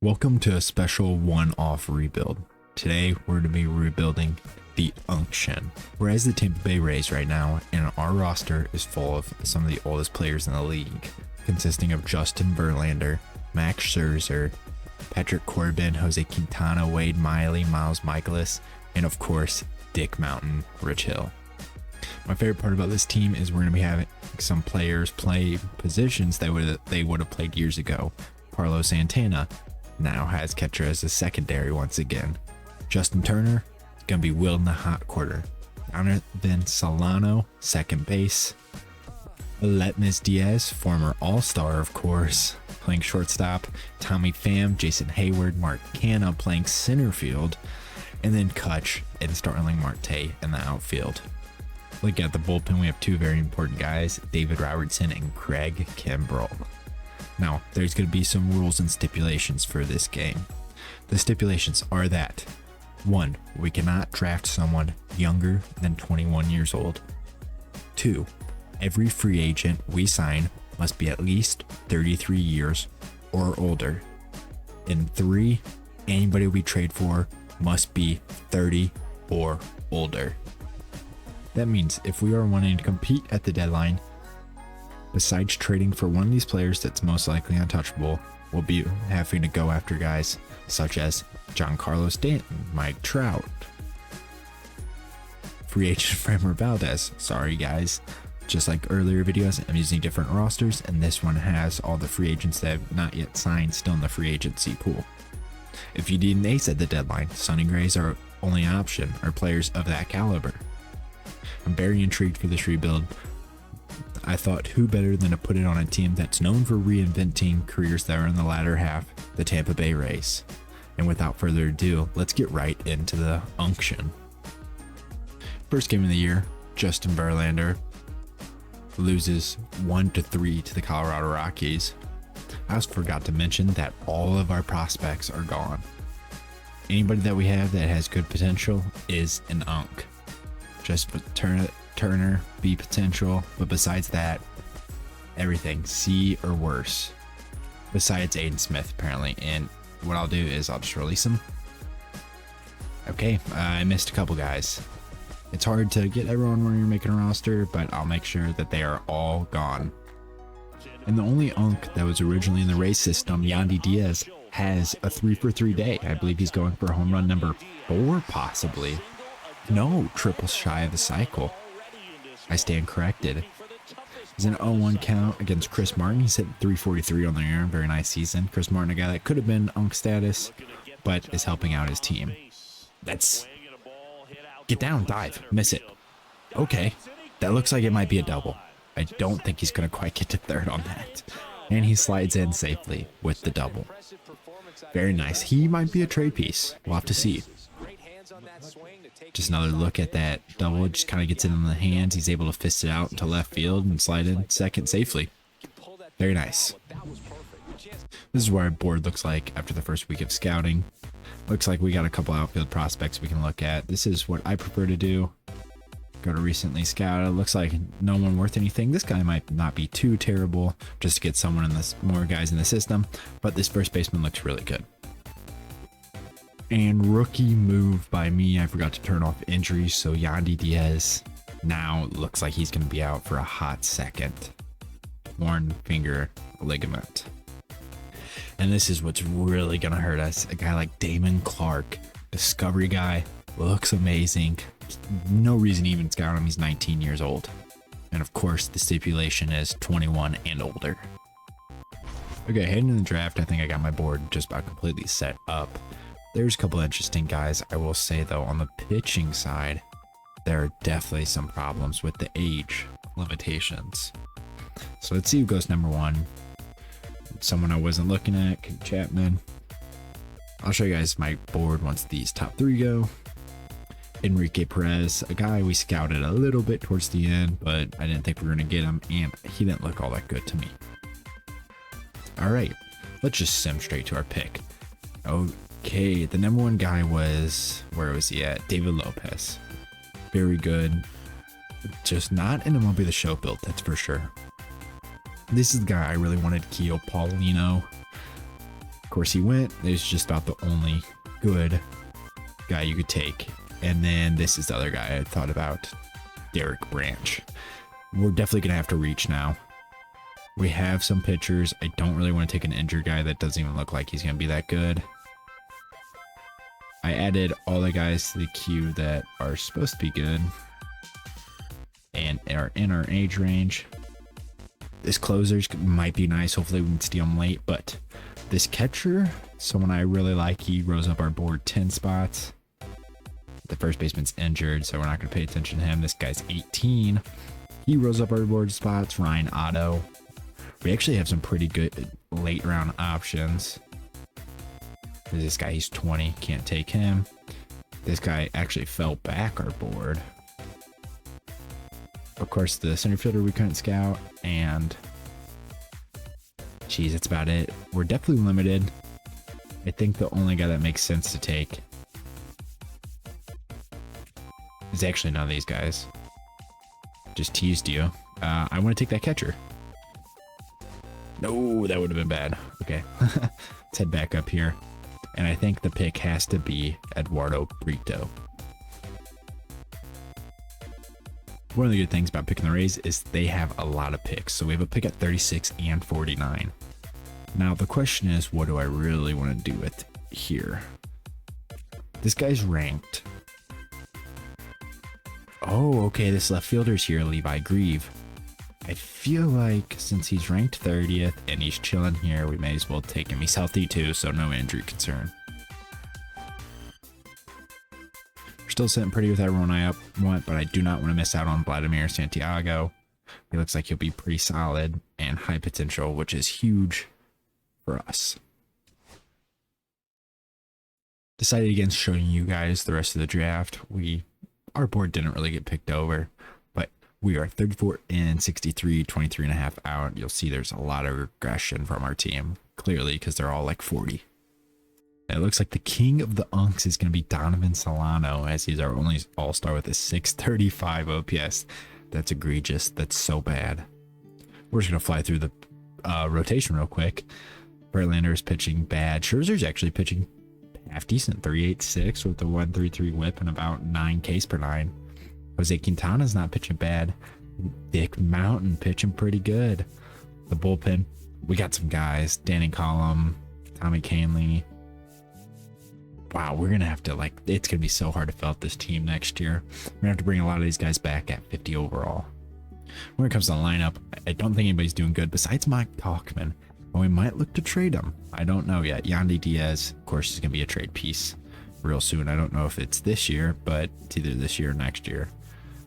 Welcome to a special one-off rebuild. Today we're going to be rebuilding the Unction. We're as the Tampa Bay Rays right now, and our roster is full of some of the oldest players in the league, consisting of Justin Verlander, Max Scherzer, Patrick Corbin, Jose Quintana, Wade Miley, Miles Michaelis, and of course Dick Mountain, Rich Hill. My favorite part about this team is we're going to be having some players play positions that they would have played years ago. Carlos Santana now has catcher as a secondary once again. Justin Turner is going to be wielding the hot quarter. Donovan Solano, second base. Letmus Diaz, former All-Star of course, playing shortstop. Tommy Pham, Jason Hayward, Mark Canha playing center field. And then Kutch and Starling Marte in the outfield. Looking at the bullpen, we have two very important guys, David Robertson and Craig Kimbrell. Now, there's going to be some rules and stipulations for this game. The stipulations are that 1. We cannot draft someone younger than 21 years old. 2. Every free agent we sign must be at least 33 years or older. And 3. Anybody we trade for must be 30 or older. That means if we are wanting to compete at the deadline, besides trading for one of these players that's most likely untouchable, we'll be having to go after guys such as Giancarlo Stanton, Mike Trout, free agent Framber Valdez. Sorry guys, just like earlier videos, I'm using different rosters, and this one has all the free agents that have not yet signed still in the free agency pool. If you need an ace at the deadline, Sonny Gray's our only option, or players of that caliber. I'm very intrigued for this rebuild. I thought who better than to put it on a team that's known for reinventing careers that are in the latter half, the Tampa Bay Rays. And without further ado, let's get right into the Unction. First game of the year, Justin Verlander loses 1-3 to the Colorado Rockies. I also forgot to mention that all of our prospects are gone. Anybody that we have that has good potential is an Unk. Just Turner, B potential, but besides that, everything C or worse. Besides Aiden Smith, apparently. And what I'll do is I'll just release him. Okay, I missed a couple guys. It's hard to get everyone when you're making a roster, but I'll make sure that they are all gone. And the only Unk that was originally in the race system, Yandy Diaz, has a 3-for-3 day. I believe he's going for home run number 4, possibly. No, triple shy of the cycle. I stand corrected. He's an 0-1 count against Chris Martin. He's hit 343 on the year. Very nice season. Chris Martin, a guy that could have been Unk status, but is helping out his team. That's... Get down, dive, miss it. Okay, that looks like it might be a double. I don't think he's going to quite get to third on that. And he slides in safely with the double. Very nice. He might be a trade piece. We'll have to see. Just another look at that double. It just kind of gets it in the hands. He's able to fist it out into left field and slide in second safely. Very nice. This is what our board looks like after the first week of scouting. Looks like we got a couple outfield prospects we can look at. This is what I prefer to do. Go to recently scouted. Looks like no one worth anything. This guy might not be too terrible, just to get someone in this, more guys in the system. But this first baseman looks really good. And rookie move by me, I forgot to turn off injuries, so Yandy Diaz now looks like he's going to be out for a hot second. Worn finger ligament. And this is what's really going to hurt us. A guy like Damon Clark, Discovery guy, looks amazing. No reason to even scout him, he's 19 years old. And of course, the stipulation is 21 and older. Okay, heading to the draft, I think I got my board just about completely set up. There's a couple interesting guys. I will say though, on the pitching side, there are definitely some problems with the age limitations. So let's see who goes number 1. Someone I wasn't looking at, Chapman. I'll show you guys my board once these top 3 go. Enrique Perez, a guy we scouted a little bit towards the end, but I didn't think we were going to get him, and he didn't look all that good to me. All right, let's just sim straight to our pick. Okay, the number 1 guy was, where was he at? David Lopez. Very good. Just not an MLB The Show build, that's for sure. This is the guy I really wanted, Keo Paulino. course, he went. It was just about the only good guy you could take. And then this is the other guy I thought about, Derek Branch. We're definitely going to have to reach now. We have some pitchers. I don't really want to take an injured guy that doesn't even look like he's going to be that good. I added all the guys to the queue that are supposed to be good and are in our age range. This closers might be nice. Hopefully we can steal him late, but this catcher, someone I really like, he rose up our board 10 spots. The first baseman's injured, so we're not going to pay attention to him. This guy's 18. He rose up our board spots. Ryan Otto. We actually have some pretty good late round options. This guy, he's 20. Can't take him. This guy actually fell back our board. Of course, the center fielder we couldn't scout. And geez, that's about it. We're definitely limited. I think the only guy that makes sense to take is actually none of these guys. Just teased you. I want to take that catcher. No, that would have been bad. Okay, let's head back up here. And I think the pick has to be Eduardo Brito. One of the good things about picking the Rays is they have a lot of picks. So we have a pick at 36 and 49. Now the question is, what do I really want to do with here? This guy's ranked. Oh, okay, this left fielder's here, Levi Grieve. I feel like since he's ranked 30th and he's chilling here, we may as well take him. He's healthy too, so no injury concern. We're still sitting pretty with everyone I want, but I do not want to miss out on Vladimir Santiago. He looks like he'll be pretty solid and high potential, which is huge for us. Decided against showing you guys the rest of the draft. Our board didn't really get picked over, but we are 34 in, 63, 23 and a half out. You'll see there's a lot of regression from our team, clearly, because they're all like 40. And it looks like the king of the unks is going to be Donovan Solano, as he's our only all-star with a 635 OPS. That's egregious. That's so bad. We're just going to fly through the rotation real quick. Verlander is pitching bad. Scherzer's actually pitching half decent, 3.86 with a 1.33 whip and about 9 Ks per 9. Jose Quintana's not pitching bad. Dick Mountain pitching pretty good. The bullpen, we got some guys. Danny Collum, Tommy Canley. Wow, we're gonna have to it's gonna be so hard to fill out this team next year. We're gonna have to bring a lot of these guys back at 50 overall. When it comes to the lineup, I don't think anybody's doing good besides Mike Talkman. And we might look to trade him. I don't know yet. Yandy Diaz, of course, is going to be a trade piece real soon. I don't know if it's this year, but it's either this year or next year.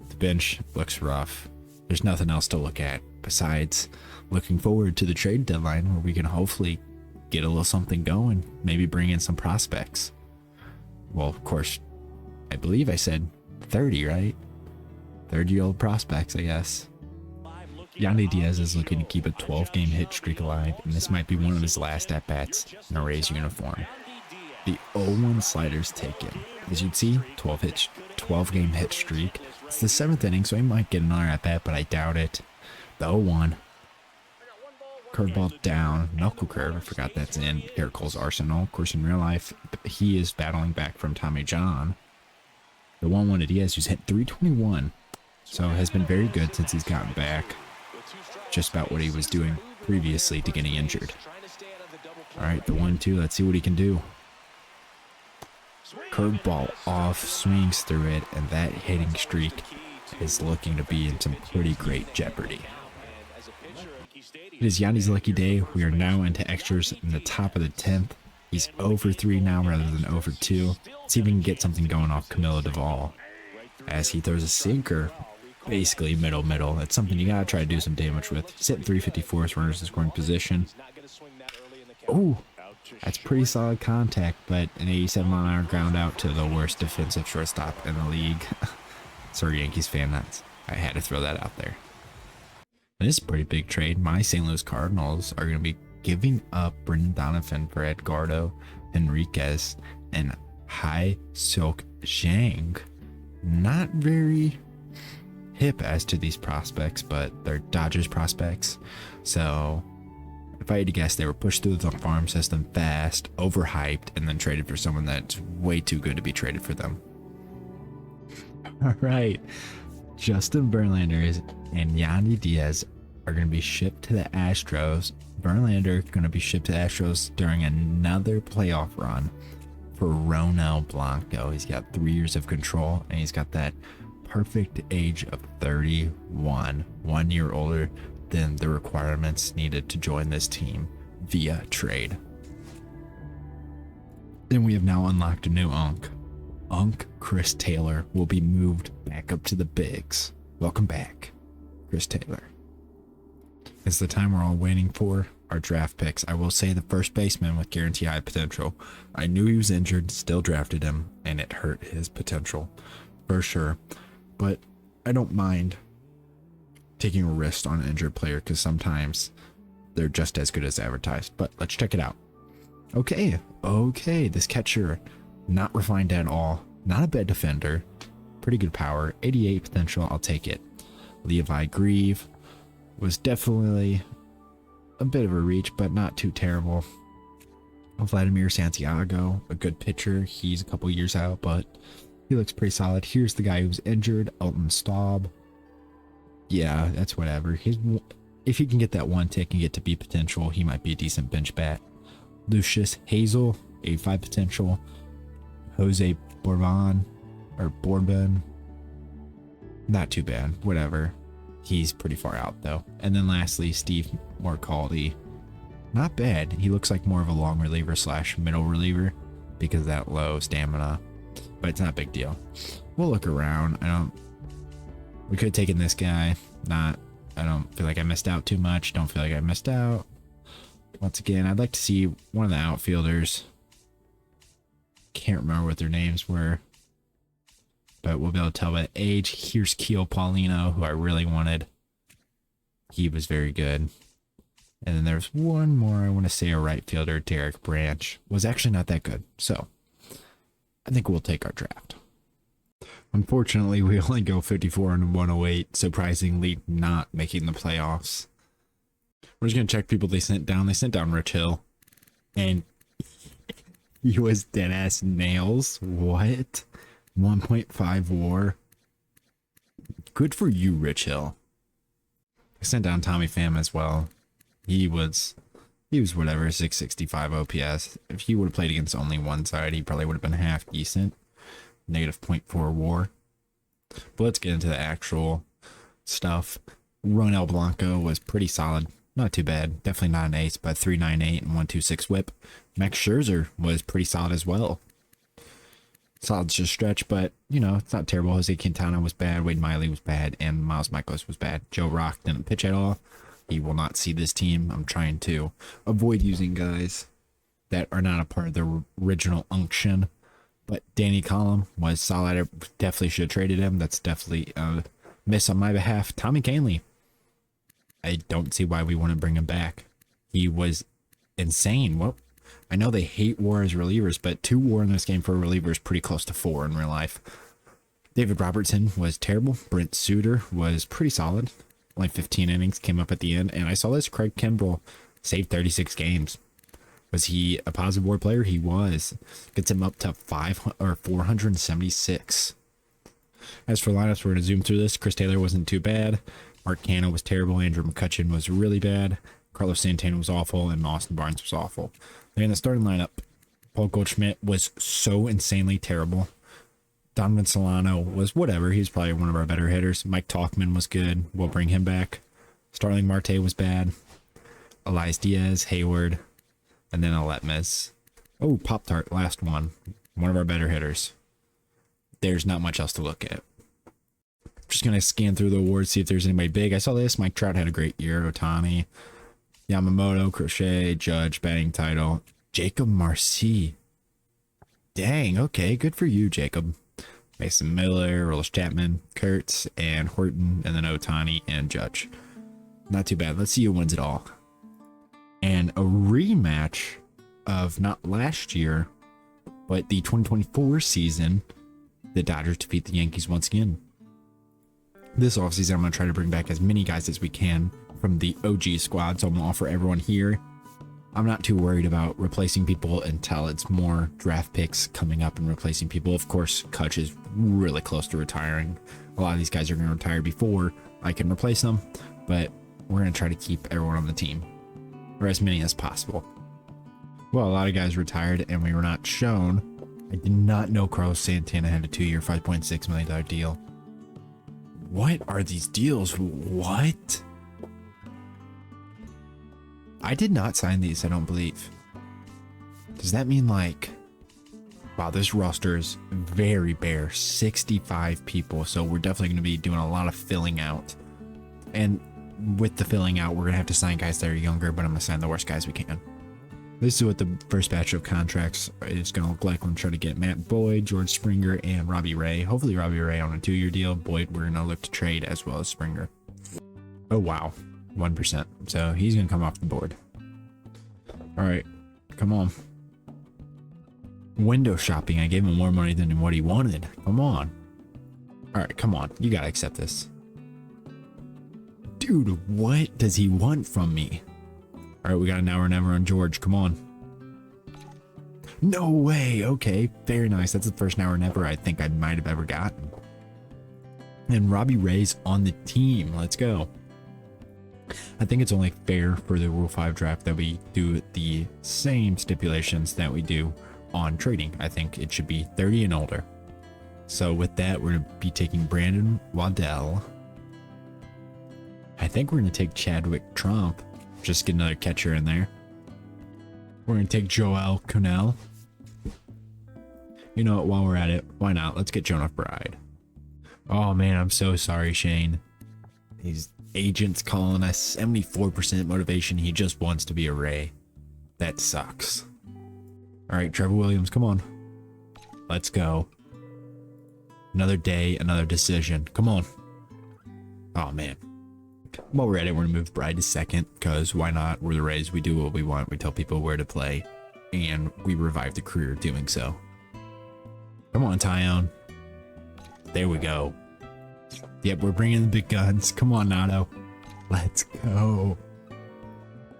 The bench looks rough. There's nothing else to look at besides looking forward to the trade deadline where we can hopefully get a little something going. Maybe bring in some prospects. Well, of course, I believe I said 30, right? 30-year-old prospects, I guess. Yandy Diaz is looking to keep a 12-game hit streak alive, and this might be one of his last at-bats in a Rays uniform. The 0-1 slider's taken. As you'd see, 12-game hit streak. It's the 7th inning, so he might get another at-bat, but I doubt it. The 0-1. Curveball down. Knuckle curve, I forgot that's in Garrett Cole's arsenal. Of course, in real life, he is battling back from Tommy John. The 1-1 to Diaz, who's hit 321, so has been very good since he's gotten back. Just about what he was doing previously to getting injured. All right, the 1-2. Let's see what he can do. Curveball off, swings through it, and that hitting streak is looking to be in some pretty great jeopardy. It is Yandy's lucky day. We are now into extras in the top of the 10th. He's 0 for 3 now rather than 0 for 2. Let's see if we can get something going off Camilo Duvall as he throws a sinker. Basically middle. That's something you gotta try to do some damage with. He's hitting 354, runners in scoring position. Oh, that's pretty solid contact, but an 87-mile-an-hour ground out to the worst defensive shortstop in the league. Sorry, Yankees fan, I had to throw that out there. And this is a pretty big trade. My St. Louis Cardinals are gonna be giving up Brendan Donovan for Edgardo Enriquez and Hai Seok Zhang. Not very hip as to these prospects, but they're Dodgers prospects, so If I had to guess, they were pushed through the farm system fast, overhyped, and then traded for someone that's way too good to be traded for them. All right. Justin Verlander and Yandy Diaz are going to be shipped to the Astros. Verlander going to be shipped to the Astros during another playoff run for Ronel Blanco. He's got 3 years of control, and he's got that perfect age of 31, 1 year older than the requirements needed to join this team via trade. Then we have now unlocked a new Unk Chris Taylor will be moved back up to the bigs. Welcome back, Chris Taylor. It's the time we're all waiting for, our draft picks. I will say the first baseman with guaranteed high potential. I knew he was injured, still drafted him, and it hurt his potential for sure. But I don't mind taking a risk on an injured player because sometimes they're just as good as advertised. But let's check it out. Okay, this catcher, not refined at all, not a bad defender, pretty good power, 88 potential, I'll take it. Levi Grieve was definitely a bit of a reach, but not too terrible. Vladimir Santiago, a good pitcher, he's a couple years out, but he looks pretty solid. Here's the guy who's injured, Elton Staub. Yeah, that's whatever. If he can get that one tick and get to be potential, he might be a decent bench bat. Lucius Hazel, 85 potential. Jose Bourbon, not too bad, whatever. He's pretty far out though. And then lastly, Steve Morcaldi, not bad. He looks like more of a long reliever / middle reliever because of that low stamina, but it's not a big deal. We'll look around. We could have taken this guy. I don't feel like I missed out too much. Don't feel like I missed out. Once again, I'd like to see one of the outfielders. Can't remember what their names were, but we'll be able to tell by age. Here's Keel Paulino, who I really wanted. He was very good. And then there's one more. I want to say a right fielder, Derek Branch, was actually not that good. So I think we'll take our draft. Unfortunately, we only go 54 and 108, surprisingly not making the playoffs. We're just going to check people they sent down. They sent down Rich Hill, and he was dead ass nails. What? 1.5 WAR. Good for you, Rich Hill. I sent down Tommy Pham as well. He was whatever, 665 OPS. If he would have played against only one side, he probably would have been half decent. Negative 0.4 WAR. But let's get into the actual stuff. Ronel Blanco was pretty solid. Not too bad. Definitely not an ace, but 398 and 126 whip. Max Scherzer was pretty solid as well. Solid's just stretch, but it's not terrible. Jose Quintana was bad. Wade Miley was bad, and Miles Michaelis was bad. Joe Rock didn't pitch at all. He will not see this team. I'm trying to avoid using guys that are not a part of the original Unction. But Danny Collum was solid. I definitely should have traded him. That's definitely a miss on my behalf. Tommy Kahnle, I don't see why we wouldn't bring him back. He was insane. Well, I know they hate WAR as relievers, but 2 WAR in this game for a reliever is pretty close to 4 in real life. David Robertson was terrible. Brent Suter was pretty solid. Only 15 innings, came up at the end. And I saw this. Craig Kimbrell saved 36 games. Was he a positive WAR player? He was. Gets him up to 476. As for lineups, we're going to zoom through this. Chris Taylor wasn't too bad. Mark Canha was terrible. Andrew McCutchen was really bad. Carlos Santana was awful. And Austin Barnes was awful. In the starting lineup, Paul Goldschmidt was so insanely terrible. Donovan Solano was whatever. He was probably one of our better hitters. Mike Tauchman was good. We'll bring him back. Starling Marte was bad. Elias Diaz, Hayward, and then Aletmez. Oh, Pop-Tart, last one. One of our better hitters. There's not much else to look at. Just going to scan through the awards, see if there's anybody big. I saw this. Mike Trout had a great year. Otani, Yamamoto, Crochet, Judge, batting title. Jacob Marcy. Dang, okay, good for you, Jacob. Mason Miller, Rollis Chapman, Kurtz, and Horton, and then Otani and Judge. Not too bad. Let's see who wins it all. And a rematch of not last year, but the 2024 season, the Dodgers defeat the Yankees once again. This offseason, I'm going to try to bring back as many guys as we can from the OG squad, so I'm gonna offer everyone here. I'm not too worried about replacing people until it's more draft picks coming up and replacing people. Of course, Kutch is really close to retiring. A lot of these guys are going to retire before I can replace them, but we're going to try to keep everyone on the team, or as many as possible. Well, a lot of guys retired and we were not shown. I did not know Carlos Santana had a 2-year, $5.6 million deal. What are these deals? What? I did not sign these, I don't believe. Does that mean like... Wow, this roster is very bare. 65 people, so we're definitely going to be doing a lot of filling out. And with the filling out, we're going to have to sign guys that are younger, but I'm going to sign the worst guys we can. This is what the first batch of contracts is going to look like. I'm trying to get Matt Boyd, George Springer, and Robbie Ray. Hopefully Robbie Ray on a 2-year deal. Boyd, we're going to look to trade as well as Springer. Oh, wow. 1%. So he's going to come off the board. All right. Come on. Window shopping. I gave him more money than what he wanted. Come on. All right. Come on. You got to accept this. Dude, what does he want from me? All right. We got an hour never on George. Come on. No way. Okay. Very nice. That's the first hour never I think I might have ever gotten. And Robbie Ray's on the team. Let's go. I think it's only fair for the Rule 5 draft that we do the same stipulations that we do on trading. I think it should be 30 and older. So with that, we're going to be taking Brandon Waddell. I think we're going to take Chadwick Trump. Just get another catcher in there. We're going to take Joel Cunell. You know what, while we're at it, why not? Let's get Jonah Bride. Oh man, I'm so sorry, Shane. These agents calling us 74% motivation. He just wants to be a Ray. That sucks. All right, Trevor Williams, come on. Let's go. Another day, another decision. Come on. Oh man. While we're at it, we're gonna move Bride to second because why not? We're the Rays. We do what we want. We tell people where to play, and we revive the career doing so. Come on, Tyone. There we go. Yep, we're bringing the big guns. Come on, Nato. Let's go.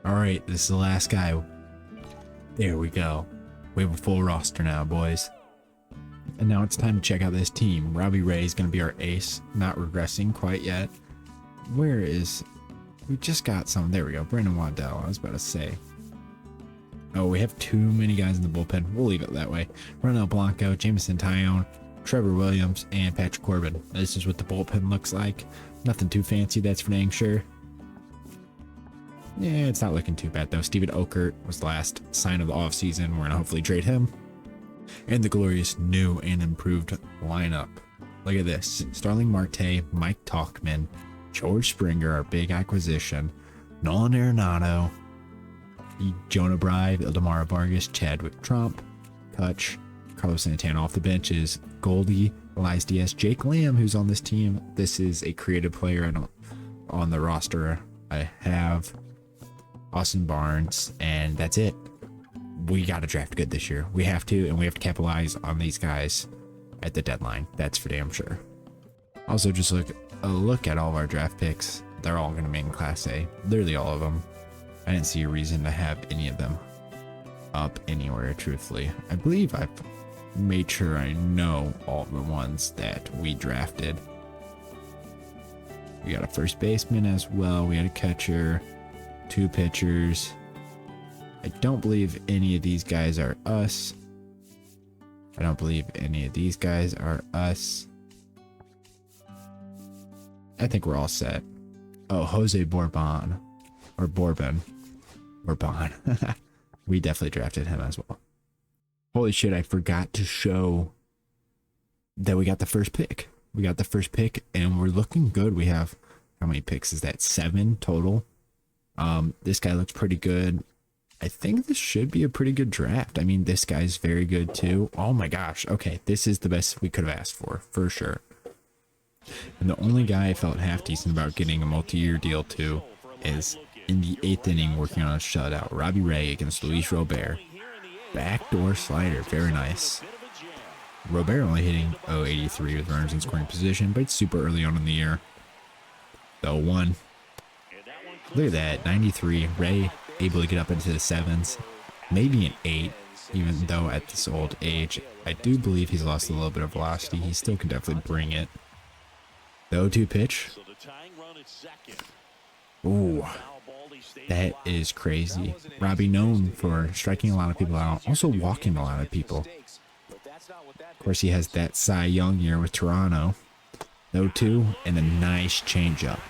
All right, this is the last guy. There we go. We have a full roster now, boys. And now it's time to check out this team. Robbie Ray is going to be our ace. Not regressing quite yet. Where is... We just got some. There we go. Brandon Waddell. I was about to say. Oh, we have too many guys in the bullpen. We'll leave it that way. Ronel Blanco, Jameson Tyone, Trevor Williams, and Patrick Corbin. This is what the bullpen looks like. Nothing too fancy, that's for dang sure. Yeah, it's not looking too bad though. Steven Okert was the last sign of the offseason. We're going to hopefully trade him. And the glorious new and improved lineup. Look at this. Starling Marte, Mike Talkman, George Springer, our big acquisition, Nolan Arenado, Jonah Bride, Ildemaro Vargas, Chadwick Trump, Kutch, Carlos Santana off the benches, Goldie, Elias Diaz, Jake Lamb, who's on this team. This is a creative player on the roster. I have Austin Barnes, and that's it. We got to draft good this year. We have to, and we have to capitalize on these guys at the deadline. That's for damn sure. Also, just look at all of our draft picks. They're all going to be in Class A. Literally all of them. I didn't see a reason to have any of them up anywhere, truthfully. I believe I've made sure I know all the ones that we drafted. We got a first baseman as well. We had a catcher, 2 pitchers. I don't believe any of these guys are us. I don't believe any of these guys are us. I think we're all set. Oh, Jose Bourbon. Or Bourbon. Bourbon. We definitely drafted him as well. Holy shit, I forgot to show that we got the first pick. We got the first pick, and we're looking good. We have, how many picks is that? 7 total. This guy looks pretty good. I think this should be a pretty good draft. I mean, this guy's very good too. Oh my gosh. Okay, this is the best we could have asked for sure. And the only guy I felt half decent about getting a multi-year deal to is in the 8th inning working on a shutout. Robbie Ray against Luis Robert. Backdoor slider. Very nice. Robert only hitting 083 with runners in scoring position, but it's super early on in the year. The 1. Look at that, 93. Ray able to get up into the 7s, maybe an 8, even though at this old age, I do believe he's lost a little bit of velocity. He still can definitely bring it. The 0-2 pitch. Ooh, that is crazy. Robbie known for striking a lot of people out, also walking a lot of people. Of course, he has that Cy Young year with Toronto. 0-2 and a nice changeup.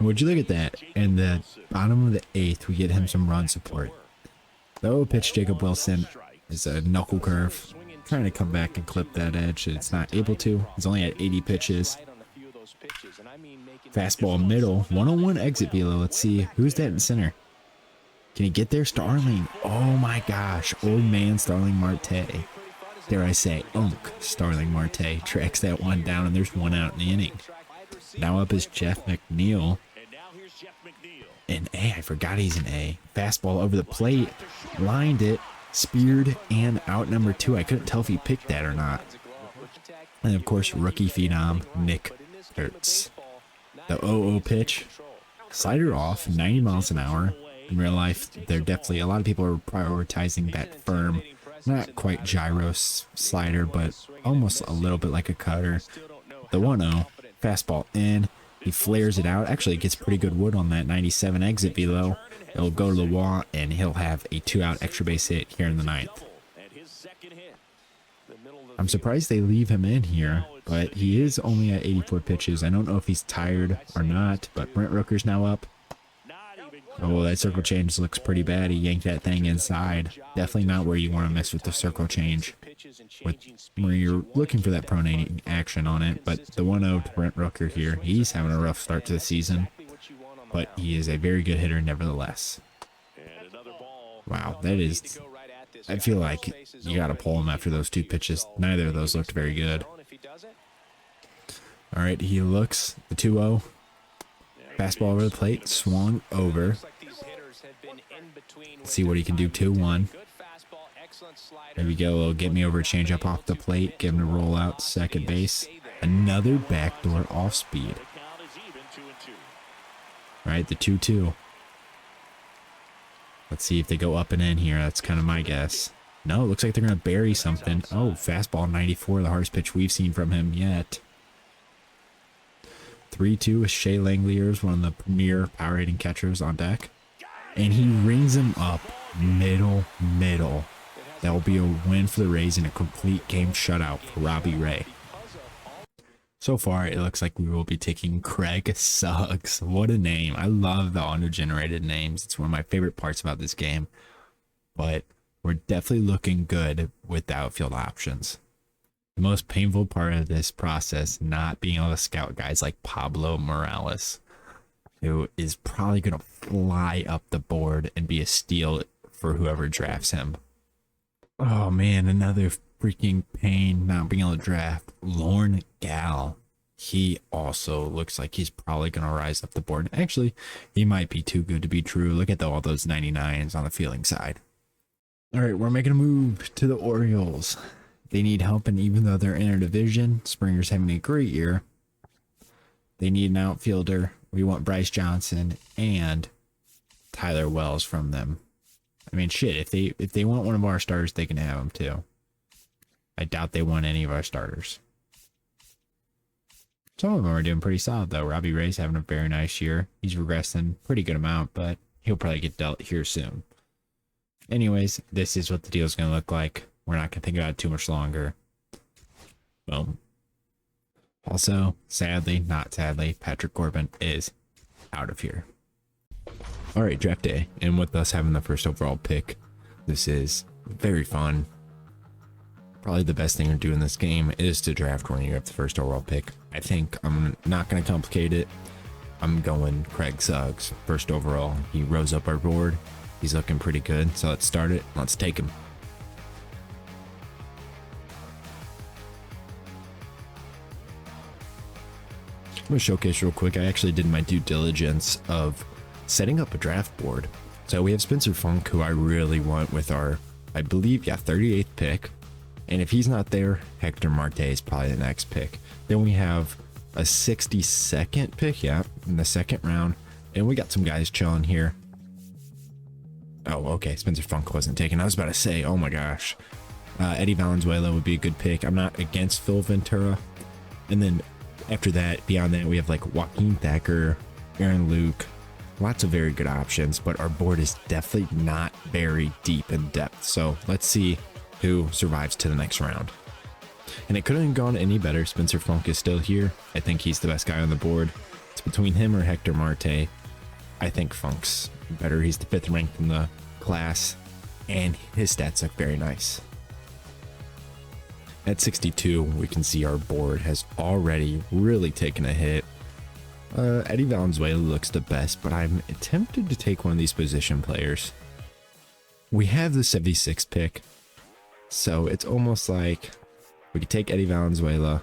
Would you look at that? In the bottom of the 8th, we get him some run support. The 0 pitch, Jacob Wilson, is a knuckle curve. Trying to come back and clip that edge. It's not able to. He's only at 80 pitches. Fastball middle, 101 exit velo. Let's see who's that in center. Can he get there? Starling. Oh my gosh, old man Starling Marte. Dare I say, Starling Marte tracks that one down, and there's one out in the inning. Now up is Jeff McNeil. An A, I forgot he's an A. Fastball over the plate, lined it, speared, and out number 2. I couldn't tell if he picked that or not. And of course, rookie phenom Nick Hertz. The 0-0 pitch, slider off, 90 miles an hour. In real life, they're definitely, a lot of people are prioritizing that firm, not quite gyro slider, but almost a little bit like a cutter. The 1-0, fastball in, he flares it out. Actually, gets pretty good wood on that 97 exit velo. It'll go to the wall, and he'll have a 2-out extra base hit here in the 9th. I'm surprised they leave him in here, but he is only at 84 pitches. I don't know if he's tired or not, but Brent Rooker's now up. Oh, that circle change looks pretty bad. He yanked that thing inside. Definitely not where you want to mess with the circle change, where you're looking for that pronating action on it. But the 1-0 to Brent Rooker here, he's having a rough start to the season, but he is a very good hitter nevertheless. Wow, that is... I feel like you got to pull him after those 2 pitches. Neither of those looked very good. All right, he looks, the 2-0. Fastball over the plate, swung over. Let's see what he can do, 2-1. There we go, it'll get me over a changeup off the plate, give him a roll out, second base. Another backdoor off speed. All right, the 2-2. Let's see if they go up and in here. That's kind of my guess. No, it looks like they're going to bury something. Oh, fastball 94, the hardest pitch we've seen from him yet. 3-2 with Shea Langeliers, one of the premier power hitting catchers on deck. And he rings him up middle. That will be a win for the Rays and a complete game shutout for Robbie Ray. So far, it looks like we will be taking Craig Suggs. What a name. I love the auto-generated names. It's one of my favorite parts about this game. But we're definitely looking good with the outfield options. The most painful part of this process, not being able to scout guys like Pablo Morales, who is probably going to fly up the board and be a steal for whoever drafts him. Oh man, another freaking pain not being able to draft. Lorne Gal. He also looks like he's probably going to rise up the board. Actually, he might be too good to be true. Look at all those 99s on the fielding side. All right, we're making a move to the Orioles. They need help, and even though they're in a division, Springer's having a great year. They need an outfielder. We want Bryce Johnson and Tyler Wells from them. I mean, shit, if they want one of our starters, they can have him too. I doubt they want any of our starters. Some of them are doing pretty solid, though. Robbie Ray's having a very nice year. He's regressing pretty good amount, but he'll probably get dealt here soon. Anyways, this is what the deal's going to look like. We're not going to think about it too much longer. Boom. Also, sadly, not sadly, Patrick Corbin is out of here. All right, draft day. And with us having the first overall pick, this is very fun. Probably the best thing to do in this game is to draft when you have the first overall pick. I think I'm not going to complicate it. I'm going Craig Suggs, first overall. He rose up our board. He's looking pretty good. So let's start it. Let's take him. I'm going to showcase real quick. I actually did my due diligence of setting up a draft board. So we have Spencer Funk, who I really want with our, I believe, 38th pick. And if he's not there, Hector Marte is probably the next pick. Then we have a 62nd pick, in the second round. And we got some guys chilling here. Oh, okay. Spencer Funk wasn't taken. I was about to say, oh my gosh. Eddie Valenzuela would be a good pick. I'm not against Phil Ventura. And then after that, beyond that, we have like Joaquin Thacker, Aaron Luke. Lots of very good options, but our board is definitely not very deep in depth. So let's see who survives to the next round. And it couldn't have gone any better. Spencer Funk is still here. I think he's the best guy on the board. It's between him or Hector Marte. I think Funk's better. He's the 5th ranked in the class, and his stats look very nice. At 62, we can see our board has already really taken a hit. Eddie Valenzuela looks the best, but I'm tempted to take one of these position players. We have the 76th pick, so it's almost like we could take Eddie Valenzuela.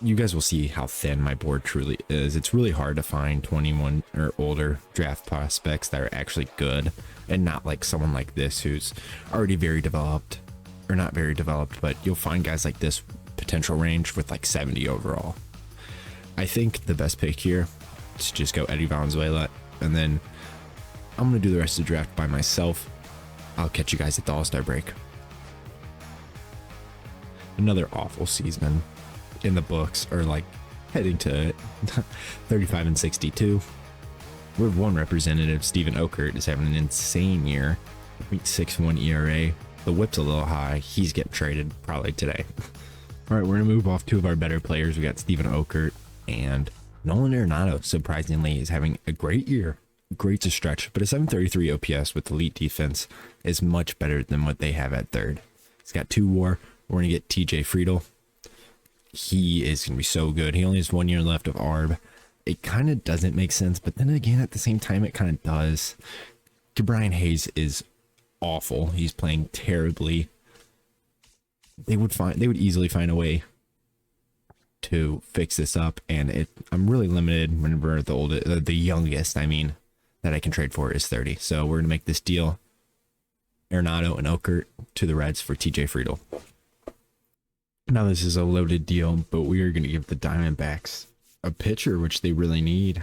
You guys will see how thin my board truly is. It's really hard to find 21 or older draft prospects that are actually good, and not like someone like this who's already very developed, or not very developed, but you'll find guys like this potential range with like 70 overall. I think the best pick here is just go Eddie Valenzuela, and then I'm going to do the rest of the draft by myself. I'll catch you guys at the All-Star break. Another awful season in the books, or like heading to 35 and 62. We have one representative, Steven Okert, is having an insane year. 0.61 ERA. The whip's a little high. He's getting traded probably today. All right, we're gonna move off 2 of our better players. We got Steven Okert, and Nolan Arenado, surprisingly, is having a great year. Great to stretch, but a 733 OPS with elite defense is much better than what they have at 3rd. He's got 2 WAR. We're gonna get TJ Friedl. He is going to be so good. He only has 1 year left of ARB. It kind of doesn't make sense, but then again, at the same time, it kind of does. Brian Hayes is awful. He's playing terribly. They would easily find a way to fix this up, and I'm really limited whenever the youngest, that I can trade for is 30. So we're going to make this deal. Arenado and Okert to the Reds for TJ Friedl. Now this is a loaded deal, but we are going to give the Diamondbacks a pitcher, which they really need.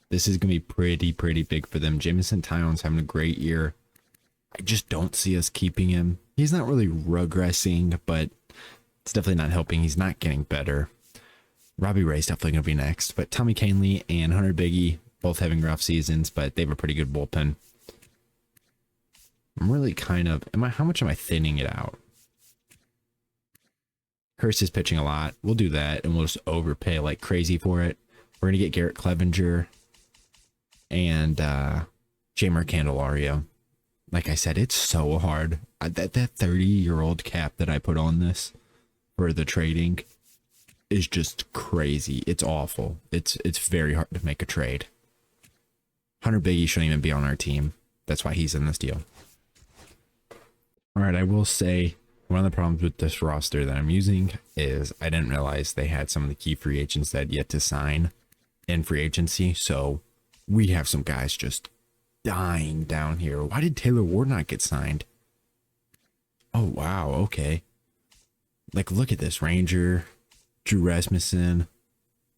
This is going to be pretty big for them. Jameson Taillon's having a great year. I just don't see us keeping him. He's not really regressing, but it's definitely not helping. He's not getting better. Robbie Ray's definitely going to be next, but Tommy Kahnle and Hunter Biggie both having rough seasons, but they have a pretty good bullpen. I'm really how much am I thinning it out? Hurst is pitching a lot. We'll do that, and we'll just overpay like crazy for it. We're going to get Garrett Clevenger and Jeimer Candelario. Like I said, it's so hard. That 30-year-old cap that I put on this for the trading is just crazy. It's awful. It's very hard to make a trade. Hunter Biggie shouldn't even be on our team. That's why he's in this deal. All right, I will say, one of the problems with this roster that I'm using is I didn't realize they had some of the key free agents that had yet to sign in free agency. So we have some guys just dying down here. Why did Taylor Ward not get signed? Oh, wow. Okay. Like, look at this. Ranger, Drew Rasmussen,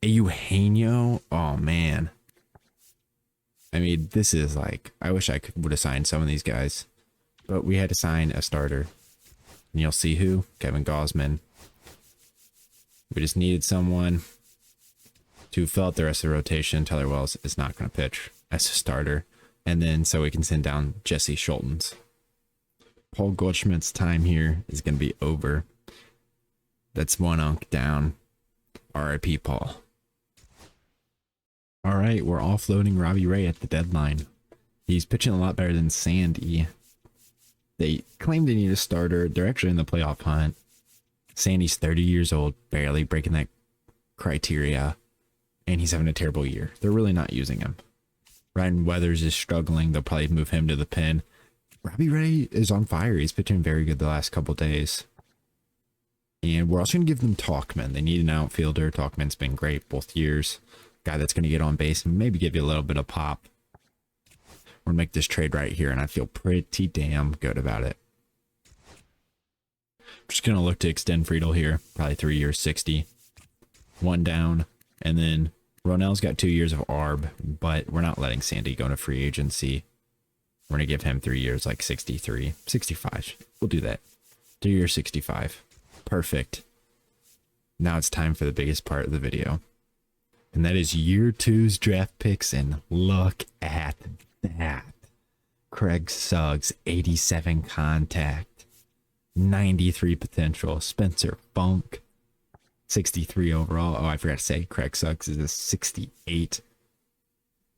Eugenio. Oh, man. This is like, I wish I would have signed some of these guys, but we had to sign a starter. And you'll see who. Kevin Gausman. We just needed someone to fill out the rest of the rotation. Tyler Wells is not going to pitch as a starter. And then so we can send down Jesse Schultens. Paul Goldschmidt's time here is going to be over. That's 1 unk down. RIP Paul. All right, we're offloading Robbie Ray at the deadline. He's pitching a lot better than Sandy. They claim they need a starter. They're actually in the playoff hunt. Sandy's 30 years old, barely breaking that criteria, and he's having a terrible year. They're really not using him. Ryan Weathers is struggling. They'll probably move him to the pen. Robbie Ray is on fire. He's pitching very good the last couple days. And we're also going to give them Talkman. They need an outfielder. Talkman's been great both years. Guy that's going to get on base and maybe give you a little bit of pop. We're going to make this trade right here, and I feel pretty damn good about it. I'm just going to look to extend Friedl here. Probably 3 years, 60. 1 down, and then Ronell's got 2 years of ARB, but we're not letting Sandy go into free agency. We're going to give him 3 years, like 63, 65. We'll do that. 3 years, 65. Perfect. Now it's time for the biggest part of the video. And that is year 2's draft picks. And look at that. Craig Suggs, 87 contact, 93 potential. Spencer Funk, 63 overall. Oh, I forgot to say Craig Suggs is a 68.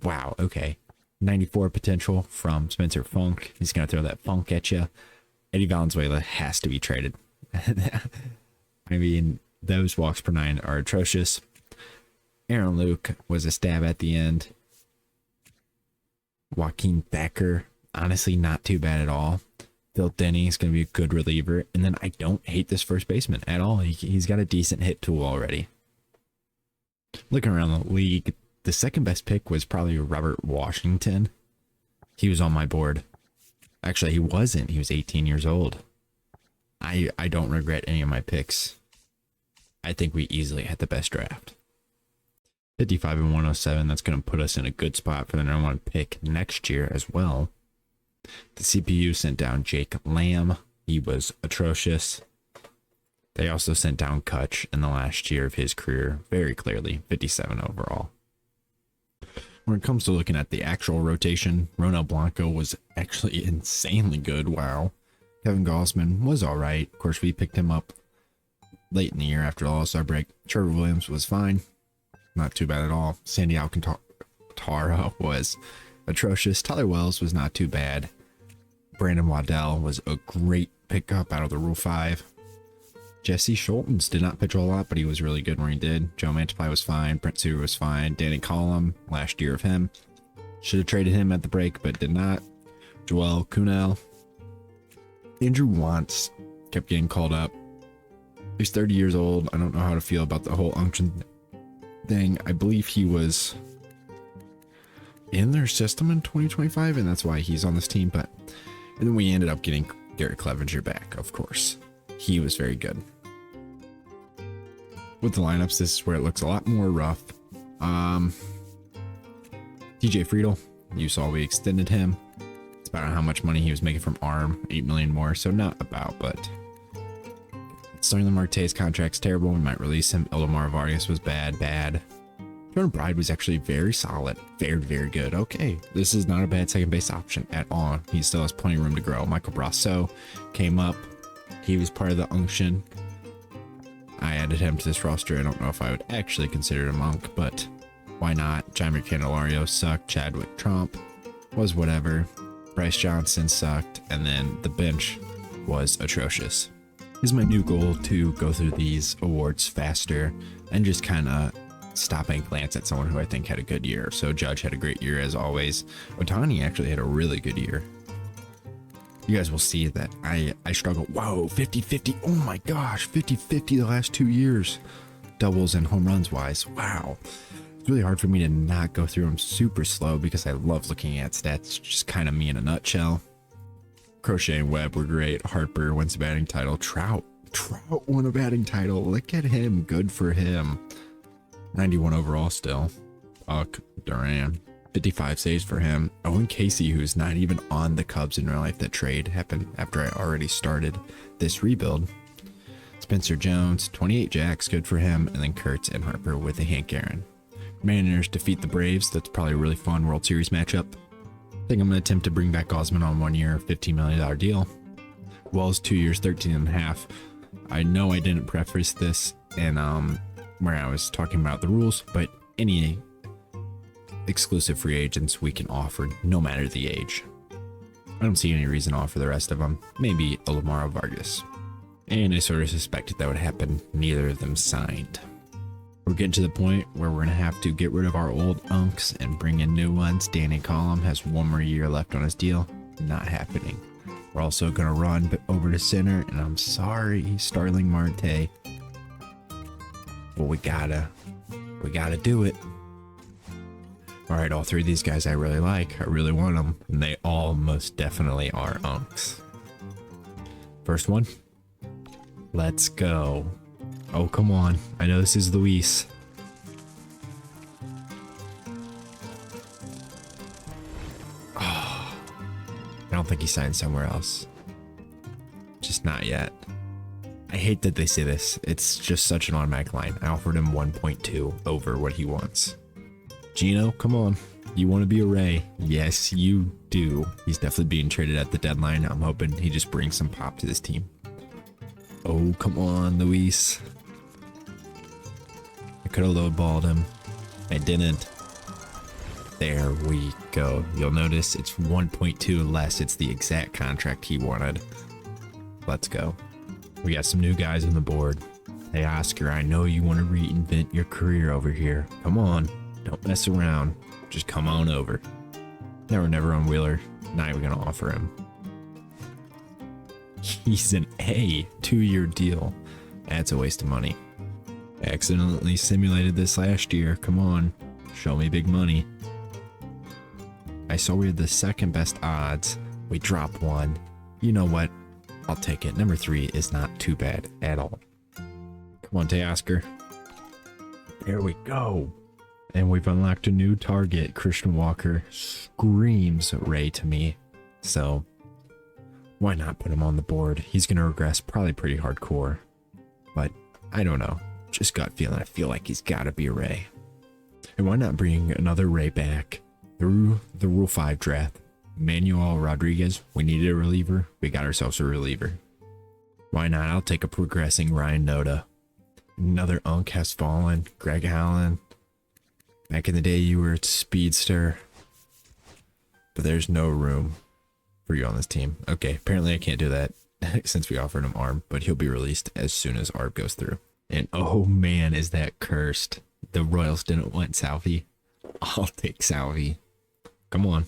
Wow, okay. 94 potential from Spencer Funk. He's going to throw that funk at you. Eddie Valenzuela has to be traded. I mean, those walks per 9 are atrocious. Aaron Luke was a stab at the end. Joaquin Thacker, honestly, not too bad at all. Phil Denny is going to be a good reliever. And then I don't hate this first baseman at all. He's got a decent hit tool already. Looking around the league, the second best pick was probably Robert Washington. He was on my board. Actually, he wasn't. He was 18 years old. I don't regret any of my picks. I think we easily had the best draft. 55 and 107. That's going to put us in a good spot for the number 1 pick next year as well. The CPU sent down Jake Lamb. He was atrocious. They also sent down Kutch in the last year of his career, very clearly, 57 overall. When it comes to looking at the actual rotation, Ronel Blanco was actually insanely good. Wow. Kevin Gausman was all right. Of course, we picked him up late in the year after the All-Star break. Trevor Williams was fine. Not too bad at all. Sandy Alcantara was atrocious. Tyler Wells was not too bad. Brandon Waddell was a great pickup out of the Rule 5. Jesse Schultens did not pitch a lot, but he was really good when he did. Joe Mantiply was fine. Brent Suter was fine. Danny Collum, last year of him. Should have traded him at the break, but did not. Joel Kuhnel. Andrew Wantz kept getting called up. He's 30 years old. I don't know how to feel about the whole Unction thing. I believe he was in their system in 2025, and that's why he's on this team. But and then we ended up getting Garrett Clevenger back, of course. He was very good. With the lineups, this is where it looks a lot more rough. TJ Friedel, you saw we extended him. It's about how much money he was making from ARM, 8 million more, so not about, but Starling Marte's contract's terrible. We might release him. Eldemar Vargas was bad. Jordan Bride was actually very solid. Very good. Okay, this is not a bad second base option at all. He still has plenty of room to grow. Michael Brasso came up. He was part of the Unction. I added him to this roster. I don't know if I would actually consider him a monk, but why not? Jaime Candelario sucked. Chadwick Trump was whatever. Bryce Johnson sucked. And then the bench was atrocious. Is my new goal to go through these awards faster and just kind of stop and glance at someone who I think had a good year. So Judge had a great year as always. Otani actually had a really good year. You guys will see that I struggle. Whoa, 50-50. Oh my gosh, 50-50 the last 2 years. Doubles and home runs wise. Wow. It's really hard for me to not go through them super slow because I love looking at stats. Just kind of me in a nutshell. Crochet and Webb were great. Harper wins the batting title. Trout won a batting title. Look at him. Good for him. 91 overall still. Buck, Duran. 55 saves for him. Owen Casey, who's not even on the Cubs in real life. That trade happened after I already started this rebuild. Spencer Jones, 28 jacks, good for him. And then Kurtz and Harper with a Hank Aaron. Mariners defeat the Braves. That's probably a really fun World Series matchup. I think I'm going to attempt to bring back Osman on 1 year, $15 million deal. Wells, 2 years, 13.5. I know I didn't preface this in where I was talking about the rules, but any exclusive free agents we can offer no matter the age. I don't see any reason to offer the rest of them. Maybe Eldemar Vargas. And I sort of suspected that would happen. Neither of them signed. We're getting to the point where we're going to have to get rid of our old unks and bring in new ones. Danny Collum has 1 more year left on his deal. Not happening. We're also going to run over to center, and I'm sorry, Starling Marte. But we gotta do it. All right, all 3 of these guys I really like. I really want them, and they all most definitely are unks. First one. Let's go. Oh, come on. I know this is Luis. don't think he signed somewhere else. Just not yet. I hate that they say this. It's just such an automatic line. I offered him 1.2 over what he wants. Gino, come on. You want to be a Ray? Yes, you do. He's definitely being traded at the deadline. I'm hoping he just brings some pop to this team. Oh, come on, Luis. I could have lowballed him. I didn't. There we go. You'll notice it's 1.2 less. It's the exact contract he wanted. Let's go. We got some new guys on the board. Hey, Oscar, I know you want to reinvent your career over here. Come on. Don't mess around. Just come on over. Now we're never on Wheeler. Now we're going to offer him. He's an A, 2-year deal. That's a waste of money. I accidentally simulated this last year. Come on. Show me big money. I saw we had the second best odds. We dropped one. You know what? I'll take it. Number 3 is not too bad at all. Come on, Teoscar. There we go. And we've unlocked a new target. Christian Walker screams Ray to me. So why not put him on the board? He's going to regress probably pretty hardcore. But I don't know. Just gut feeling. I feel like he's got to be a Ray. And why not bring another Ray back through the Rule 5 draft? Manuel Rodriguez, we needed a reliever. We got ourselves a reliever. Why not? I'll take a progressing Ryan Noda. Another Unk has fallen. Greg Allen. Back in the day, you were a speedster. But there's no room for you on this team. Okay, apparently I can't do that since we offered him ARB, but he'll be released as soon as ARB goes through. And oh man, is that cursed. The Royals didn't want Salvi. I'll take Salvi. Come on.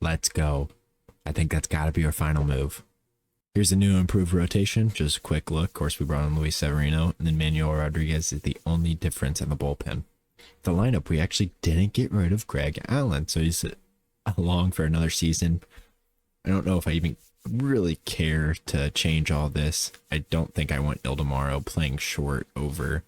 Let's go. I think that's got to be our final move. Here's a new improved rotation. Just a quick look. Of course, we brought in Luis Severino, and then Manuel Rodriguez is the only difference in the bullpen. The lineup, we actually didn't get rid of Greg Allen, so he's along for another season. I don't know if I even really care to change all this. I don't think I want Ildemaro playing short over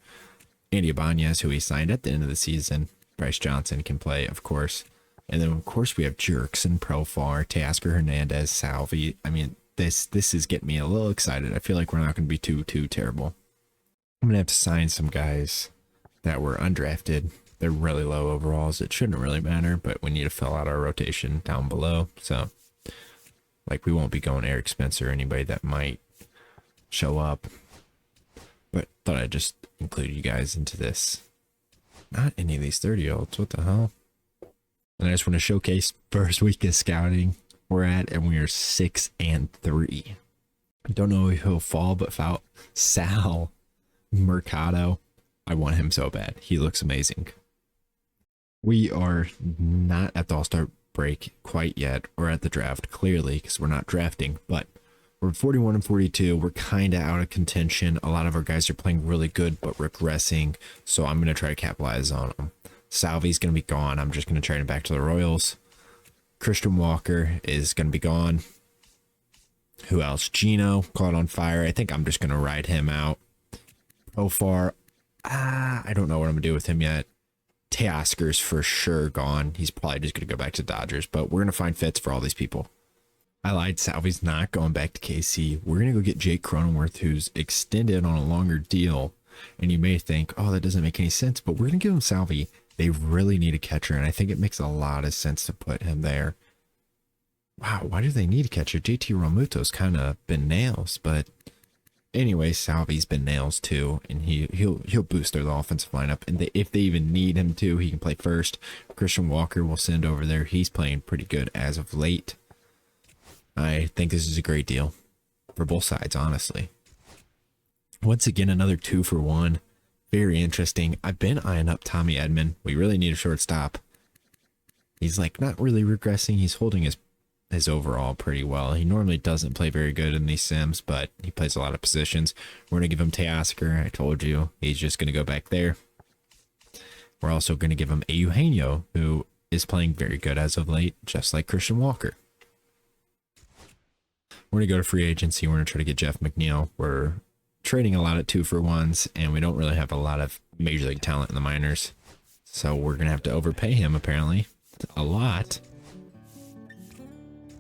Andy Ibanez, who he signed at the end of the season. Bryce Johnson can play, of course. And then, of course, we have Jerkson, Profar, Teoscar Hernandez, Salvi. I mean, this is getting me a little excited. I feel like we're not going to be too terrible. I'm going to have to sign some guys that were undrafted. They're really low overalls. It shouldn't really matter, but we need to fill out our rotation down below. So, like, we won't be going Eric Spencer or anybody that might show up. But thought I'd just include you guys into this. Not any of these 30-year-olds. What the hell? And I just want to showcase first week of scouting we're at, and we are 6-3. I don't know if he'll fall, but Sal Mercado, I want him so bad. He looks amazing. We are not at the All-Star break quite yet, or at the draft, clearly, because we're not drafting, but we're 41-42. We're kind of out of contention. A lot of our guys are playing really good, but regressing, so I'm going to try to capitalize on them. Salvi's going to be gone. I'm just going to trade him back to the Royals. Christian Walker is going to be gone. Who else? Gino caught on fire. I think I'm just going to ride him out. Profar, I don't know what I'm going to do with him yet. Teoscar's for sure gone. He's probably just going to go back to Dodgers, but we're going to find fits for all these people. I lied. Salvi's not going back to KC. We're going to go get Jake Cronenworth, who's extended on a longer deal. And you may think, oh, that doesn't make any sense, but we're going to give him Salvi. They really need a catcher, and I think it makes a lot of sense to put him there. Wow, why do they need a catcher? JT Realmuto's kind of been nails, but anyway, Salvi's been nails too, and he'll boost their offensive lineup. And if they even need him to, he can play first. Christian Walker will send over there. He's playing pretty good as of late. I think this is a great deal for both sides, honestly. Once again, another 2-for-1. Very interesting. I've been eyeing up Tommy Edman. We really need a shortstop. He's like not really regressing. He's holding his overall pretty well. He normally doesn't play very good in these sims, but he plays a lot of positions. We're going to give him Teoscar. I told you. He's just going to go back there. We're also going to give him a Eugenio, who is playing very good as of late, just like Christian Walker. We're going to go to free agency. We're going to try to get Jeff McNeil. We're trading a lot of 2-for-1s, and we don't really have a lot of major league talent in the minors. So we're going to have to overpay him, apparently. A lot.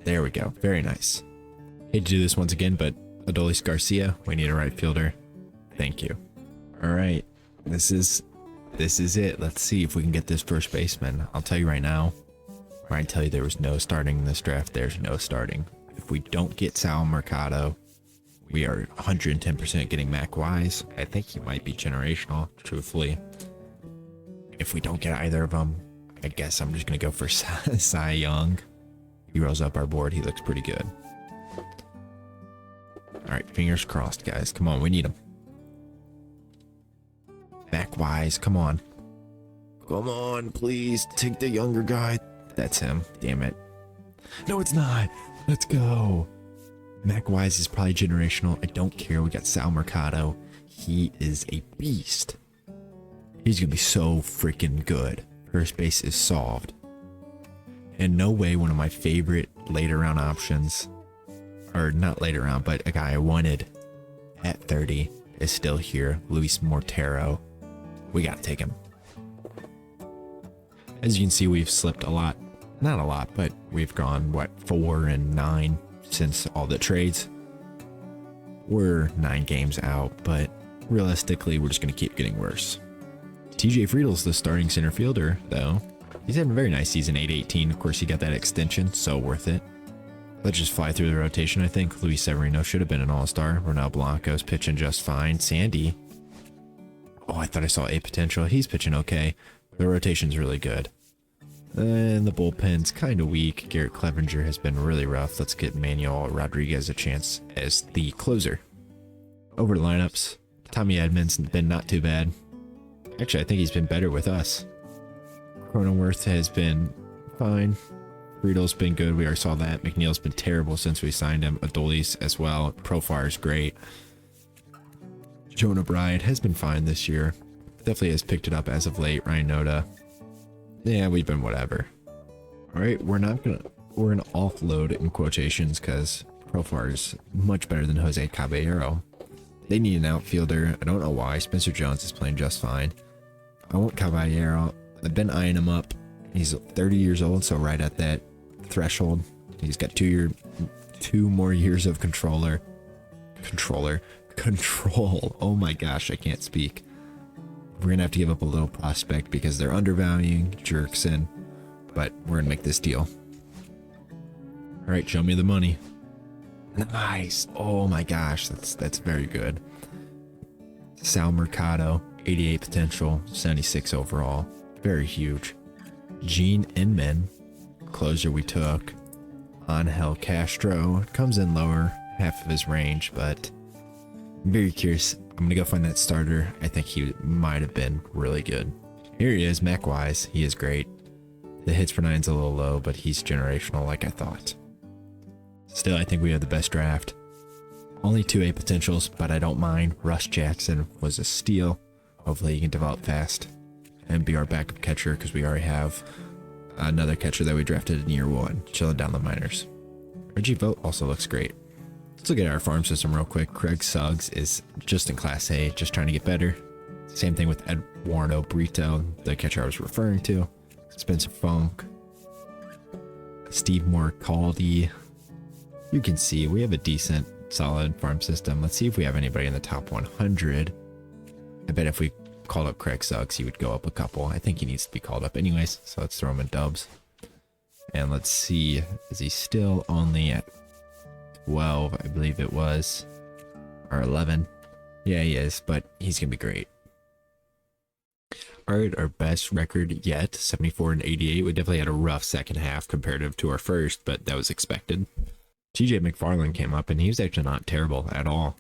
There we go. Very nice. Hate to do this once again, but Adolis Garcia, we need a right fielder. Thank you. All right. This is it. Let's see if we can get this first baseman. I'll tell you right now, where I tell you there was no starting in this draft, there's no starting. If we don't get Sal Mercado, we are 110% getting Mac Wise. I think he might be generational, truthfully. If we don't get either of them, I guess I'm just going to go for Cy Young. He rolls up our board. He looks pretty good. All right, fingers crossed, guys. Come on, we need him. Mac Wise, come on. Come on, please. Take the younger guy. That's him. Damn it. No, it's not. Let's go. Mac Wise is probably generational. I don't care. We got Sal Mercado. He is a beast. He's going to be so freaking good. First base is solved. And no way one of my favorite later round options, or not later round, but a guy I wanted at 30 is still here. Luis Mortero. We got to take him. As you can see, we've slipped a lot. Not a lot, but we've gone, what, 4 and 9 since all the trades. We're 9 games out, but realistically, we're just going to keep getting worse. TJ Friedel's the starting center fielder, though. He's had a very nice season, 818. Of course, he got that extension, so worth it. Let's just fly through the rotation, I think. Luis Severino should have been an all-star. Ronel Blanco's pitching just fine. Sandy. Oh, I thought I saw a potential. He's pitching okay. The rotation's really good. And the bullpen's kind of weak. Garrett Clevenger has been really rough. Let's get Manuel Rodriguez a chance as the closer. Over to lineups. Tommy Edmonds has been not too bad. Actually, I think he's been better with us. Cronenworth has been fine. Friedel's been good. We already saw that. McNeil's been terrible since we signed him. Adolis as well. Profire's great. Jonah Bride has been fine this year. Definitely has picked it up as of late. Ryan Noda. Yeah, we've been whatever. All right, we're gonna offload in quotations because Profire's much better than Jose Caballero. They need an outfielder. I don't know why. Spencer Jones is playing just fine. I want Caballero. I've been eyeing him up. He's 30 years old, so right at that threshold. He's got 2 more years of control. Oh my gosh, I can't speak. We're gonna have to give up a little prospect because they're undervaluing Jerkson, but we're gonna make this deal. All right, show me the money. Nice. Oh my gosh, that's very good. Sal Mercado, 88 potential, 76 overall. Very huge. Gene Inman, closer we took. Angel Castro comes in lower, half of his range, but I'm very curious. I'm gonna go find that starter. I think he might have been really good. Here he is, Mac Wise. He is great. The hits per nine's a little low, but he's generational like I thought. Still, I think we have the best draft. Only 2 A potentials, but I don't mind. Russ Jackson was a steal. Hopefully he can develop fast and be our backup catcher because we already have another catcher that we drafted in year 1, chilling down the minors. Reggie Vogt also looks great. Let's look at our farm system real quick. Craig Suggs is just in Class A, just trying to get better. Same thing with Eduardo Brito, the catcher I was referring to. Spencer Funk. Steve Morcaldi. You can see we have a decent, solid farm system. Let's see if we have anybody in the top 100. I bet if we called up Craig Suggs, he would go up a couple. I think he needs to be called up anyways, so let's throw him in dubs. And let's see, is he still only at 12, I believe it was, or 11? Yeah, he is, but he's gonna be great. All right, our best record yet, 74 and 88. We definitely had a rough second half comparative to our first, but that was expected. TJ McFarland came up, and he was actually not terrible at all.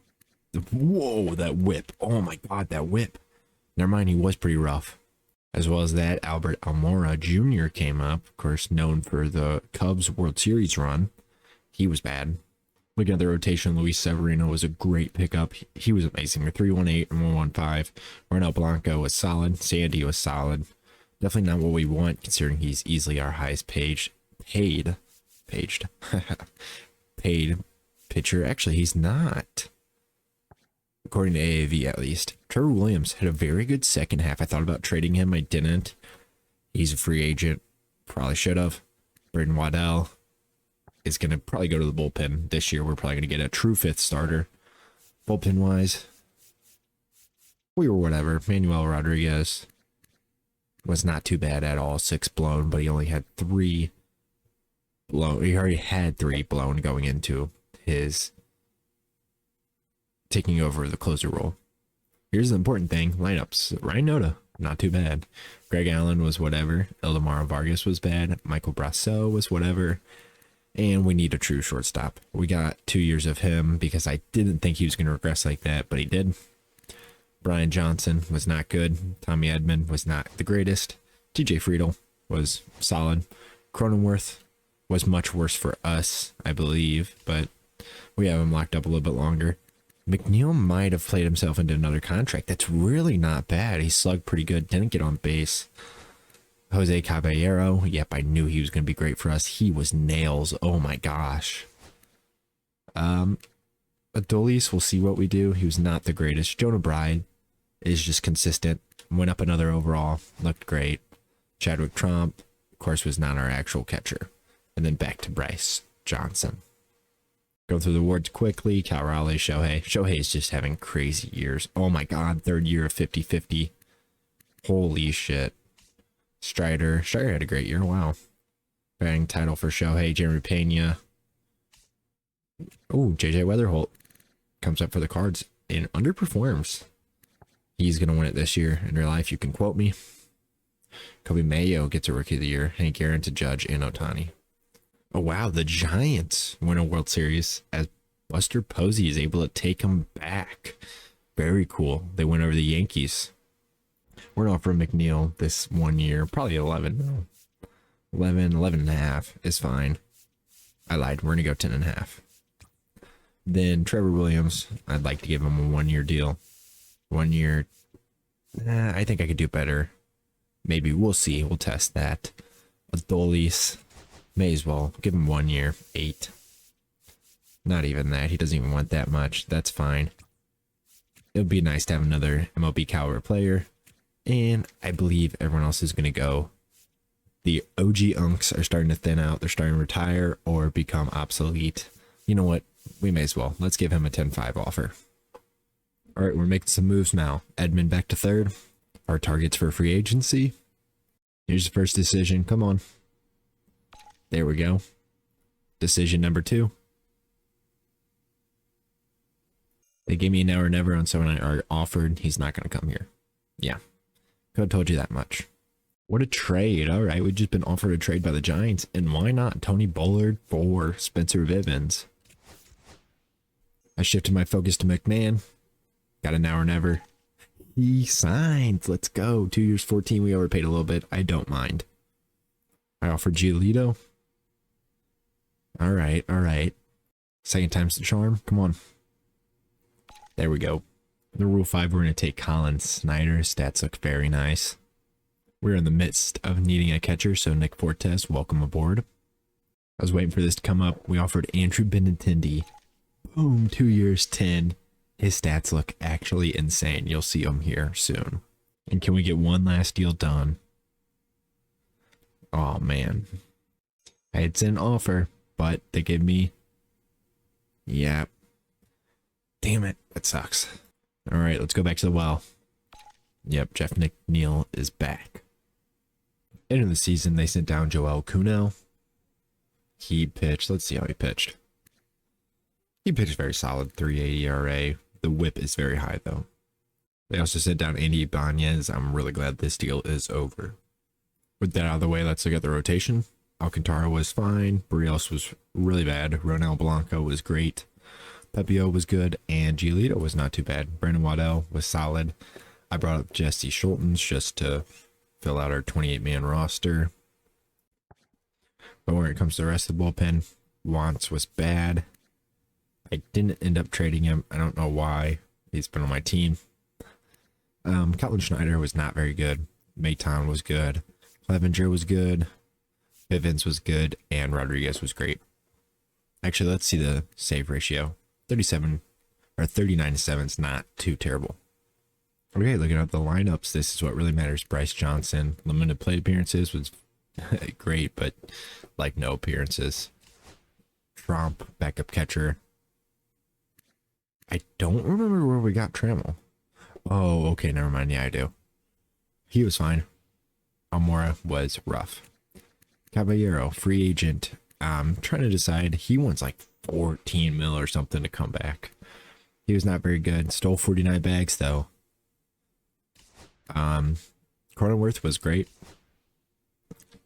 Whoa, that whip. Oh my God, that whip. Never mind, he was pretty rough. As well as that, Albert Almora Jr. came up, of course, known for the Cubs World Series run. He was bad. Looking at the rotation, Luis Severino was a great pickup. He was amazing. 318 and 115. Ronel Blanco was solid. Sandy was solid. Definitely not what we want, considering he's easily our highest paid pitcher. Actually, he's not, according to AAV at least. Trevor Williams had a very good second half. I thought about trading him. I didn't. He's a free agent. Probably should have. Braden Waddell. is going to probably go to the bullpen this year. We're probably going to get a true fifth starter. Bullpen wise, we were whatever. Manuel Rodriguez was not too bad at all. 6 blown, but he only had 3 blown. He already had 3 blown going into his taking over the closer role. Here's the important thing. Lineups. Ryan Noda, not too bad. Greg Allen was whatever. Ildemaro Vargas was bad. Michael Brasso was whatever. And we need a true shortstop. We got 2 years of him because I didn't think he was going to regress like that, but he did. Brian Johnson was not good. Tommy Edman was not the greatest. TJ Friedel was solid. Cronenworth was much worse for us, I believe, but we have him locked up a little bit longer. McNeil might have played himself into another contract. That's really not bad. He slugged pretty good. Didn't get on base. Jose Caballero. Yep, I knew he was going to be great for us. He was nails. Oh my gosh. Adolis, we'll see what we do. He was not the greatest. Jonah Bride is just consistent. Went up another overall. Looked great. Chadwick Trump, of course, was not our actual catcher. And then back to Bryce Johnson. Go through the awards quickly. Cal Raleigh, Shohei. Shohei is just having crazy years. Oh my God. 3rd year of 50-50. Holy shit. Strider had a great year. Wow. Batting title for Shohei. Jeremy Pena. Oh, JJ Weatherholt comes up for the Cards and underperforms. He's going to win it this year. In real life, you can quote me. Kobe Mayo gets a Rookie of the Year. Hank Aaron to Judge and Ohtani. Oh, wow. The Giants win a World Series as Buster Posey is able to take them back. Very cool. They went over the Yankees. We're going to offer McNeil this 1 year. Probably 11 and a half is fine. I lied. We're going to go 10 and a half. Then Trevor Williams, I'd like to give him a 1 year deal. 1 year. I think I could do better. Maybe we'll see. We'll test that. Adolis, may as well give him 1 year. 8. Not even that. He doesn't even want that much. That's fine. It would be nice to have another MLB caliber player. And I believe everyone else is going to go. The OG Unks are starting to thin out. They're starting to retire or become obsolete. You know what? We may as well. Let's give him a 10-5 offer. All right, we're making some moves now. Edman back to 3rd. Our targets for free agency. Here's the first decision. Come on. There we go. Decision number 2. They gave me an now or never on someone I offered. He's not going to come here. Yeah. Could have told you that much. What a trade. All right, we've just been offered a trade by the Giants. And why not Tony Bullard for Spencer Vivens? I shifted my focus to McMahon. Got a now or never. He signed. Let's go. 2 years, 14. We overpaid a little bit. I don't mind. I offered Giolito. All right, all right. Second time's the charm. Come on. There we go. The Rule 5, we're going to take Colin Snyder. Stats look very nice. We're in the midst of needing a catcher, so Nick Fortes, welcome aboard. I was waiting for this to come up. We offered Andrew Benintendi. Boom, 2 years, 10. His stats look actually insane. You'll see him here soon. And can we get one last deal done? Oh, man. It's an offer, but they gave me... Yeah. Damn it. That sucks. All right, let's go back to the well. Yep, Jeff McNeil is back. End of the season, they sent down Joel Cunell. He pitched. Let's see how he pitched. He pitched very solid, 3.80 ERA. The whip is very high, though. They also sent down Andy Ibanez. I'm really glad this deal is over. With that out of the way, let's look at the rotation. Alcantara was fine. Barrios was really bad. Ronel Blanco was great. Pepio was good, and Giolito was not too bad. Brandon Waddell was solid. I brought up Jesse Schultens just to fill out our 28-man roster. But when it comes to the rest of the bullpen, Wantz was bad. I didn't end up trading him. I don't know why. He's been on my team. Colin Schneider was not very good. Mayton was good. Clevenger was good. Vivens was good. And Rodriguez was great. Actually, let's see the save ratio. 37 or 39-7 is not too terrible. Okay, looking at the lineups, this is what really matters. Bryce Johnson, limited plate appearances was great, but like no appearances. Trump, backup catcher. I don't remember where we got Trammell. Oh, okay, never mind. Yeah, I do. He was fine. Almora was rough. Caballero, free agent. Trying to decide. He wants like 14 mil or something to come back. He was not very good. Stole 49 bags though. Cronenworth was great.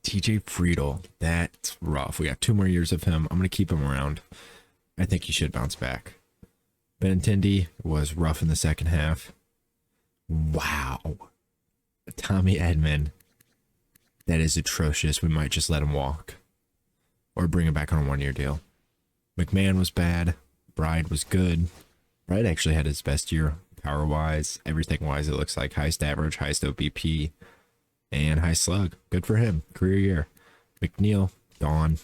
TJ Friedel, that's rough. We got 2 more years of him. I'm gonna keep him around. I think he should bounce back. Benintendi was rough in the second half. Wow. Tommy Edman. That is atrocious. We might just let him walk. Or bring him back on a 1-year deal. McMahon was bad. Bride was good. Bride actually had his best year. Power-wise, everything-wise, it looks like. Highest average, highest OBP, and high slug. Good for him. Career year. McNeil, gone.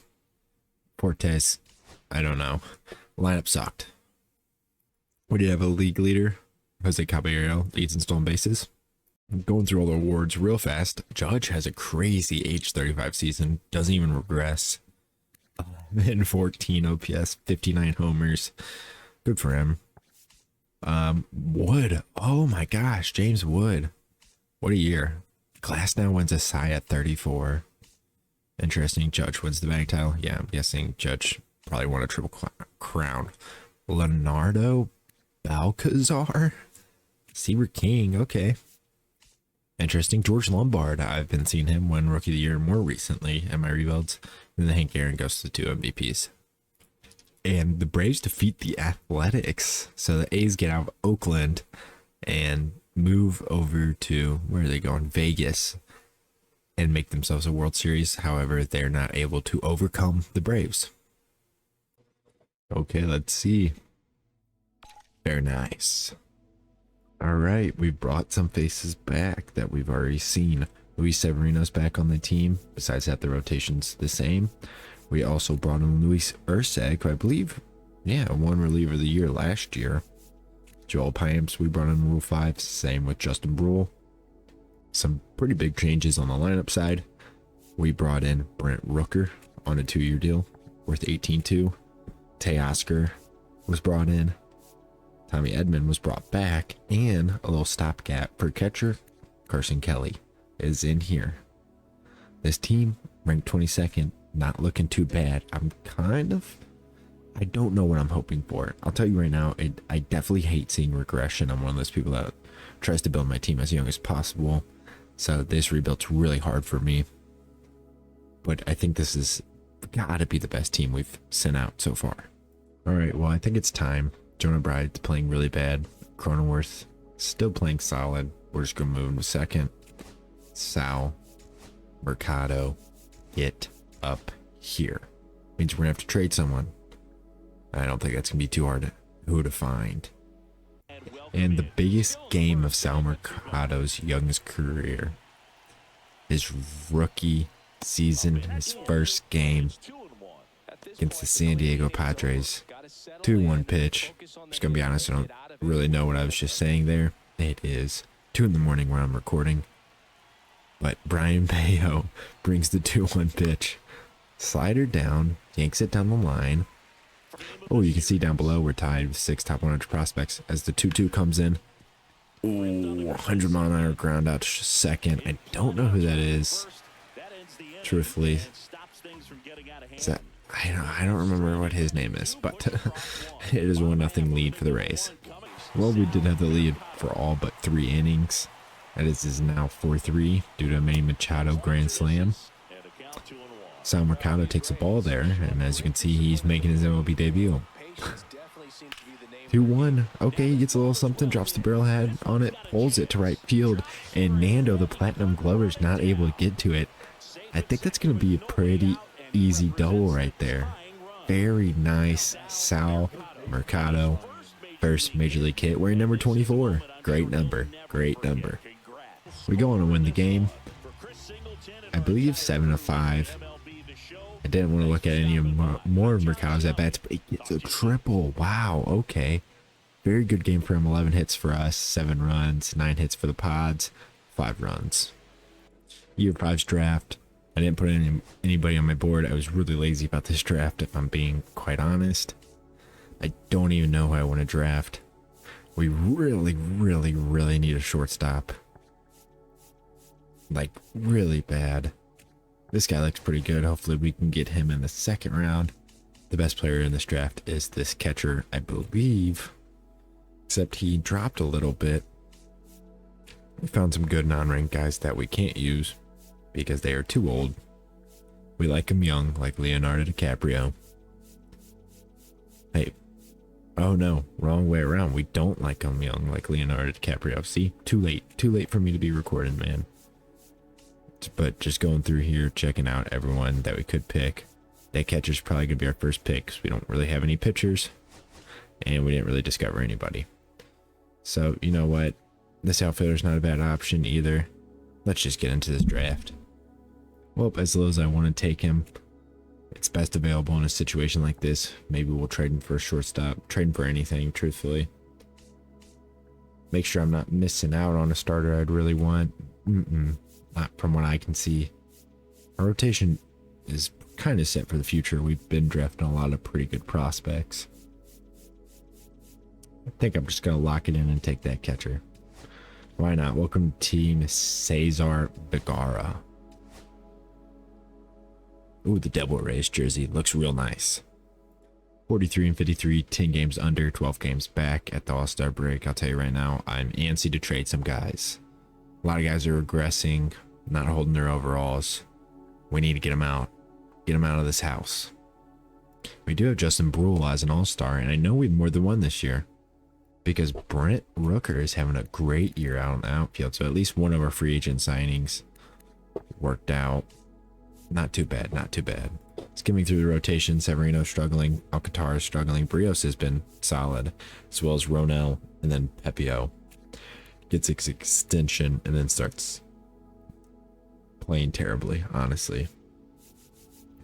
Fortes, I don't know. Lineup sucked. We did have a league leader. Jose Caballero leads in stolen bases. Going through all the awards real fast. Judge has a crazy age 35 season. Doesn't even regress. And 14 OPS, 59 homers. Good for him. Wood. Oh my gosh, James Wood. What a year. Glass now wins a Cy at 34. Interesting. Judge wins the batting title. Yeah, I'm guessing Judge probably won a triple crown. Leonardo Balcazar. Seaver King. Okay. Interesting. George Lombard. I've been seeing him win Rookie of the Year more recently at my rebuilds. And then Hank Aaron goes to 2 MVPs. And the Braves defeat the Athletics. So the A's get out of Oakland and move over to, where are they going? Vegas. And make themselves a World Series. However, they're not able to overcome the Braves. Okay, let's see. Very nice. All right, we brought some faces back that we've already seen. Luis Severino's back on the team. Besides that, the rotation's the same. We also brought in Luis Urseg, who I believe, won reliever of the year last year. Joel Payamps, we brought in Rule 5. Same with Justin Brule. Some pretty big changes on the lineup side. We brought in Brent Rooker on a 2-year deal worth 18.2. Teoscar was brought in. Tommy Edman was brought back, and a little stopgap for catcher. Carson Kelly is in here. This team ranked 22nd, not looking too bad. I don't know what I'm hoping for. I'll tell you right now, I definitely hate seeing regression. I'm one of those people that tries to build my team as young as possible. So this rebuild's really hard for me. But I think this has got to be the best team we've sent out so far. All right, well, I think it's time. Jonah Bride's playing really bad. Cronenworth still playing solid. We're just going to move him to second. Sal, Mercado, get up here. Means we're going to have to trade someone. I don't think that's going to be too hard to find. And the biggest game of Sal Mercado's youngest career, his rookie season, his first game against the San Diego Padres. 2-1 pitch. I'm just going to be honest, I don't really know what I was just saying there. It is 2 in the morning where I'm recording. But Brian Bayo brings the 2-1 pitch. Slider down, yanks it down the line. Oh, you can see down below we're tied with 6 top 100 prospects as the 2-2 comes in. Ooh, 100 mile an hour ground out to second. I don't know who that is. Truthfully. Is that, I don't remember what his name is, but it is 1-0 lead for the Rays. Well, we did have the lead for all but 3 innings. That is now 4-3 due to a Manny Machado grand slam. Sal Mercado takes a ball there, and as you can see, he's making his MLB debut. 2-1. Okay, he gets a little something, drops the barrel head on it, pulls it to right field, and Nando, the Platinum Glover, is not able to get to it. I think that's going to be a pretty easy double right there. Very nice. Sal Mercado, first Major League hit, wearing number 24. Great number. Great number. We go on to win the game. I believe 7-5. I didn't want to look at any more of Mercado's at-bats, but he gets a triple. Wow, okay. Very good game for him. 11 hits for us, 7 runs, 9 hits for the Pods, 5 runs. Year 5's draft. I didn't put anybody on my board. I was really lazy about this draft, if I'm being quite honest. I don't even know who I want to draft. We really, really, really need a shortstop. Like, really bad. This guy looks pretty good. Hopefully we can get him in the second round. The best player in this draft is this catcher, I believe. Except he dropped a little bit. We found some good non-ranked guys that we can't use because they are too old. We like them young, like Leonardo DiCaprio. Hey, oh no, wrong way around. We don't like them young, like Leonardo DiCaprio. See, too late for me to be recording, man. But just going through here, checking out everyone that we could pick. That catcher's probably gonna be our first pick because we don't really have any pitchers, and we didn't really discover anybody. So you know what? This outfielder's not a bad option either. Let's just get into this draft. Well, as low as I want to take him, it's best available in a situation like this. Maybe we'll trade him for a shortstop. Trade him for anything, truthfully. Make sure I'm not missing out on a starter I'd really want. Not from what I can see. Our rotation is kind of set for the future. We've been drafting a lot of pretty good prospects. I think I'm just going to lock it in and take that catcher. Why not? Welcome to Team Cesar Begara. Ooh, the Devil Rays jersey looks real nice. 43 and 53, 10 games under, 12 games back at the All-Star break. I'll tell you right now, I'm antsy to trade some guys. A lot of guys are regressing, not holding their overalls. We need to get them out. Get them out of this house. We do have Justin Brule as an all-star, and I know we've more than one this year. Because Brent Rooker is having a great year out on the outfield. So at least one of our free agent signings worked out. Not too bad, not too bad. Skimming through the rotation, Severino struggling, Alcantara struggling, Brios has been solid, as well as Ronell, and then Pepio gets its extension and then starts playing terribly, honestly.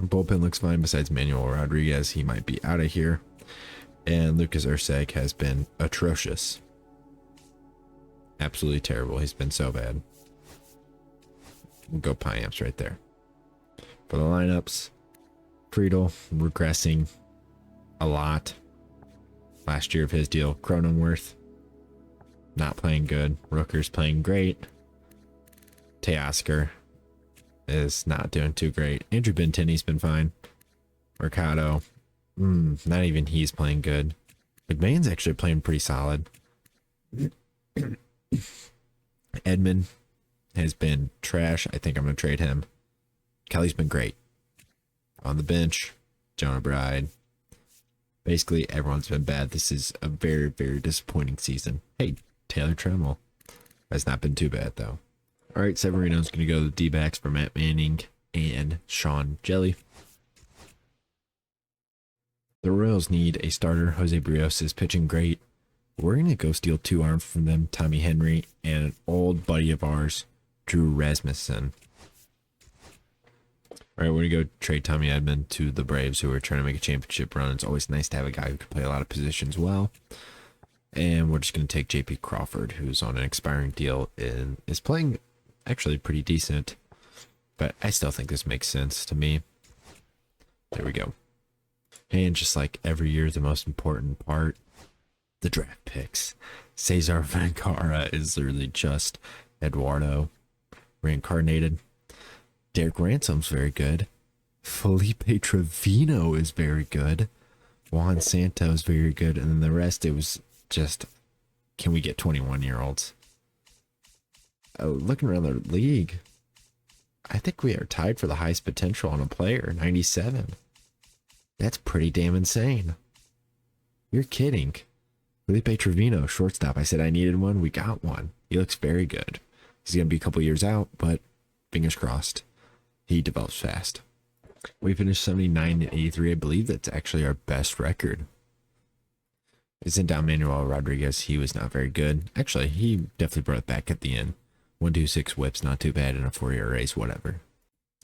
Bullpen looks fine besides Manuel Rodriguez. He might be out of here. And Lucas Urseg has been atrocious. Absolutely terrible. He's been so bad. We'll go Piamps right there. For the lineups, Friedel regressing a lot. Last year of his deal. Cronenworth not playing good. Rooker's playing great. Teoscar is not doing too great. Andrew Benintendi's been fine. Mercado, not even he's playing good. McMahon's actually playing pretty solid. Edmund has been trash. I think I'm going to trade him. Kelly's been great. On the bench, Jonah Bride. Basically, everyone's been bad. This is a very, very disappointing season. Hey, Taylor Trammell has not been too bad, though. All right, Severino's going to go to the D-backs for Matt Manning and Sean Jelly. The Royals need a starter. Jose Brios is pitching great. We're going to go steal 2 arms from them, Tommy Henry and an old buddy of ours, Drew Rasmussen. All right, we're going to go trade Tommy Edman to the Braves, who are trying to make a championship run. It's always nice to have a guy who can play a lot of positions well. And we're just going to take JP Crawford, who's on an expiring deal and is playing actually pretty decent. But I still think this makes sense to me. There we go. And just like every year, the most important part, the draft picks. Cesar Vancara is literally just Eduardo reincarnated. Derek Ransom's very good. Felipe Trevino is very good. Juan Santos very good. And then the rest, it was just, can we get 21-year-olds? Looking around the league, I think we are tied for the highest potential on a player, 97. That's pretty damn insane. You're kidding. Felipe Trevino, shortstop. I said I needed one. We got one. He looks very good. He's going to be a couple years out, but fingers crossed. He develops fast. We finished 79 and 83. I believe that's actually our best record. We sent down Manuel Rodriguez. He was not very good. Actually, he definitely brought it back at the end. 126 whips, not too bad in a 4-year race, whatever.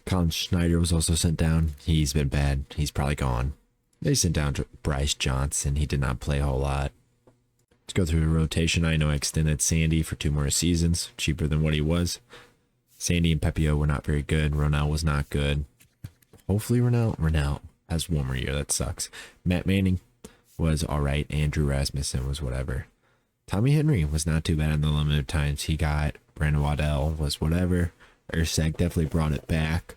Colin Schneider was also sent down. He's been bad. He's probably gone. They sent down Bryce Johnson. He did not play a whole lot. Let's go through the rotation. I know I extended Sandy for 2 more seasons, cheaper than what he was. Sandy and Pepio were not very good. Ronell was not good. Hopefully Ronell has one more year. That sucks. Matt Manning was all right. Andrew Rasmussen was whatever. Tommy Henry was not too bad in the limited times he got. Brandon Waddell was whatever. Urseg definitely brought it back.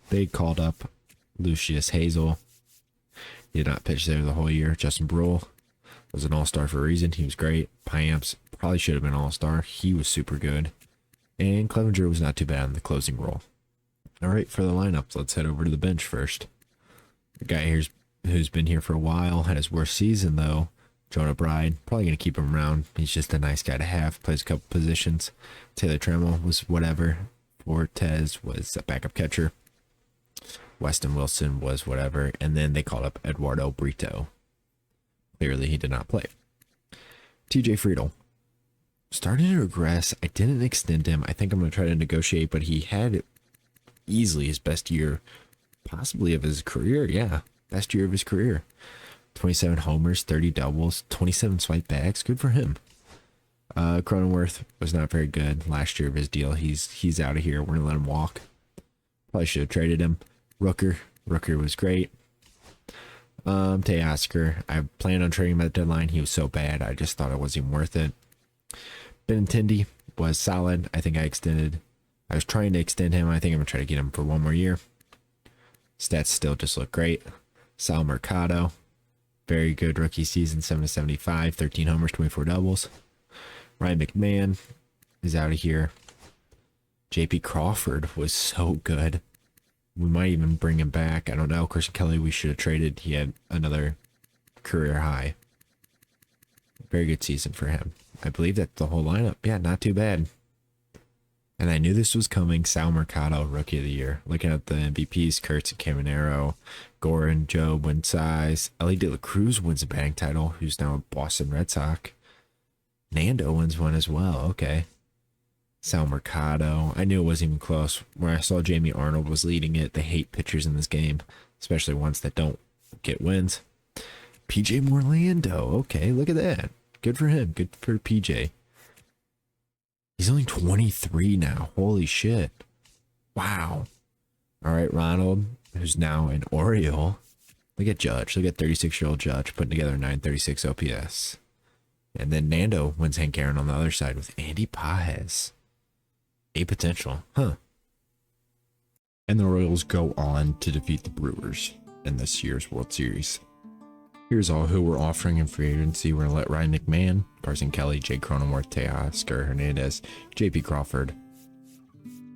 They called up Lucius Hazel. He did not pitch there the whole year. Justin Brule was an all-star for a reason. He was great. Piamps probably should have been all-star. He was super good. And Clevenger was not too bad in the closing role. All right, for the lineups, let's head over to the bench first. The guy here's who's been here for a while, had his worst season though. Jonah Bride, probably going to keep him around. He's just a nice guy to have. Plays a couple positions. Taylor Trammell was whatever. Fortes was a backup catcher. Weston Wilson was whatever. And then they called up Eduardo Brito. Clearly he did not play. TJ Friedel. Starting to regress. I didn't extend him. I think I'm going to try to negotiate, but he had easily his best year, possibly of his career. Yeah, best year of his career. 27 homers, 30 doubles, 27 swipe bags. Good for him. Cronenworth was not very good last year of his deal. He's out of here. We're going to let him walk. Probably should have traded him. Rooker was great. Teoscar, I planned on trading him at the deadline. He was so bad, I just thought it wasn't even worth it. Benintendi was solid. I was trying to extend him. I think I'm going to try to get him for one more year. Stats still just look great. Sal Mercado, very good rookie season, 7-75, 13 homers, 24 doubles. Ryan McMahon is out of here. JP Crawford was so good. We might even bring him back. I don't know. Christian Kelly, we should have traded. He had another career high. Very good season for him. I believe that's the whole lineup. Yeah, not too bad. And I knew this was coming. Sal Mercado, Rookie of the Year. Looking at the MVPs, Kurtz and Caminero, Goran, Job wins size. Ellie De La Cruz wins a batting title, who's now a Boston Red Sox. Nando wins one as well. Okay. Sal Mercado. I knew it wasn't even close. When I saw Jamie Arnold was leading it, they hate pitchers in this game, especially ones that don't get wins. PJ Morlando. Okay, look at that. Good for him. Good for PJ. He's only 23 now. Holy shit. Wow. All right, Ronald, who's now an Oriole. Look at Judge. Look at 36-year-old Judge putting together 936 OPS. And then Nando wins Hank Aaron on the other side with Andy Paez. A potential. Huh. And the Royals go on to defeat the Brewers in this year's World Series. Here's all who we're offering in free agency. We're going to let Ryan McMahon, Carson Kelly, Jake Cronenworth, Teoscar Hernandez, JP Crawford,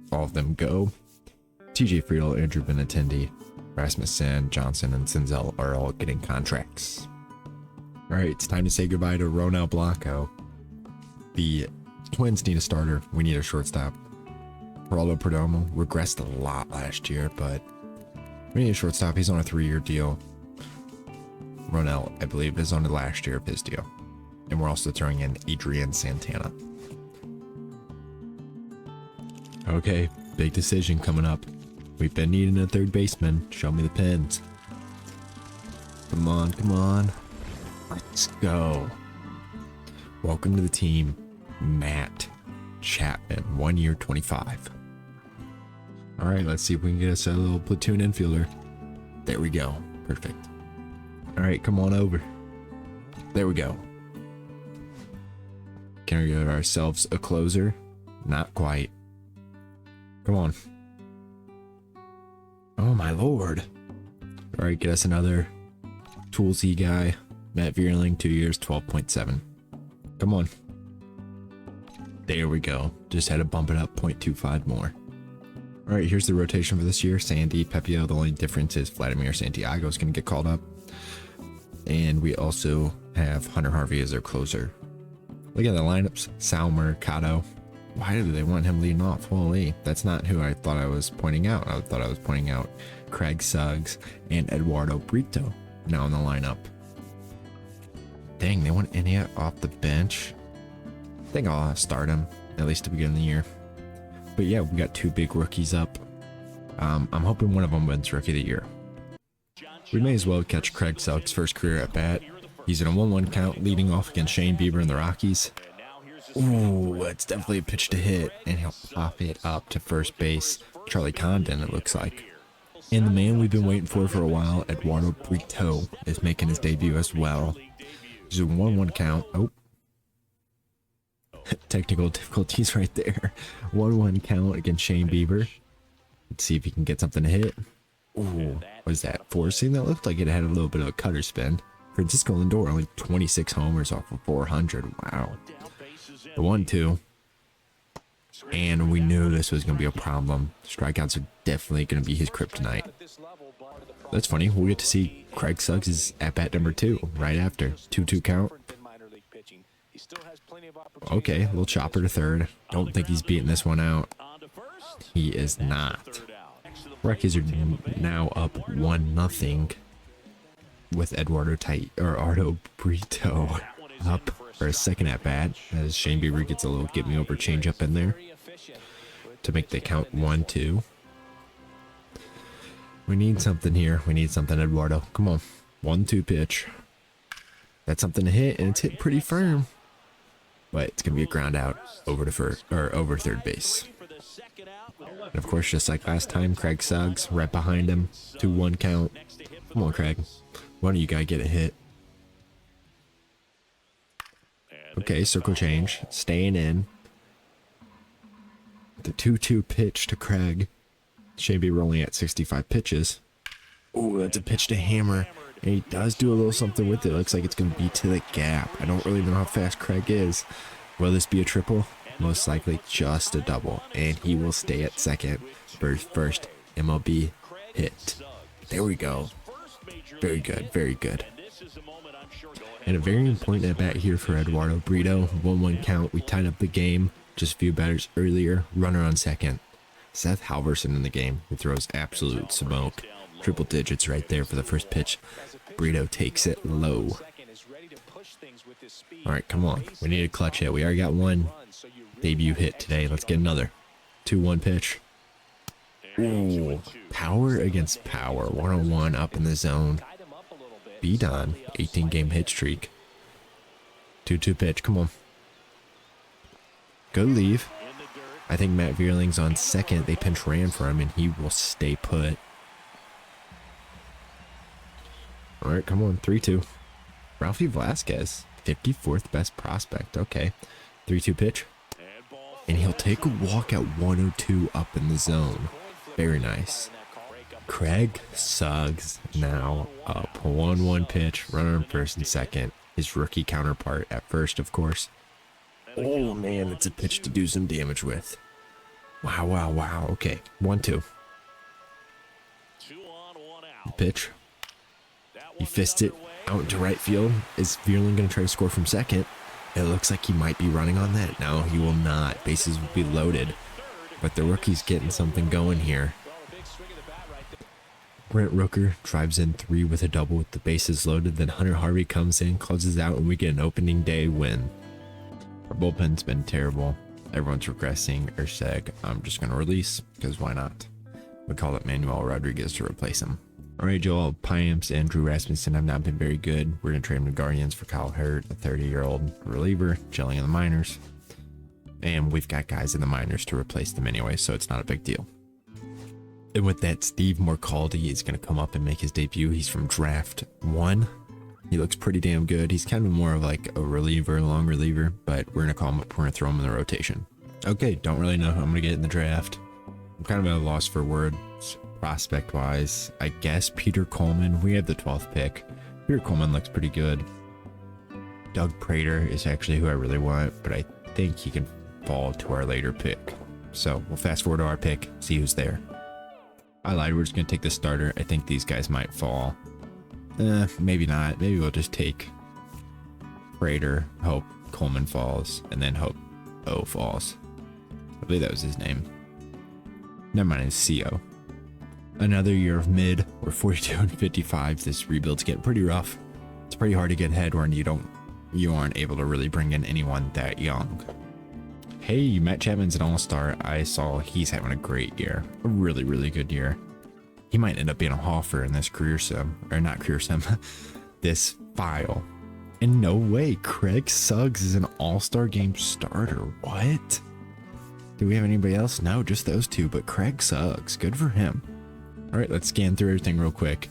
all of them go. TJ Friedel, Andrew Benintendi, Rasmussen, Johnson, and Senzel are all getting contracts. All right, it's time to say goodbye to Ronel Blanco. The Twins need a starter. We need a shortstop. Geraldo Perdomo regressed a lot last year, but we need a shortstop. He's on a 3-year deal. Ronel, I believe, is on the last year of his deal. And we're also throwing in Adrian Santana. Okay, big decision coming up. We've been needing a third baseman. Show me the pins. Come on, come on. Let's go. Welcome to the team, Matt Chapman, 1 year, 25. All right, let's see if we can get us a little platoon infielder. There we go. Perfect. All right, come on over. There we go. Can we get ourselves a closer? Not quite. Come on. Oh, my lord. All right, get us another toolsy guy. Matt Vierling, 2 years, 12.7. Come on. There we go. Just had to bump it up 0.25 more. All right, here's the rotation for this year. Sandy, Pepio. The only difference is Vladimir Santiago is going to get called up. And we also have Hunter Harvey as their closer. Look at the lineups. Sal Mercado. Why do they want him leading off? Holy, that's not who I thought I was pointing out. I thought I was pointing out Craig Suggs and Eduardo Brito now in the lineup. Dang, they want Inia off the bench. I think I'll start him, at least to begin the year. But yeah, we got 2 big rookies up. I'm hoping one of them wins Rookie of the Year. We may as well catch Craig Suggs' first career at bat. He's in a 1-1 count, leading off against Shane Bieber and the Rockies. Ooh, that's definitely a pitch to hit, and he'll pop it up to first base. Charlie Condon, it looks like. And the man we've been waiting for a while, Eduardo Brito, is making his debut as well. There's a 1-1 count. Oh, technical difficulties right there. 1-1 count against Shane Bieber. Let's see if he can get something to hit. Ooh, what is that? Forcing? That looked like it had a little bit of a cutter spin. Francisco Lindor only 26 homers off of 400. Wow. The 1-2. And we knew this was going to be a problem. Strikeouts are definitely going to be his kryptonite. That's funny. We'll get to see Craig Suggs' at-bat number 2 right after. 2-2 count. Okay, little chopper to third. Don't think he's beating this one out. He is not. Rockies are now up 1-0 with Eduardo Brito up for a second at bat as Shane Bieber gets a little get me over change up in there to make the count 1-2. We need something here. We need something, Eduardo. Come on. 1-2 pitch. That's something to hit, and it's hit pretty firm. But it's gonna be a ground out over to over third base. And of course, just like last time, Craig Suggs right behind him. 2-1 count. Come on, Craig. Why don't you gotta get a hit? Okay, circle change. Staying in. The 2-2 pitch to Craig. Shane Bieber only at 65 pitches. Oh, that's a pitch to hammer. And he does do a little something with it. Looks like it's going to be to the gap. I don't really know how fast Craig is. Will this be a triple? Most likely just a double. And he will stay at second for his first MLB hit. There we go. Very good, very good. And a very important at bat here for Eduardo Brito. 1-1 count. We tied up the game just a few batters earlier. Runner on second. Seth Halverson in the game, who throws absolute smoke. Triple digits right there for the first pitch. Brito takes it low. All right, come on. We need a clutch hit. We already got one debut hit today. Let's get another. 2-1 pitch. Ooh, power against power. 1-on-1 up in the zone. Beat on. 18-game hit streak. 2-2 pitch. Come on. Go leave. I think Matt Vierling's on second. They pinch ran for him, and he will stay put. All right, come on. 3-2. Ralphie Velasquez, 54th best prospect. Okay. 3-2 pitch. And he'll take a walk at 102 up in the zone. Very nice. Craig Suggs now up. 1-1 pitch. Runner on first and second. His rookie counterpart at first, of course. Oh, man, it's a pitch to do some damage with. Wow, wow, wow. Okay, 1-2. Pitch. He fists it out into right field. Is Vierling going to try to score from second? It looks like he might be running on that. No, he will not. Bases will be loaded. But the rookie's getting something going here. Brent Rooker drives in 3 with a double with the bases loaded. Then Hunter Harvey comes in, closes out, and we get an opening day win. Our bullpen's been terrible. Everyone's regressing. Urseg, I'm just going to release, because why not? We call it Manuel Rodriguez to replace him. Alright, Joel Payamps and Drew Rasmussen have not been very good. We're going to trade him to Guardians for Kyle Hurt, a 30-year-old reliever, chilling in the minors. And we've got guys in the minors to replace them anyway, so it's not a big deal. And with that, Steve Morcaldi is going to come up and make his debut. He's from Draft 1. He looks pretty damn good. He's kind of more of like a reliever, long reliever, but we're going to call him up. We're going to throw him in the rotation. Okay, don't really know who I'm going to get in the draft. I'm kind of at a loss for words prospect-wise. I guess Peter Coleman. We have the 12th pick. Peter Coleman looks pretty good. Doug Prater is actually who I really want, but I think he can fall to our later pick. So we'll fast forward to our pick, see who's there. I lied, we're just going to take the starter. I think these guys might fall. Maybe not. Maybe we'll just take Prater, hope Coleman falls, and then hope O falls. I believe that was his name. Never mind, it's CO. Another year of mid. We're 42 and 55. This rebuild's getting pretty rough. It's pretty hard to get ahead when you aren't able to really bring in anyone that young. Hey, Matt Chapman's an all-star. I saw he's having a great year. A really, really good year. He might end up being a Hoffer in this career sim. Or not career sim. This file. And no way, Craig Suggs is an all-star game starter. What? Do we have anybody else? No, just those two, but Craig Suggs, good for him. All right, let's scan through everything real quick.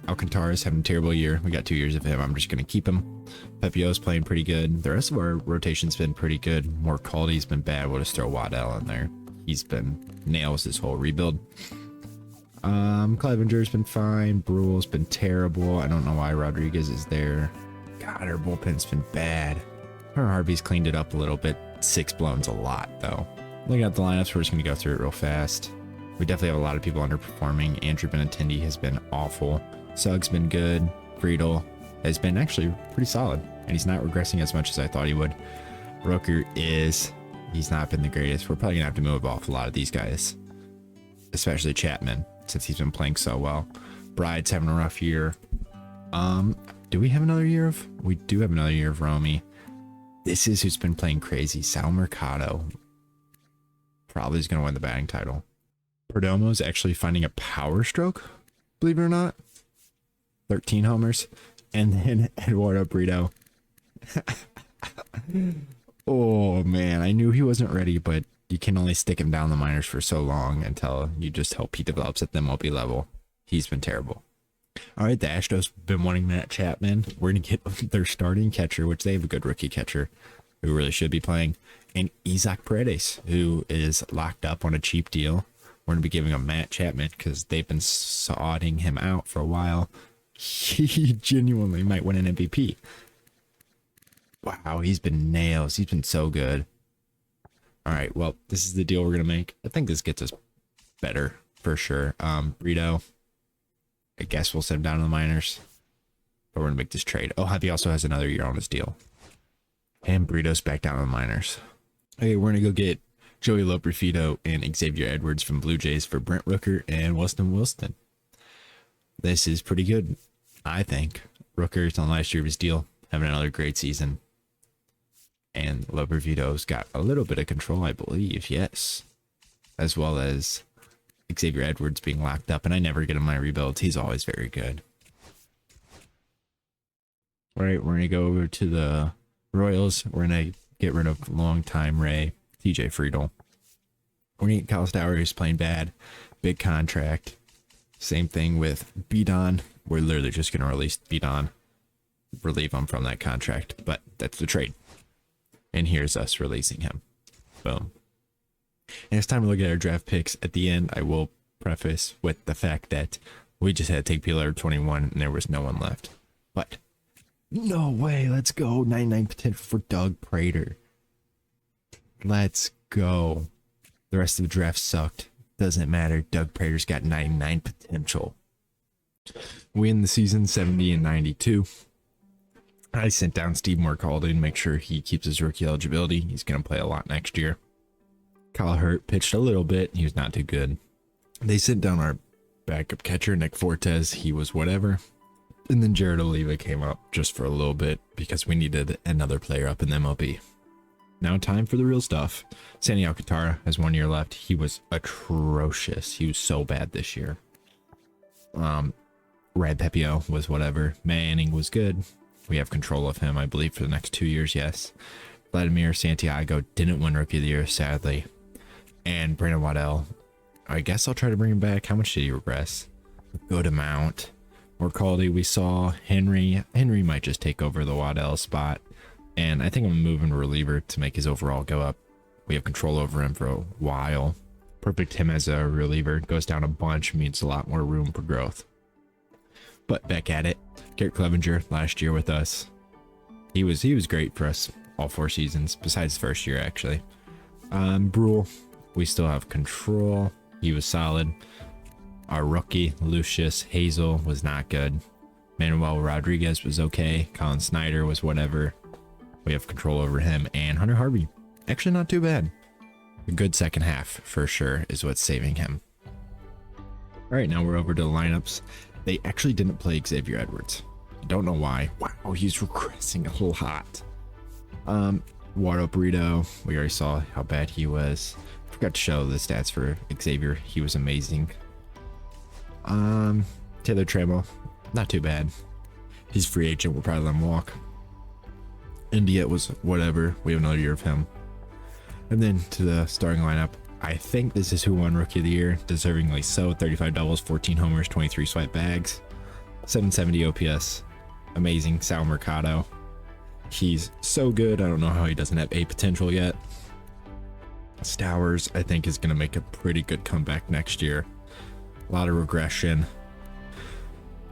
Alcantara's having a terrible year. We got 2 years of him. I'm just going to keep him. Pepio's playing pretty good. The rest of our rotation's been pretty good. Morcaldi's been bad. We'll just throw Waddell in there. He's been nails this whole rebuild. Clevenger's been fine. Brule's been terrible. I don't know why Rodriguez is there. God, our bullpen's been bad. Our Harvey's cleaned it up a little bit. 6 blown's a lot, though. Looking at the lineups, we're just going to go through it real fast. We definitely have a lot of people underperforming. Andrew Benintendi has been awful. Suggs been good. Friedel has been actually pretty solid, and he's not regressing as much as I thought he would. Rooker he's not been the greatest. We're probably gonna have to move off a lot of these guys, especially Chapman, since he's been playing so well. Bride's having a rough year. Do we have another year of? We do have another year of Romy. This is who's been playing crazy. Sal Mercado probably is gonna win the batting title. Perdomo's actually finding a power stroke, believe it or not. 13 homers. And then Eduardo Brito. Oh man, I knew he wasn't ready, but you can only stick him down the minors for so long until you just hope he develops at the MLB level. He's been terrible. All right, the Astros been wanting Matt Chapman. We're going to get their starting catcher, which they have a good rookie catcher who really should be playing, and Isaac Paredes, who is locked up on a cheap deal. We're going to be giving him Matt Chapman because they've been sorting him out for a while. He genuinely might win an MVP. Wow, he's been nails. He's been so good. All right, well, this is the deal we're going to make. I think this gets us better for sure. Brito, I guess we'll send him down to the minors. But we're going to make this trade. Oh, Javi also has another year on his deal. And Brito's back down to the minors. Okay, we're going to go get Joey Loperfido and Xavier Edwards from Blue Jays for Brent Rooker and Wilson. This is pretty good, I think. Rooker's on the last year of his deal, having another great season. And Loperfido's got a little bit of control, I believe, yes. As well as Xavier Edwards being locked up, and I never get him my rebuilds. He's always very good. All right, we're going to go over to the Royals. We're going to get rid of longtime Ray, TJ Friedel. We're going to get Kyle Stowers, who's playing bad. Big contract. Same thing with Bidon. We're literally just going to release Bidon, relieve him from that contract, but that's the trade. And here's us releasing him. Boom. And it's time to look at our draft picks. At the end, I will preface with the fact that we just had to take people at 21 and there was no one left. But no way. Let's go. 99 potential for Doug Prater. Let's go. The rest of the draft sucked. Doesn't matter. Doug Prater's got 99 potential. We end the season 70 and 92. I sent down Steve Morcaldi to make sure he keeps his rookie eligibility. He's going to play a lot next year. Kyle Hurt pitched a little bit. He was not too good. They sent down our backup catcher, Nick Fortes. He was whatever. And then Jared Oliva came up just for a little bit because we needed another player up in the MLB. Now time for the real stuff. Sandy Alcantara has 1 year left. He was atrocious. He was so bad this year. Rad Pepio was whatever. Manning was good. We have control of him, I believe, for the next 2 years, yes. Vladimir Santiago didn't win Rookie of the Year, sadly. And Brandon Waddell, I guess I'll try to bring him back. How much did he regress? A good amount. Morcaldi, we saw. Henry might just take over the Waddell spot. And I think I'm moving reliever to make his overall go up. We have control over him for a while. Perfect him as a reliever. Goes down a bunch, means a lot more room for growth. But back at it. Garrett Clevenger last year with us. He was great for us all 4 seasons, besides the first year actually. Brule, we still have control. He was solid. Our rookie, Lucius Hazel, was not good. Manuel Rodriguez was okay. Colin Snyder was whatever. We have control over him. And Hunter Harvey, actually not too bad. A good second half for sure is what's saving him. All right, now we're over to the lineups. They actually didn't play Xavier Edwards. Don't know why. Wow, he's regressing a lot. Eduardo Brito, we already saw how bad he was. Forgot to show the stats for Xavier. He was amazing. Taylor Trammell, not too bad. He's free agent. We'll probably let him walk. India was whatever. We have another year of him. And then to the starting lineup, I think this is who won Rookie of the Year, deservingly so. 35 doubles, 14 homers, 23 swipe bags, 770 OPS. Amazing. Sal Mercado. He's so good. I don't know how he doesn't have A potential yet. Stowers, I think, is going to make a pretty good comeback next year. A lot of regression.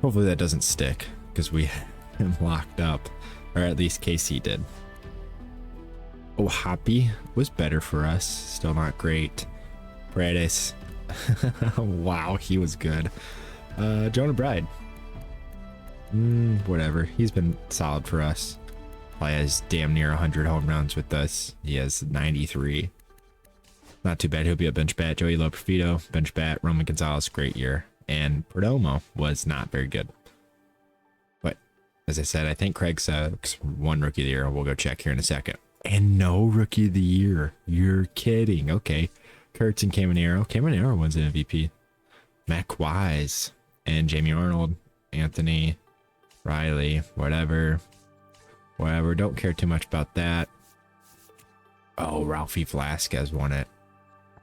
Hopefully that doesn't stick because we have him locked up, or at least KC did. Oh, Hoppy was better for us. Still not great. Paredes. Wow, he was good. Jonah Bride. Whatever. He's been solid for us. Probably has damn near 100 home runs with us. He has 93. Not too bad. He'll be a bench bat. Joey Loperfido, bench bat. Roman Gonzalez, great year. And Perdomo was not very good. But as I said, I think Craig Suggs won Rookie of the Year. We'll go check here in a second. And no Rookie of the Year. You're kidding. Okay. Kurtz and Caminero. Caminero wins an MVP. Mac Wise and Jamie Arnold. Anthony Riley. Whatever. Don't care too much about that. Oh, Ralphie Velasquez won it.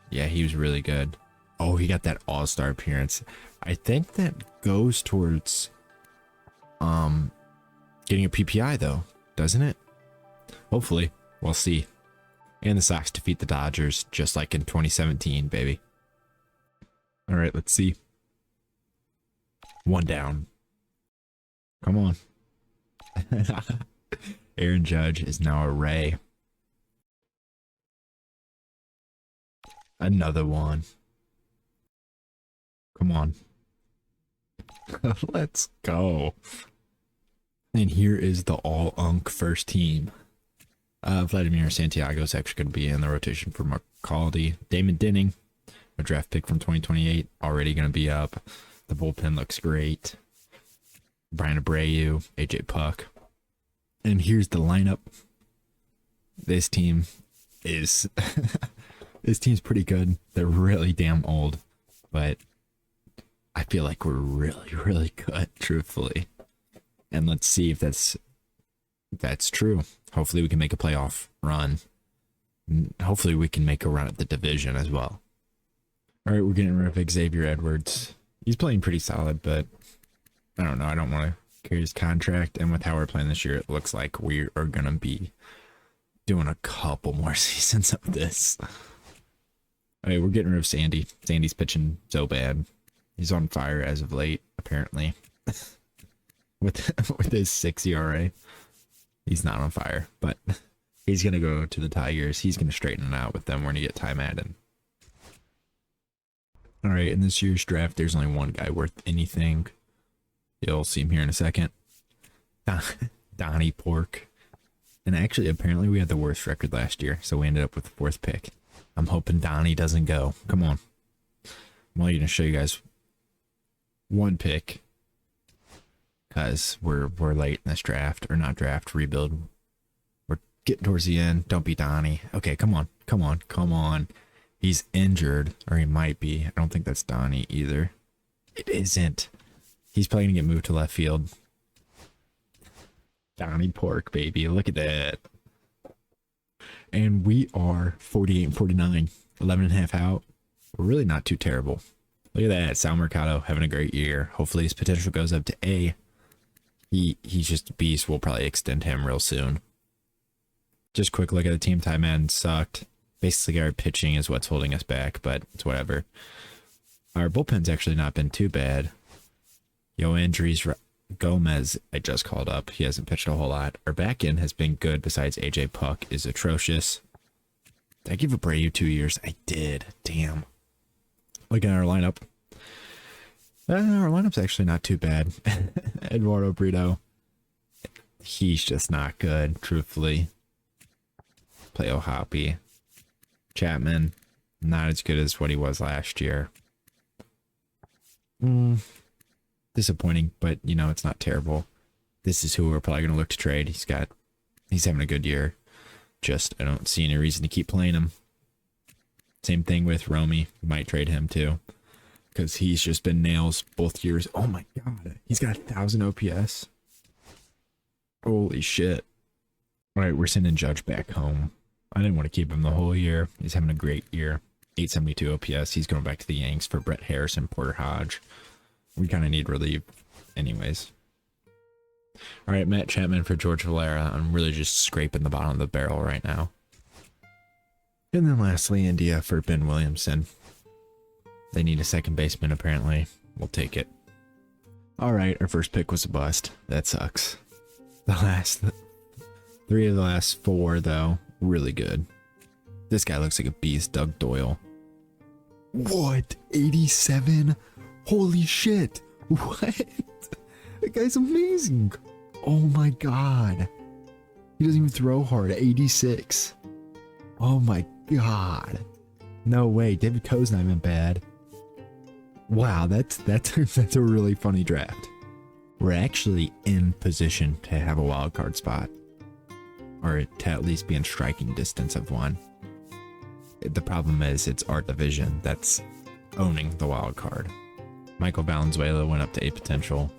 Yeah, he was really good. Oh, he got that all-star appearance. I think that goes towards getting a PPI though, doesn't it? Hopefully. We'll see. And the Sox defeat the Dodgers just like in 2017, baby. All right, let's see. One down. Come on. Aaron Judge is now a Ray. Another one. Come on. Let's go. And here is the all-unk first team. Vladimir Santiago is actually going to be in the rotation for McCaldy. Damon Denning, a draft pick from 2028, already going to be up. The bullpen looks great. Brian Abreu, AJ Puck. And here's the lineup. This team is this team's pretty good. They're really damn old, but I feel like we're really, really good, truthfully. And let's see if that's true. Hopefully we can make a playoff run. Hopefully we can make a run at the division as well. All right, we're getting rid of Xavier Edwards. He's playing pretty solid, but I don't know. I don't want to carry his contract. And with how we're playing this year, it looks like we are going to be doing a couple more seasons of this. All right, we're getting rid of Sandy. Sandy's pitching so bad. He's on fire as of late, apparently. with his 6 ERA. He's not on fire, but he's going to go to the Tigers. He's going to straighten it out with them. We're going to get Ty Madden. All right, in this year's draft, there's only one guy worth anything. You'll see him here in a second. Donnie Pork. And actually, apparently, we had the worst record last year, so we ended up with the 4th pick. I'm hoping Donnie doesn't go. Come on. I'm only going to show you guys one pick because we're late in this draft, or not draft, rebuild. We're getting towards the end. Don't be Donnie. Okay, come on. He's injured, or he might be. I don't think that's Donnie either. It isn't. He's probably going to get moved to left field. Donnie Pork, baby. Look at that. And we are 48 and 49. 11 and a half out. We're really not too terrible. Look at that. Sal Mercado having a great year. Hopefully his potential goes up to A. He's just a beast. We'll probably extend him real soon. Just quick look at the team. Ty Madden sucked. Basically, our pitching is what's holding us back, but it's whatever. Our bullpen's actually not been too bad. Andres Gomez, I just called up. He hasn't pitched a whole lot. Our back end has been good, besides AJ Puck is atrocious. Did I give Abreu 2 years? I did. Damn. Look at our lineup. Our lineup's actually not too bad. Eduardo Brito. He's just not good, truthfully. Playo Hoppy. Chapman. Not as good as what he was last year. Disappointing, but you know, it's not terrible. This is who we're probably going to look to trade. He's having a good year. Just, I don't see any reason to keep playing him. Same thing with Romy. Might trade him too, because he's just been nails both years. Oh my god, he's got 1,000 OPS. Holy shit. All right, we're sending Judge back home. I didn't want to keep him the whole year. He's having a great year. 872 OPS. He's going back to the Yanks for Brett Harrison, Porter Hodge. We kind of need relief anyways. All right, Matt Chapman for George Valera. I'm really just scraping the bottom of the barrel right now. And then lastly, India for Ben Williamson. They need a second baseman, apparently. We'll take it. All right, our first pick was a bust. That sucks. The last 3 of the last 4, though, really good. This guy looks like a beast, Doug Doyle. What? 87? Holy shit. What? That guy's amazing. Oh my god. He doesn't even throw hard. 86. Oh my god. No way. David Coe's not even bad. Wow, that's a really funny draft. We're actually in position to have a wild card spot, or to at least be in striking distance of one. The problem is it's our division that's owning the wild card. Michael Valenzuela went up to A potential.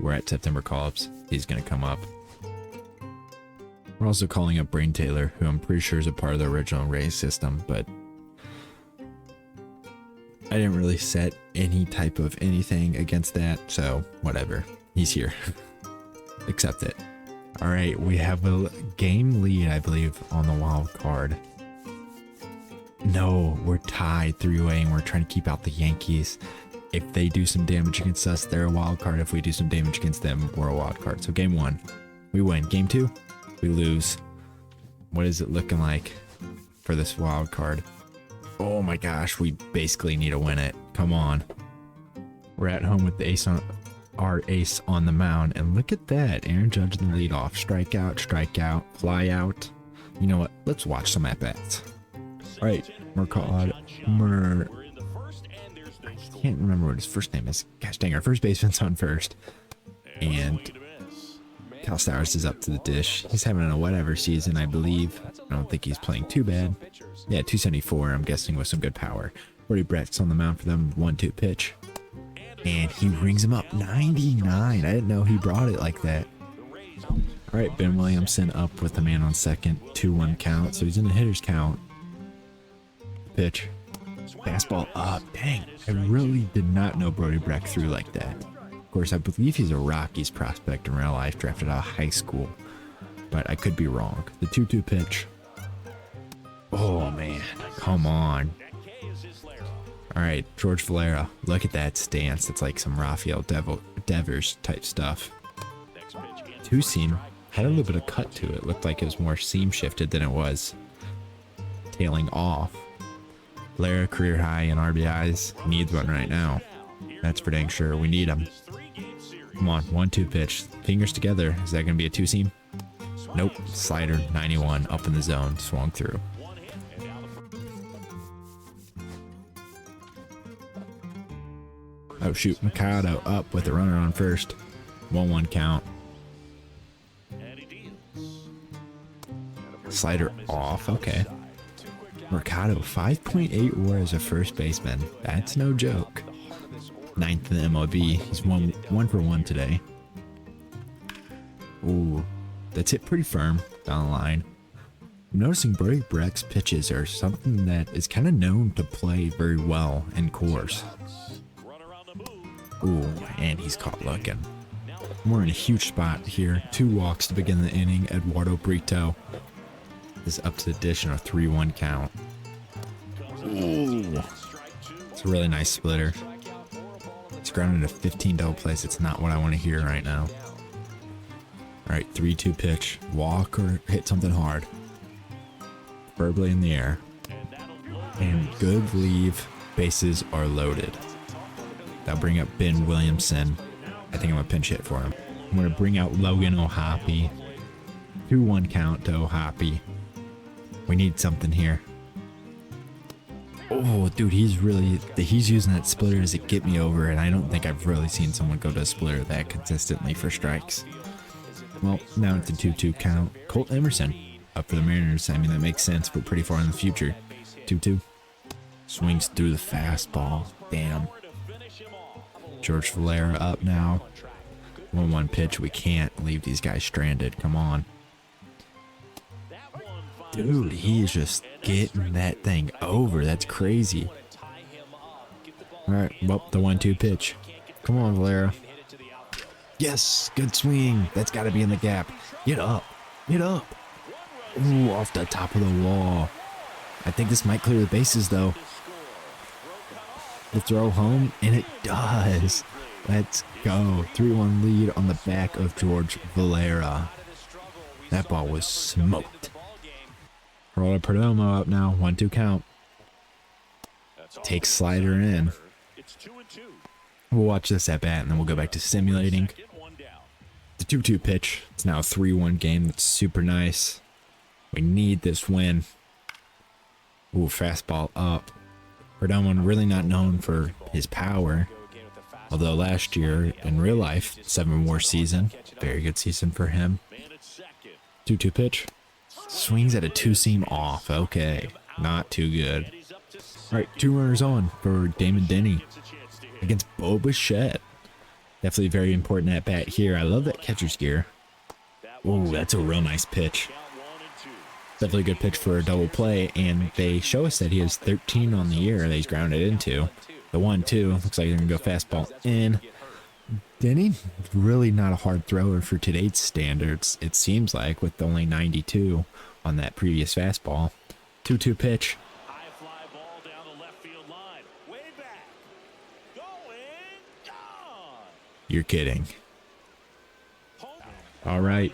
We're at September call-ups. He's going to come up. We're also calling up Brain Taylor, who I'm pretty sure is a part of the original Rays system, but I didn't really set any type of anything against that, so whatever. He's here. Accept it. All right, we have a game lead, I believe, on the wild card. No, we're tied 3-way, and we're trying to keep out the Yankees. If they do some damage against us, they're a wild card. If we do some damage against them, we're a wild card. So game 1, we win. Game 2, we lose. What is it looking like for this wild card? Oh my gosh, we basically need to win it. Come on. We're at home with the our ace on the mound, and look at that. Aaron Judge in the leadoff. Strikeout, fly out. You know what? Let's watch some at-bats. All right, I can't remember what his first name is. Gosh dang, our first baseman's on first. And Cal Stowers is up to the dish. He's having a whatever season, I believe. I don't think he's playing too bad. Yeah, 274, I'm guessing, with some good power. Brody Brett's on the mound for them, 1-2 pitch. And he rings him up, 99. I didn't know he brought it like that. All right, Ben Williamson up with the man on second, 2-1 count. So he's in the hitter's count. Pitch. Fastball up. Dang, I really did not know Brody Breck threw like that. Of course, I believe he's a Rockies prospect in real life, drafted out of high school, but I could be wrong. The 2-2 pitch. Oh man, come on. All right, George Valera, look at that stance. It's like some Rafael Devers type stuff. 2-seam, had a little bit of cut to it. Looked like it was more seam shifted than it was tailing off. Valera, career high in RBIs, needs one right now. That's for dang sure. We need him. Come on, 1-2 pitch. Fingers together. Is that going to be a 2-seam? Nope. Slider, 91, up in the zone, swung through. Oh shoot, Mikado up with the runner on first. 1-1 count. Slider off, okay. Mercado, 5.8 WAR as a first baseman. That's no joke. 9th in the MLB. He's one for one today. Ooh, that's hit pretty firm down the line. I'm noticing Brody Breck's pitches are something that is kind of known to play very well in course. Ooh, and he's caught looking. We're in a huge spot here. 2 walks to begin the inning. Eduardo Brito is up to the dish on a 3-1 count. Ooh, it's a really nice splitter. It's grounded to 15 double plays. It's not what I want to hear right now. All right, 3-2 pitch. Walk or hit something hard. Verbally in the air. And good leave. Bases are loaded. That'll bring up Ben Williamson. I think I'm going to pinch hit for him. I'm going to bring out Logan O'Hoppe. 2-1 count to O'Hoppe. We need something here. Oh, dude, he's using that splitter as a get me over, and I don't think I've really seen someone go to a splitter that consistently for strikes. Well, now it's a 2-2 count. Colt Emerson up for the Mariners. I mean, that makes sense. We're pretty far in the future. 2-2. Swings through the fastball. Damn. George Valera up now. 1-1 pitch. We can't leave these guys stranded. Come on. Dude, he is just getting that thing over. That's crazy. All right, well, the 1-2 pitch. Come on, Valera. Yes, good swing. That's got to be in the gap. Get up. Get up. Ooh, off the top of the wall. I think this might clear the bases, though. The throw home, and it does. Let's go. 3-1 lead on the back of George Valera. That ball was smoked. Roller Perdomo up now. 1-2 count. Takes slider in. We'll watch this at bat, and then we'll go back to simulating. The 2-2 pitch. It's now a 3-1 game. That's super nice. We need this win. Ooh, fastball up. Perdomo really not known for his power. Although last year, in real life, 7-WAR season. Very good season for him. 2-2 pitch. Swings at a 2-seam off. Okay. Not too good. Alright, 2 runners on for Damon Denny against Bo Bichette. Definitely very important at bat here. I love that catcher's gear. Ooh, that's a real nice pitch. Definitely a good pitch for a double play, and they show us that he has 13 on the year that he's grounded into. The 1-2 looks like they're gonna go fastball in. Denny, really not a hard thrower for today's standards, it seems like, with only 92 on that previous fastball. 2-2 pitch. You're kidding. All right.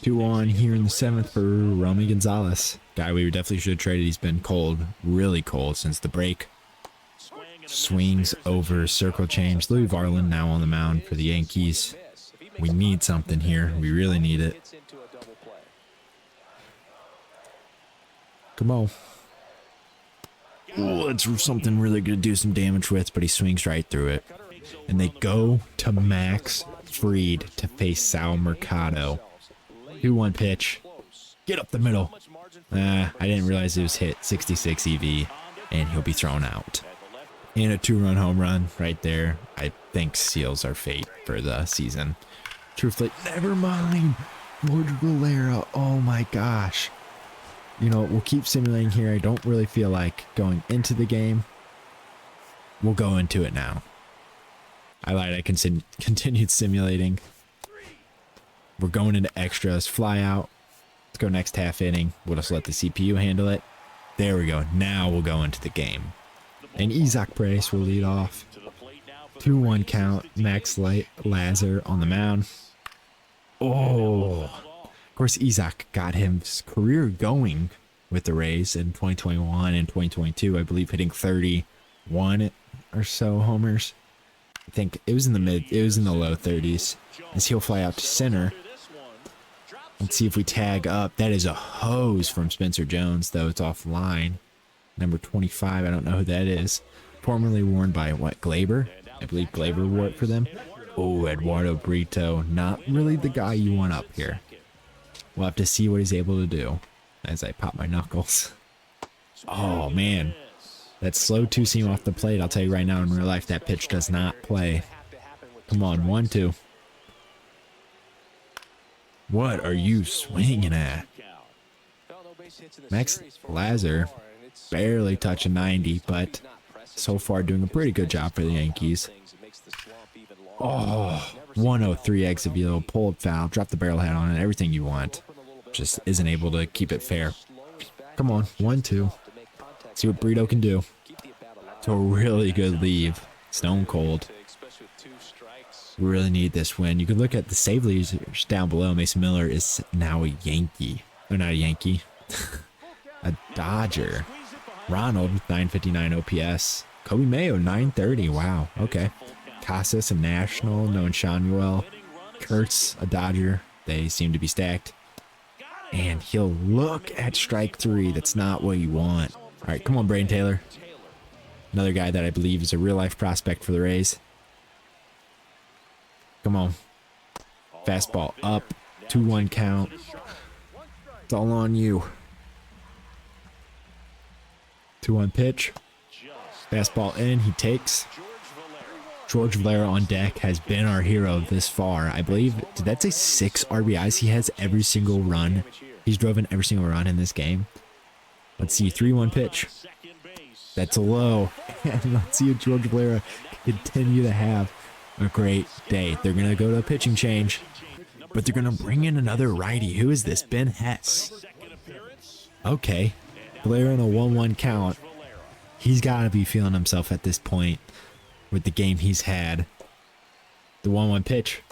2 on here in the 7th for Romy Gonzalez. Guy we definitely should have traded. He's been cold, really cold since the break. Swings over, circle change. Louis Varland now on the mound for the Yankees. We need something here. We really need it. Come on. Ooh, it's something really good to do some damage with, but he swings right through it. And they go to Max Fried to face Sal Mercado. 2-1 pitch. Get up the middle. I didn't realize it was hit. 66 EV, and he'll be thrown out. And a 2-run home run right there. I think seals our fate for the season. Truthfully, never mind. George Valera. Oh my gosh. You know, we'll keep simulating here. I don't really feel like going into the game. We'll go into it now. I lied. I continued simulating. We're going into extras. Fly out. Let's go next half inning. We'll just let the CPU handle it. There we go. Now we'll go into the game. And Isaac Brace will lead off. 2-1 count. Max Lazar on the mound. Oh. Of course, Isaac got his career going with the Rays in 2021 and 2022. I believe hitting 31 or so homers. I think it was in the low 30s. As he'll fly out to center. Let's see if we tag up. That is a hose from Spencer Jones, though it's offline. Number 25, I don't know who that is. Formerly worn by, what, Glaber? I believe Glaber wore it for them. Oh, Eduardo Brito. Not really the guy you want up here. We'll have to see what he's able to do as I pop my knuckles. Oh, man. That slow 2-seam off the plate, I'll tell you right now, in real life, that pitch does not play. Come on, 1-2. What are you swinging at? Max Lazar barely touching 90, but so far doing a pretty good job for the Yankees. Oh, 103 exit velo, pull-up foul, drop the barrel head on it, everything you want. Just isn't able to keep it fair. Come on, 1-2. See what Brito can do. It's a really good leave. Stone cold. We really need this win. You can look at the save leaders down below. Mason Miller is now a Yankee. Or not a Yankee. A Dodger. Ronald with 959 OPS. Kobe Mayo 930. Wow. Okay. Casas a National. Nolan Shanuel. Kurtz a Dodger. They seem to be stacked. And he'll look at strike 3. That's not what you want. All right, come on, Braden Taylor. Another guy that I believe is a real-life prospect for the Rays. Come on. Fastball up. 2-1 count. It's all on you. 2-1 pitch. Fastball in. He takes. George Valera on deck has been our hero this far. I believe, did that say 6 RBIs? He has every single run He's drove in every single run in this game. Let's see, 3-1 pitch. That's a low. And let's see if George Valera continue to have a great day. They're going to go to a pitching change, but they're going to bring in another righty. Who is this? Ben Hess. Okay. Valera in a 1-1 count. He's got to be feeling himself at this point with the game he's had. The 1-1 pitch.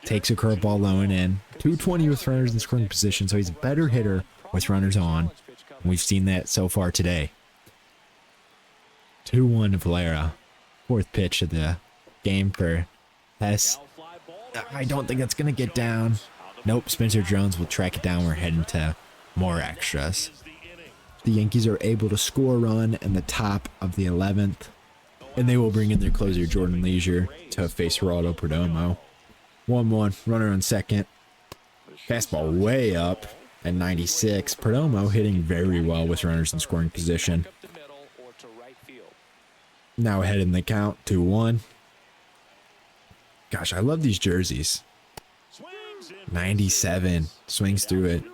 Takes a curveball low and in. 220 with runners in scoring position, so he's a better hitter with runners on. And we've seen that so far today. 2-1 Valera. Fourth pitch of the game for Hess. I don't think that's going to get down. Nope, Spencer Jones will track it down. We're heading to more extras. The Yankees are able to score a run in the top of the 11th. And they will bring in their closer, Jordan Leisure, to face Geraldo Perdomo. 1-1, runner on second. Fastball way up at 96. Perdomo hitting very well with runners in scoring position. Now ahead in the count, 2-1. Gosh, I love these jerseys. 97, swings through it.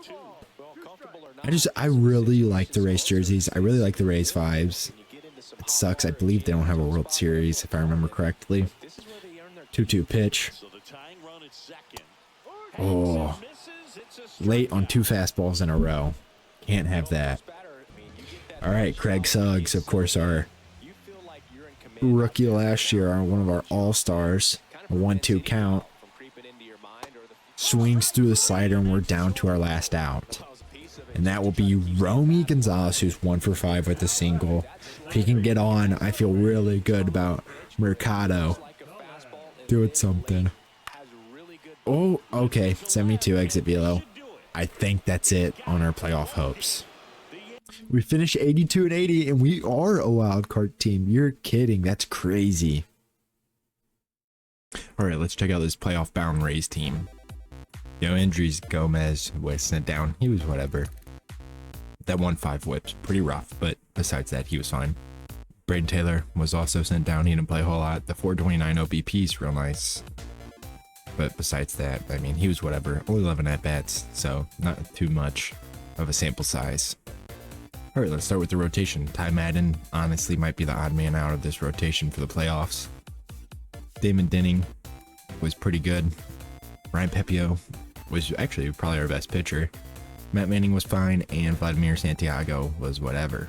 I really like the Rays jerseys. I really like the Rays vibes. It sucks. I believe they don't have a World Series, if I remember correctly. 2-2 pitch. Oh, late on 2 fastballs in a row. Can't have that. All right, Craig Suggs, of course, our rookie last year, one of our all-stars. A 1-2 count. Swings through the slider, and we're down to our last out. And that will be Romy Gonzalez, who's 1 for 5 with a single. If he can get on, I feel really good about Mercado doing something. Oh, okay. 72 exit velo. I think that's it on our playoff hopes. We finished 82-80, and we are a wild card team. You're kidding. That's crazy. All right, let's check out this playoff bound Rays team. You know, injuries, Gomez was sent down. He was whatever. That 1-5 whipped pretty rough, but besides that, he was fine. Braden Taylor was also sent down. He didn't play a whole lot. The 429 OBP is real nice. But besides that, I mean, he was whatever. Only 11 at-bats, so not too much of a sample size. All right, let's start with the rotation. Ty Madden honestly might be the odd man out of this rotation for the playoffs. Damon Denning was pretty good. Ryan Pepio was actually probably our best pitcher. Matt Manning was fine, and Vladimir Santiago was whatever.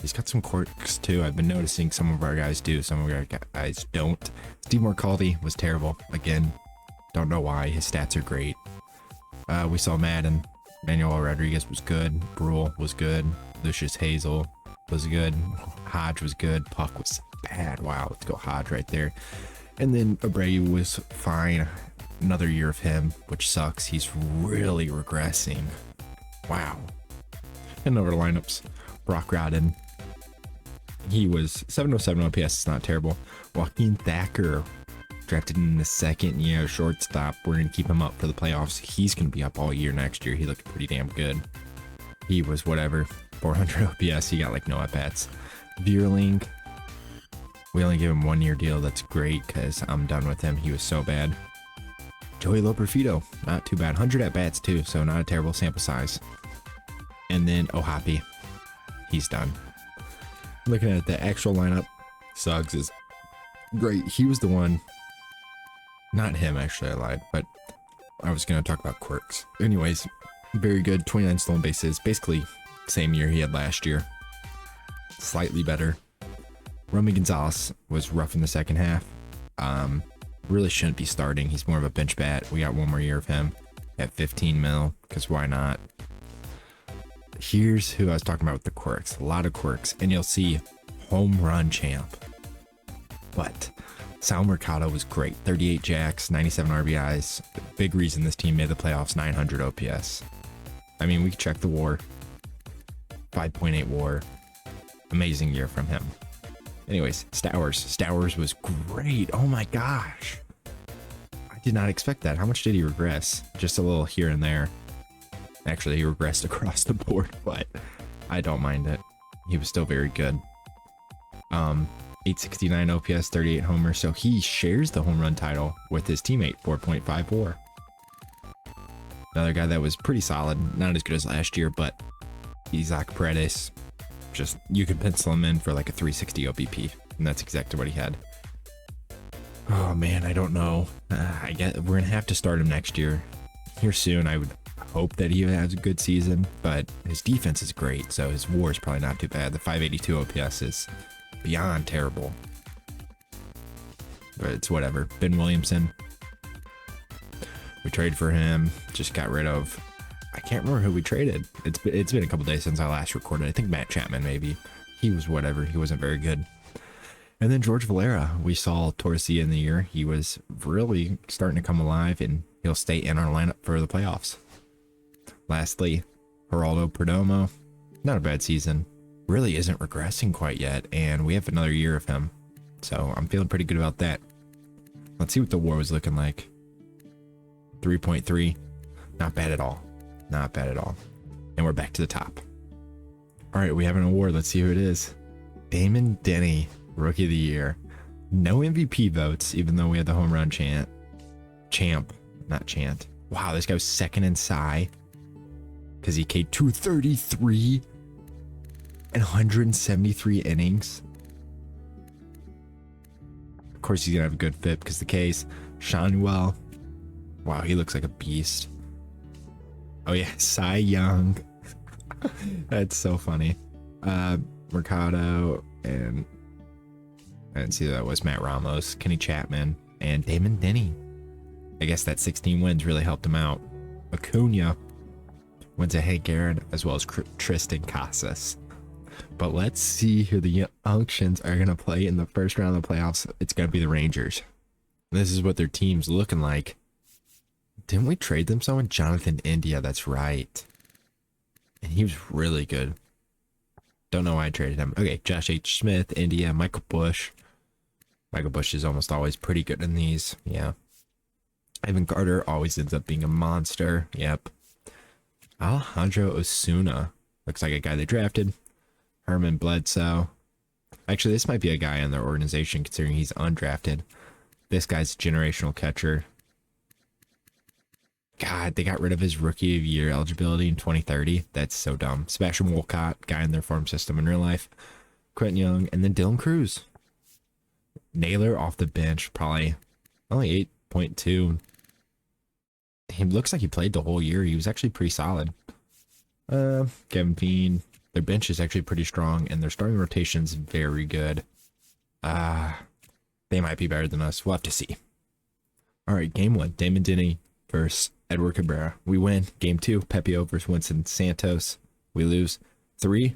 He's got some quirks too. I've been noticing some of our guys do, some of our guys don't. Steve Morcaldi was terrible. Again, don't know why. His stats are great. We saw Madden. Manuel Rodriguez was good. Brule was good. Lucius Hazel was good. Hodge was good. Puck was bad. Wow, let's go Hodge right there. And then Abreu was fine. Another year of him, which sucks. He's really regressing. Wow. And over the lineups, Brock Rodden. He was 707 OPS. It's not terrible. Joaquin Thacker, drafted in the second year, shortstop. We're going to keep him up for the playoffs. He's going to be up all year next year. He looked pretty damn good. He was whatever. 400 OPS. He got like no at-bats. Vierling. We only gave him 1 year deal. That's great because I'm done with him. He was so bad. Joey Loperfido, not too bad. 100 at-bats too, so not a terrible sample size. And then Ohapi, he's done. Looking at the actual lineup, Suggs is great. He was the one, not him actually, I lied, but I was going to talk about quirks. Anyways, very good, 29 stolen bases, basically same year he had last year. Slightly better. Romy Gonzalez was rough in the second half. Really shouldn't be starting. He's more of a bench bat. We got 1 more year of him at 15 mil, because why not? Here's who I was talking about with the quirks. A lot of quirks. And you'll see home run champ. But Sal Mercado was great. 38 jacks, 97 RBIs. Big reason this team made the playoffs, 900 OPS. I mean, we could check the WAR. 5.8 WAR. Amazing year from him. Anyways, Stowers was great. Oh my gosh. I did not expect that. How much did he regress? Just a little here and there. Actually, he regressed across the board, but I don't mind it. He was still very good. 869 OPS, 38 homers. So he shares the home run title with his teammate, 4.5 WAR. Another guy that was pretty solid, not as good as last year, but Isaac Paredes, just you could pencil him in for like a 360 OBP, and that's exactly what he had. Oh man, I don't know. I guess we're gonna have to start him next year. Here soon, I would hope that he has a good season, but his defense is great, so his WAR is probably not too bad. The 582 OPS is beyond terrible, but it's whatever. Ben Williamson, we traded for him, just got rid of, I can't remember who we traded. It's been a couple days since I last recorded. I think Matt Chapman maybe. He was whatever, he wasn't very good. And then George Valera, we saw towards the end of the year, he was really starting to come alive, and he'll stay in our lineup for the playoffs. Lastly, Geraldo Perdomo, not a bad season, really isn't regressing quite yet, and we have another year of him, so I'm feeling pretty good about that. Let's see what the WAR was looking like. 3.3, not bad at all, not bad at all. And we're back to the top. All right, we have an award. Let's see who it is. Damon Denny, Rookie of the Year. No MVP votes, even though we had the home run champ. Wow, this guy was second in Cy because he K'd 233 and 173 innings. Of course, he's gonna have a good fit because the K's. Shanuel, wow, he looks like a beast. Oh yeah, Cy Young. That's so funny. Mercado and I didn't see that was Matt Ramos, Kenny Chapman, and Damon Denny. I guess that 16 wins really helped him out. Acuna went to Hank Aaron as well as Tristan Casas. But let's see who the Unctions are going to play in the first round of the playoffs. It's going to be the Rangers. This is what their team's looking like. Didn't we trade them someone? Jonathan India, that's right. And he was really good. Don't know why I traded him. Okay, Josh H. Smith, India, Michael Bush. Michael Bush is almost always pretty good in these. Yeah. Ivan Carter always ends up being a monster. Yep. Alejandro Osuna. Looks like a guy they drafted. Herman Bledsoe. Actually, this might be a guy in their organization considering he's undrafted. This guy's a generational catcher. God, they got rid of his Rookie of Year eligibility in 2030. That's so dumb. Sebastian Wolcott, guy in their farm system in real life. Quentin Young, and then Dylan Cruz. Naylor off the bench, probably only 8.2. He looks like he played the whole year. He was actually pretty solid. Kevin Bean. Their bench is actually pretty strong, and their starting rotation's very good. They might be better than us. We'll have to see. All right, game one. Damon Denny versus Edward Cabrera. We win. Game two, Pepio versus Winston Santos. We lose. 3,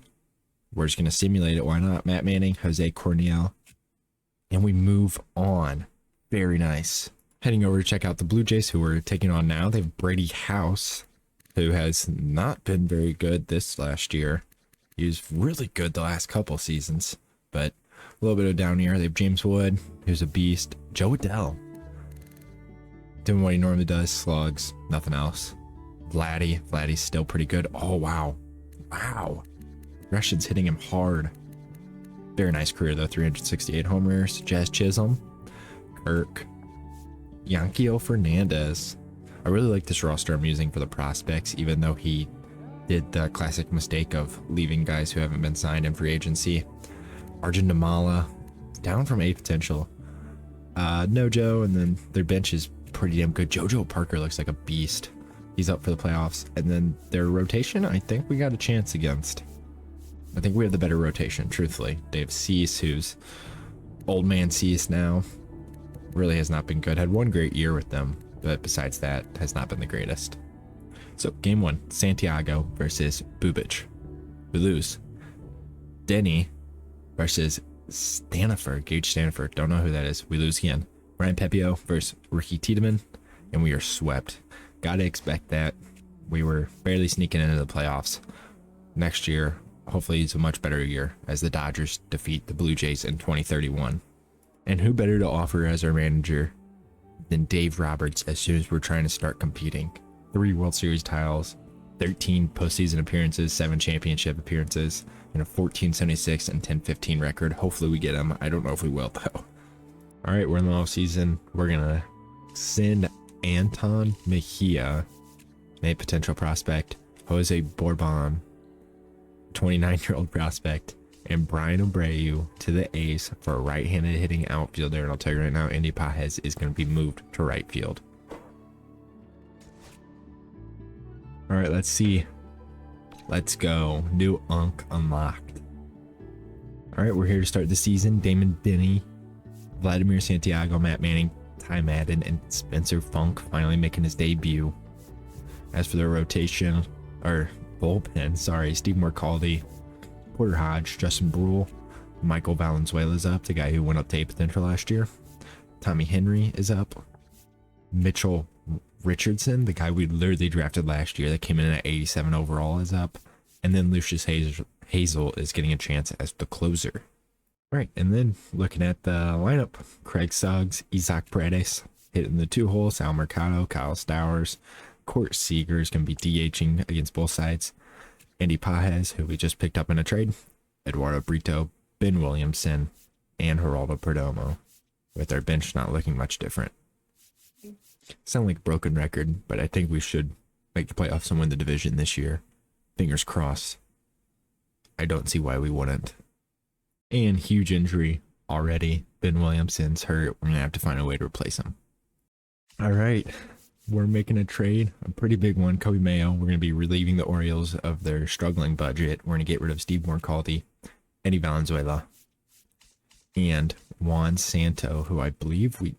we're just going to simulate it. Why not? Matt Manning, Jose Corniel. And we move on. Very nice. Heading over to check out the Blue Jays, who we're taking on now. They have Brady House, who has not been very good this last year. He was really good the last couple seasons, but a little bit of down here. They have James Wood, who's a beast. Joe Adell, doing what he normally does, slugs, nothing else. Vladdy's still pretty good. Oh, wow. Russian's hitting him hard. Very nice career, though. 368 homers. Jazz Chisholm, Kirk, Yanquiel Fernandez. I really like this roster I'm using for the prospects, even though he did the classic mistake of leaving guys who haven't been signed in free agency. Arjun Namala, down from A potential. Nojo, and then their bench is pretty damn good. JoJo Parker looks like a beast. He's up for the playoffs. And then their rotation, I think we got a chance against. I think we have the better rotation, truthfully. They have Cease, who's old man Cease now. Really has not been good. Had one great year with them, but besides that, has not been the greatest. So, game one, Santiago versus Bubic. We lose. Denny versus Staniford, Gage Staniford. Don't know who that is. We lose again. Ryan Pepio versus Ricky Tiedemann, and we are swept. Gotta expect that. We were barely sneaking into the playoffs. Next year, hopefully it's a much better year as the Dodgers defeat the Blue Jays in 2031. And who better to offer as our manager than Dave Roberts as soon as we're trying to start competing? 3 World Series titles, 13 postseason appearances, 7 championship appearances, and a 1476 and 1015 record. Hopefully we get him. I don't know if we will, though. All right, we're in the off season. We're going to send Anton Mejia a potential prospect, Jose Bourbon, 29-year-old prospect, and Brian Abreu to the A's for a right-handed hitting outfielder. And I'll tell you right now, Andy Pages is going to be moved to right field. All right, let's see. Let's go. New Unk unlocked. All right, we're here to start the season. Damon Denny, Vladimir Santiago, Matt Manning, Ty Madden, and Spencer Funk finally making his debut. As for their rotation, or bullpen, sorry, Steve Mercaldi, Porter Hodge, Justin Brule, Michael Valenzuela's up, the guy who went up to A potential last year. Tommy Henry is up. Mitchell Richardson, the guy we literally drafted last year that came in at 87 overall, is up. And then Lucius Hazel is getting a chance as the closer. All right, and then looking at the lineup, Craig Suggs, Isaac Paredes hitting the 2-hole, Sal Mercado, Kyle Stowers, Court Seager is going to be DHing against both sides. Andy Pages, who we just picked up in a trade, Eduardo Brito, Ben Williamson, and Geraldo Perdomo, with our bench not looking much different. Sound like a broken record, but I think we should make the playoffs and win the division this year. Fingers crossed. I don't see why we wouldn't. And huge injury already. Ben Williamson's hurt. We're going to have to find a way to replace him. All right. We're making a trade, a pretty big one. Kobe Mayo. We're going to be relieving the Orioles of their struggling budget. We're going to get rid of Steve Mercaldi, Eddie Valenzuela, and Juan Santo, who I believe we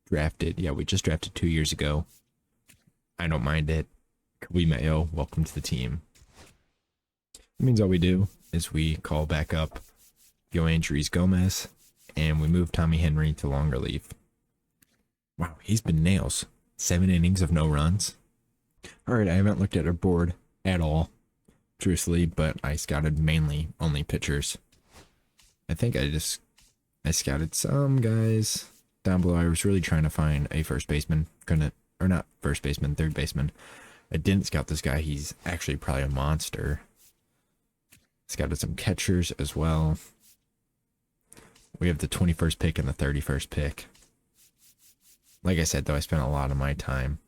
drafted. Yeah, we just drafted 2 years ago. I don't mind it. Kobe Mayo, welcome to the team. That means all we do is we call back up Yoandres Gomez, and we move Tommy Henry to long relief. Wow, he's been nails. 7 innings of no runs. All right, I haven't looked at our board at all, truthfully, but I scouted mainly only pitchers. I think I scouted some guys down below. I was really trying to find a first baseman. Not first baseman, third baseman. I didn't scout this guy. He's actually probably a monster. Scouted some catchers as well. We have the 21st pick and the 31st pick. Like I said, though, I spent a lot of my time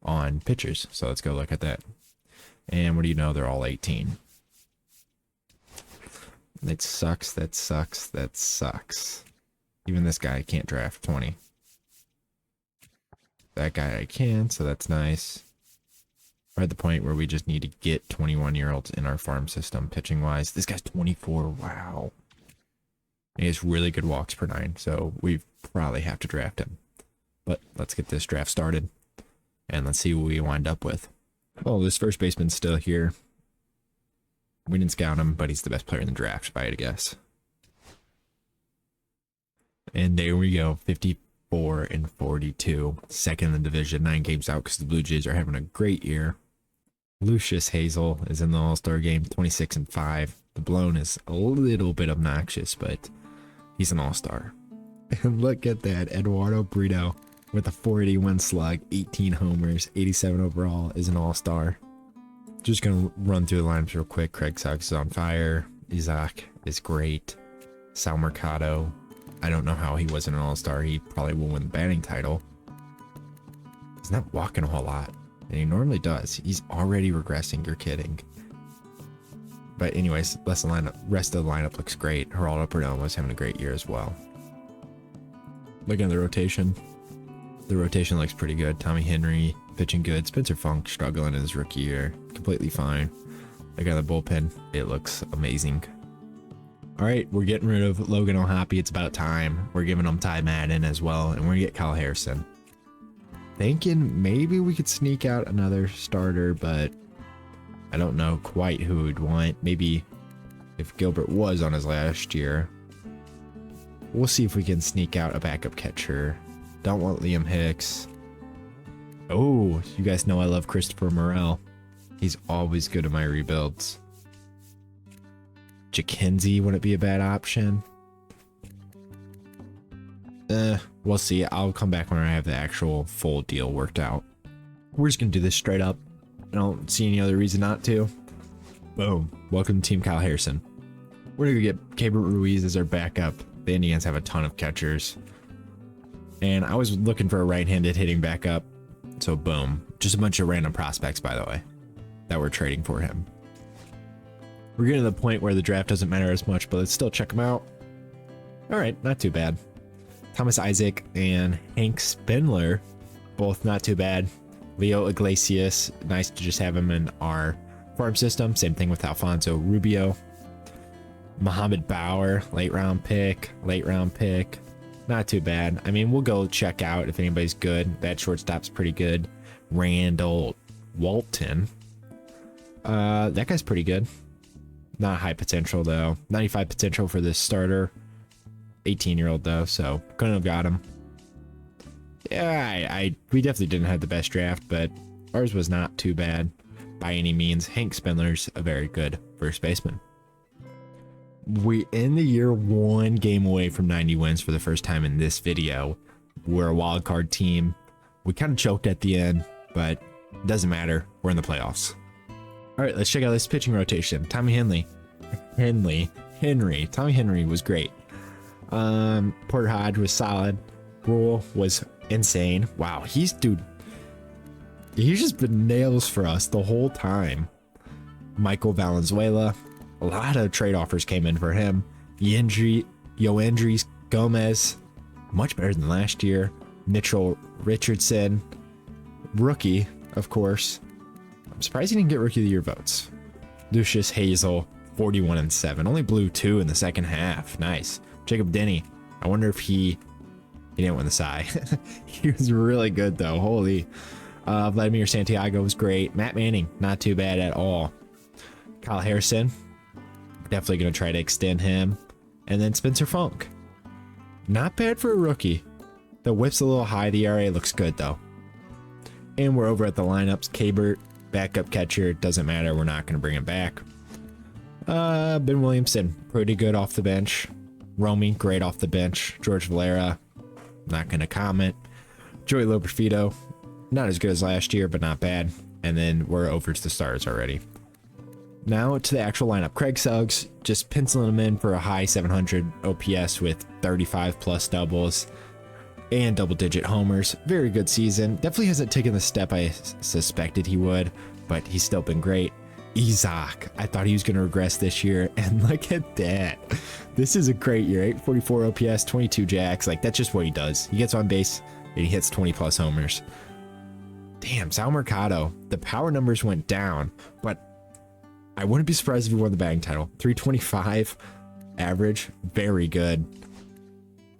on pitchers. So let's go look at that. And what do you know? They're all 18. That sucks. That sucks. That sucks. Even this guy can't draft 20. That guy I can, so that's nice. We're at the point where we just need to get 21-year-olds in our farm system, pitching-wise. This guy's 24. Wow. He has really good walks per 9, so we probably have to draft him. But let's get this draft started, and let's see what we wind up with. Oh, this first baseman's still here. We didn't scout him, but he's the best player in the draft, if I had to guess. And there we go, 54 and 42, second in the division, 9 games out because the Blue Jays are having a great year. Lucius Hazel is in the All-Star game, 26 and 5. The blown is a little bit obnoxious, but he's an All-Star. And look at that, Eduardo Brito with a 481 slug, 18 homers, 87 overall, is an All-Star. Just gonna run through the lineups real quick. Craig Suggs is on fire. Isaac is great. Sal Mercado, I don't know how he wasn't an All-Star. He probably will win the batting title. He's not walking a whole lot, and he normally does. He's already regressing. You're kidding. But anyways, rest of the lineup looks great. Geraldo Perdomo is having a great year as well. Looking at the rotation. The rotation looks pretty good. Tommy Henry pitching good. Spencer Funk struggling in his rookie year. Completely fine. Look at the bullpen. It looks amazing. All right, we're getting rid of Logan O'Hoppe. It's about time. We're giving him Ty Madden as well, and we're going to get Kyle Harrison. Thinking maybe we could sneak out another starter, but I don't know quite who we'd want. Maybe if Gilbert was on his last year. We'll see if we can sneak out a backup catcher. Don't want Liam Hicks. Oh, you guys know I love Christopher Morel. He's always good in my rebuilds. Jackenzie wouldn't be a bad option. We'll see. I'll come back when I have the actual full deal worked out. We're just gonna do this straight up. I don't see any other reason not to. Boom. Welcome to Team Kyle Harrison. We're gonna get Caber Ruiz as our backup. The Indians have a ton of catchers. And I was looking for a right-handed hitting backup. So boom. Just a bunch of random prospects, by the way, that we're trading for him. We're getting to the point where the draft doesn't matter as much, but let's still check them out. All right, not too bad. Thomas Isaac and Hank Spindler, both not too bad. Leo Iglesias, nice to just have him in our farm system. Same thing with Alfonso Rubio. Mohamed Bauer, late round pick. Not too bad. I mean, we'll go check out if anybody's good. That shortstop's pretty good. Randall Walton. That guy's pretty good. Not high potential though. 95 potential for this starter. 18-year-old though, so couldn't have got him. Yeah, we definitely didn't have the best draft, but ours was not too bad by any means. Hank Spindler's a very good first baseman. We end the year 1 game away from 90 wins for the first time in this video. We're a wild card team. We kind of choked at the end, but it doesn't matter. We're in the playoffs. All right, let's check out this pitching rotation. Tommy Henry. Tommy Henry was great. Porter Hodge was solid. Rule was insane. Wow, he's just been nails for us the whole time. Michael Valenzuela. A lot of trade offers came in for him. Yoendry Gomez, much better than last year. Mitchell Richardson, rookie, of course. I'm surprised he didn't get Rookie of the Year votes. Lucius Hazel, 41-7. Only blew 2 in the second half. Nice. Jacob Denny. I wonder if he didn't win the Cy. He was really good though. Holy. Vladimir Santiago was great. Matt Manning, not too bad at all. Kyle Harrison, definitely going to try to extend him. And then Spencer Funk. Not bad for a rookie. The whip's a little high. The ERA looks good though. And we're over at the lineups. Kabert, backup catcher. Doesn't matter. We're not going to bring him back. Ben Williamson, pretty good off the bench. Romy, great off the bench. George Valera, not going to comment. Joey Loperfido, not as good as last year, but not bad. And then we're over to the stars already. Now to the actual lineup. Craig Suggs, just penciling him in for a high 700 OPS with 35 plus doubles and double-digit homers. Very good season. Definitely hasn't taken the step I suspected he would, but he's still been great. Isaac, I thought he was going to regress this year, and look at that. This is a great year. 844 OPS, 22 jacks. Like, that's just what he does. He gets on base and he hits 20 plus homers. Damn, Sal Mercado. The power numbers went down, but I wouldn't be surprised if he won the batting title. 325 average, very good.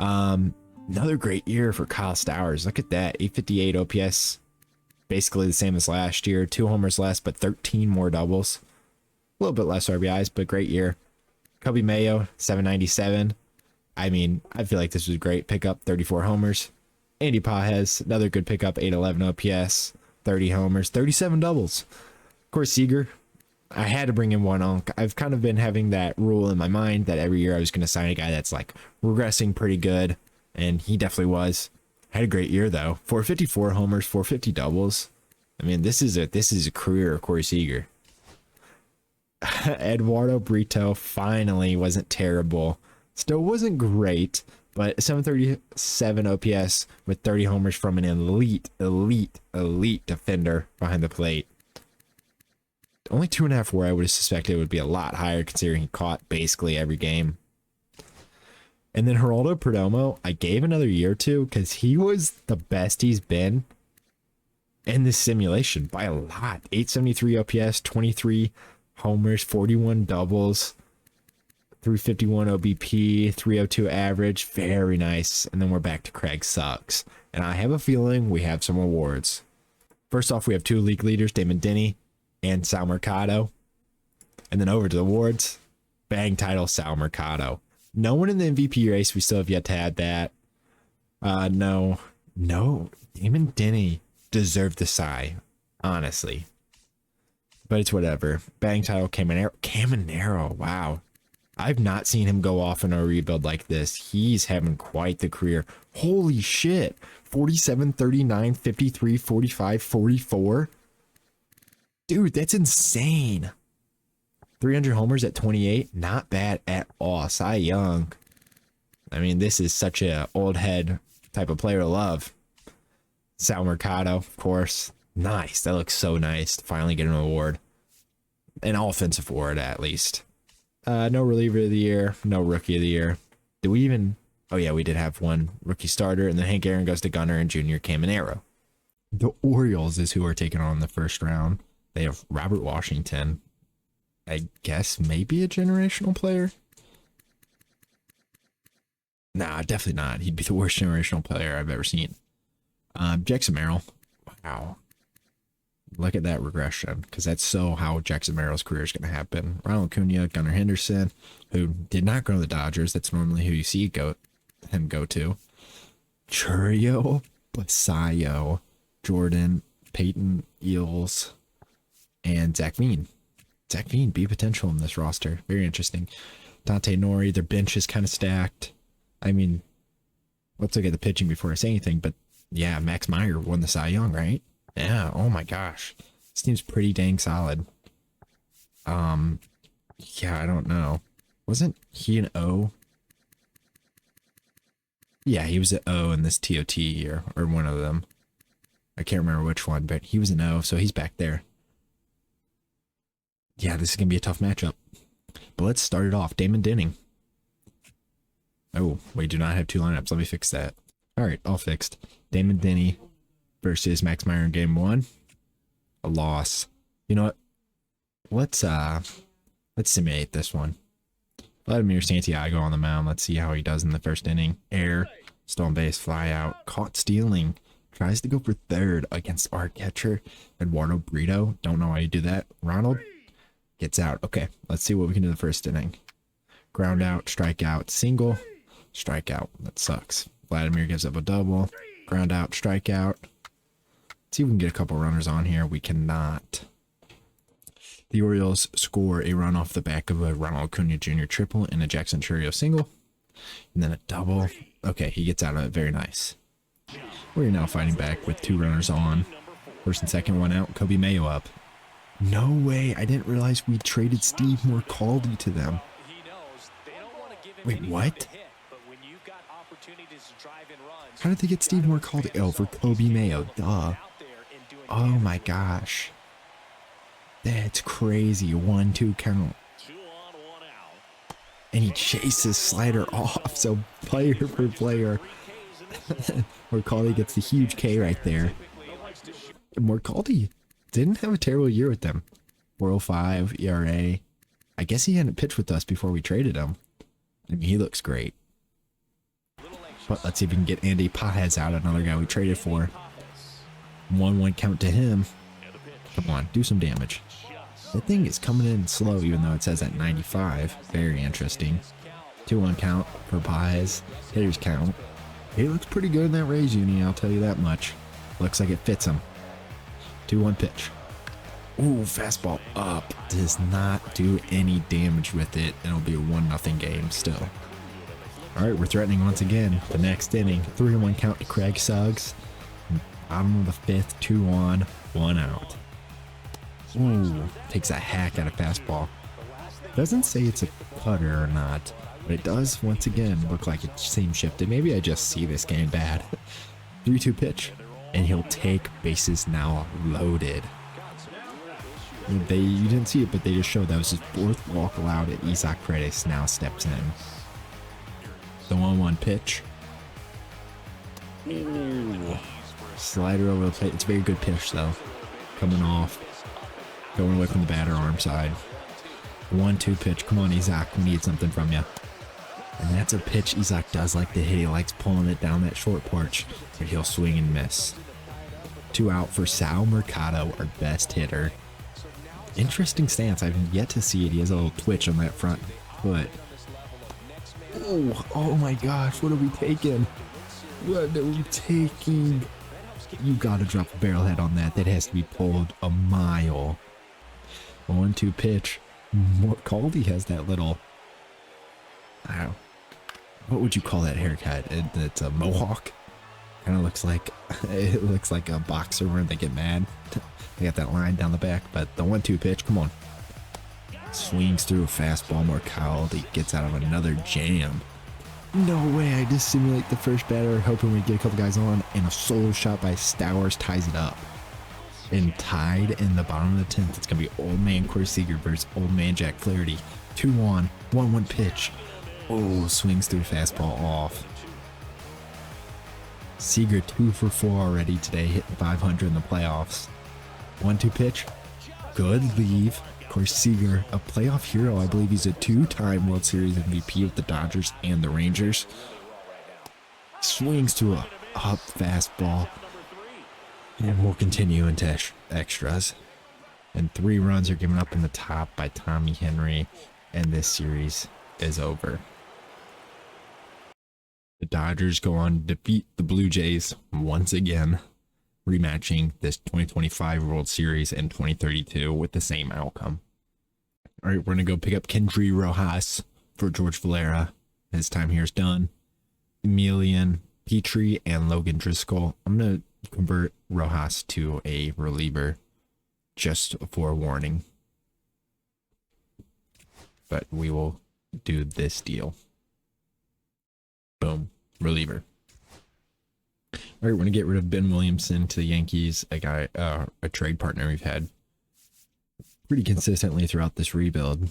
Another great year for Kyle Stowers. Look at that, 858 OPS. Basically the same as last year. 2 homers less, but 13 more doubles. A little bit less RBIs, but great year. Kobe Mayo, 797. I mean, I feel like this was a great pickup. 34 homers. Andy Pajes, another good pickup. 811 OPS. 30 homers. 37 doubles. Corey Seager, I had to bring in one unk. I've kind of been having that rule in my mind that every year I was going to sign a guy that's like regressing pretty good. And he definitely was. Had a great year though. 454 homers, 450 doubles. I mean, this is a career of Corey Seager. Eduardo Brito finally wasn't terrible. Still wasn't great, but 737 OPS with 30 homers from an elite defender behind the plate. Only 2.5 where I would have suspected it would be a lot higher considering he caught basically every game. And then Geraldo Perdomo, I gave another year to because he was the best he's been in this simulation by a lot. 873 OPS, 23 homers, 41 doubles, 351 OBP, 302 average. Very nice. And then we're back to Craig Suggs. And I have a feeling we have some awards. First off, we have 2 league leaders, Damon Denny and Sal Mercado. And then over to the awards, bang title, Sal Mercado. No one in the MVP race. We still have yet to add that. No. Damon Denny deserved the Cy, honestly. But it's whatever. Bang title, Caminero. Wow. I've not seen him go off in a rebuild like this. He's having quite the career. Holy shit. 47, 39, 53, 45, 44. Dude, that's insane. 300 homers at 28, not bad at all. Cy Young. I mean, this is such a old head type of player to love. Sal Mercado, of course. Nice. That looks so nice to finally get an award. An offensive award, at least. No reliever of the year. No rookie of the year. Did we even... Oh, yeah, we did have one rookie starter. And then Hank Aaron goes to Gunnar and Junior Caminero. The Orioles is who are taking on in the first round. They have Robert Washington. I guess maybe a generational player. Nah, definitely not. He'd be the worst generational player I've ever seen. Jackson Merrill. Wow. Look at that regression, because that's so how Jackson Merrill's career is going to happen. Ronald Acuna, Gunnar Henderson, who did not go to the Dodgers. That's normally who you see him go to. Churio, Basayo, Jordan, Peyton, Eels, and Zach Veen. Zach Veen be potential in this roster. Very interesting. Dante Nori, their bench is kind of stacked. I mean, let's look at the pitching before I say anything, but yeah, Max Meyer won the Cy Young, right? Yeah, oh my gosh. This team's pretty dang solid. Yeah, I don't know. Wasn't he an O? Yeah, he was an O in this TOT year, or one of them. I can't remember which one, but he was an O, so he's back there. Yeah, this is going to be a tough matchup. But let's start it off. Damon Denning. Oh, we do not have two lineups. Let me fix that. All right, all fixed. Damon Denny versus Max Meyer in game one. A loss. You know what? Let's simulate this one. Vladimir Santiago on the mound. Let's see how he does in the first inning. Air, stolen base, fly out, caught stealing. Tries to go for third against our catcher, Eduardo Brito. Don't know why you do that. Ronald gets out. Okay, let's see what we can do in the first inning. Ground out, strikeout, single, strikeout. That sucks. Vladimir gives up a double. Ground out, strikeout. Let's see if we can get a couple runners on here. We cannot. The Orioles score a run off the back of a Ronald Acuna Jr. triple and a Jackson Churio single. And then a double. Okay, he gets out of it. Very nice. We're now fighting back with two runners on. First and second, one out. Kobe Mayo up. No way. I didn't realize we traded Steve Morcaldi to them. Wait, what? How did they get Steve Morcaldi? Oh, for Kobe Mayo. Duh. Oh my gosh. That's crazy. 1-2 count. And he chases Slider off. So player for player. Morcaldi gets the huge K right there. Morcaldi didn't have a terrible year with them. 4.05 ERA. I guess he hadn't pitched with us before we traded him. I mean, he looks great. But let's see if we can get Andy Paez out, another guy we traded for. 1-1 count to him. Come on, do some damage. That thing is coming in slow, even though it says at 95. Very interesting. 2-1 count for Paez. Hitters count. He looks pretty good in that Rays uni, I'll tell you that much. Looks like it fits him. 2-1 pitch. Ooh, fastball up. Does not do any damage with it. It'll be a 1-0 game still. All right, we're threatening once again. The next inning, 3-1 count to Craig Suggs. Bottom of the fifth, 2-1, 1 out. Ooh, takes a hack at a fastball. Doesn't say it's a cutter or not, but it does once again look like it seems shifted. Maybe I just see this game bad. 3-2 pitch, and he'll take bases now loaded. You didn't see it, but they just showed that was his fourth walk allowed, and Isaac Paredes now steps in. The 1-1 pitch. Ooh. Slider over the plate. It's a very good pitch, though. Coming off. Going away from the batter arm side. 1-2 pitch. Come on, Isaac. We need something from you. And that's a pitch Isaac does like to hit. He likes pulling it down that short porch, but he'll swing and miss. 2 out for Sal Mercado, our best hitter. Interesting stance. I've yet to see it. He has a little twitch on that front foot. Oh my gosh. What are we taking? What are we taking? You gotta drop a barrel head on that. That has to be pulled a mile. 1-2 pitch. Morcaldi has that little... what would you call that haircut? It's a mohawk. Kind of looks like... it looks like a boxer when they get mad. They got that line down the back, but the 1-2 pitch, come on. Swings through a fastball. Morcaldi gets out of another jam. No way, I just simulate the first batter, hoping we get a couple guys on, and a solo shot by Stowers ties it up. And tied in the bottom of the 10th, it's going to be old man Corey Seager versus old man Jack Flaherty. 2-1, 1-1 pitch. Oh, swings through fastball off. Seager 2 for 4 already today, hitting 500 in the playoffs. 1-2 pitch. Good leave. Corey Seager, a playoff hero. I believe he's a 2-time World Series MVP with the Dodgers and the Rangers. Swings to a up fastball. And we'll continue into extras. And 3 runs are given up in the top by Tommy Henry. And this series is over. The Dodgers go on to defeat the Blue Jays once again, rematching this 2025 World Series and 2032 with the same outcome. All right, we're going to go pick up Kendry Rojas for George Valera. His time here is done. Emilian Petrie and Logan Driscoll. I'm going to convert Rojas to a reliever just for warning. But we will do this deal. Boom. Reliever. All right, we're going to get rid of Ben Williamson to the Yankees, a trade partner we've had pretty consistently throughout this rebuild.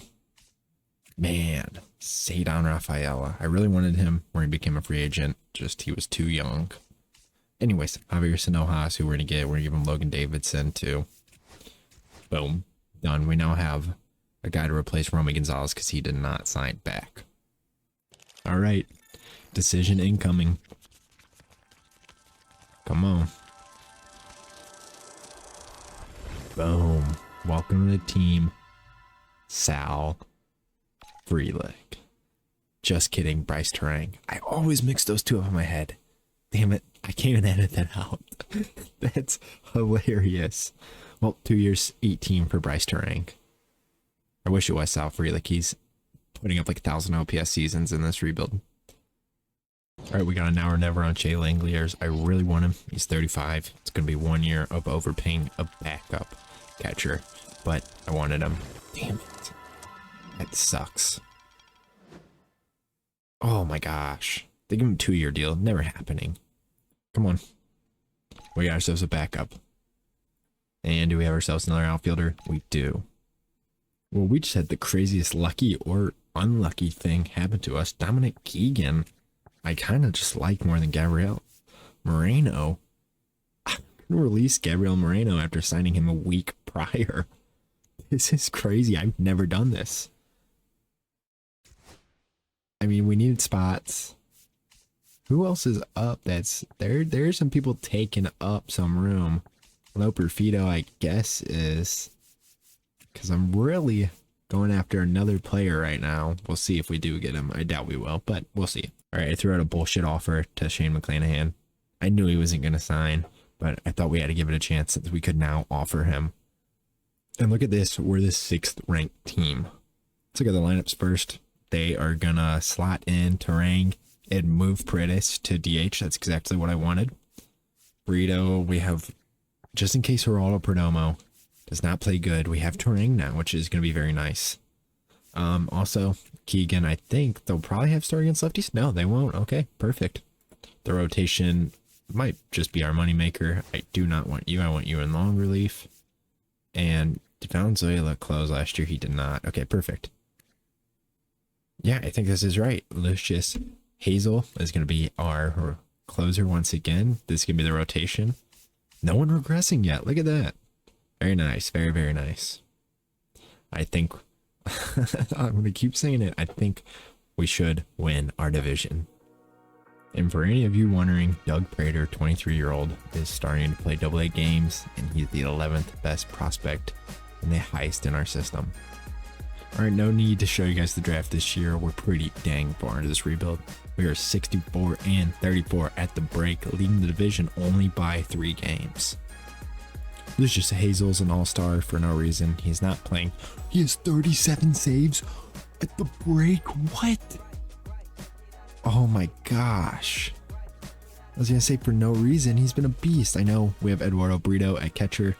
Man, Cedar Rafaela. I really wanted him when he became a free agent. Just he was too young. Anyways, Javier Sinojas, who we're going to get. We're going to give him Logan Davidson too. Boom. Done. We now have a guy to replace Romy Gonzalez because he did not sign back. All right. Decision incoming. Come on. Boom. Welcome to the team, Sal Frelick. Just kidding, Bryce Terang. I always mix those two up in my head. Damn it, I can't even edit that out. That's hilarious. Well, 2 years, 18 for Bryce Terang. I wish it was Sal Frelick. He's putting up like 1,000 OPS seasons in this rebuild. All right, we got an now or never on Shea Langeliers. I really want him. He's 35. It's going to be 1 year of overpaying a backup catcher, but I wanted him. Damn it. That sucks. Oh my gosh. They give him a 2-year deal. Never happening. Come on. We got ourselves a backup. And do we have ourselves another outfielder? We do. Well, we just had the craziest lucky or unlucky thing happen to us. Dominic Keegan, I kind of just like more than Gabriel Moreno. I'm going to release Gabriel Moreno after signing him a week prior. This is crazy. I've never done this. I mean, we needed spots. Who else is up? That's there. There's some people taking up some room. Loper Fido, I guess, is, because I'm really going after another player right now. We'll see if we do get him. I doubt we will, but we'll see. All right, I threw out a bullshit offer to Shane McClanahan. I knew he wasn't going to sign, but I thought we had to give it a chance since we could now offer him. And look at this. We're the 6th ranked team. Let's look at the lineups first. They are going to slot in Terang and move Paredes to DH. That's exactly what I wanted. Burrito, we have, just in case Geraldo Perdomo does not play good, we have Terang now, which is going to be very nice. Also, Keegan, I think they'll probably have start against lefties. No, they won't. Okay, perfect. The rotation might just be our moneymaker. I do not want you. I want you in long relief. And Valenzuela closed last year. He did not. Okay, perfect. Yeah, I think this is right. Lucius Hazel is going to be our closer once again. This is going to be the rotation. No one regressing yet. Look at that. Very nice. Very, very nice. I think I'm going to keep saying it. I think we should win our division. And for any of you wondering, Doug Prater, 23-year-old, is starting to play AA games, and he's the 11th best prospect and the highest in our system. All right, no need to show you guys the draft this year. We're pretty dang far into this rebuild. We are 64-34 at the break, leading the division only by 3 games. Lucius Hazel's an all-star for no reason. He's not playing. He has 37 saves at the break. What? Oh my gosh. I was going to say for no reason. He's been a beast. I know we have Eduardo Brito at catcher.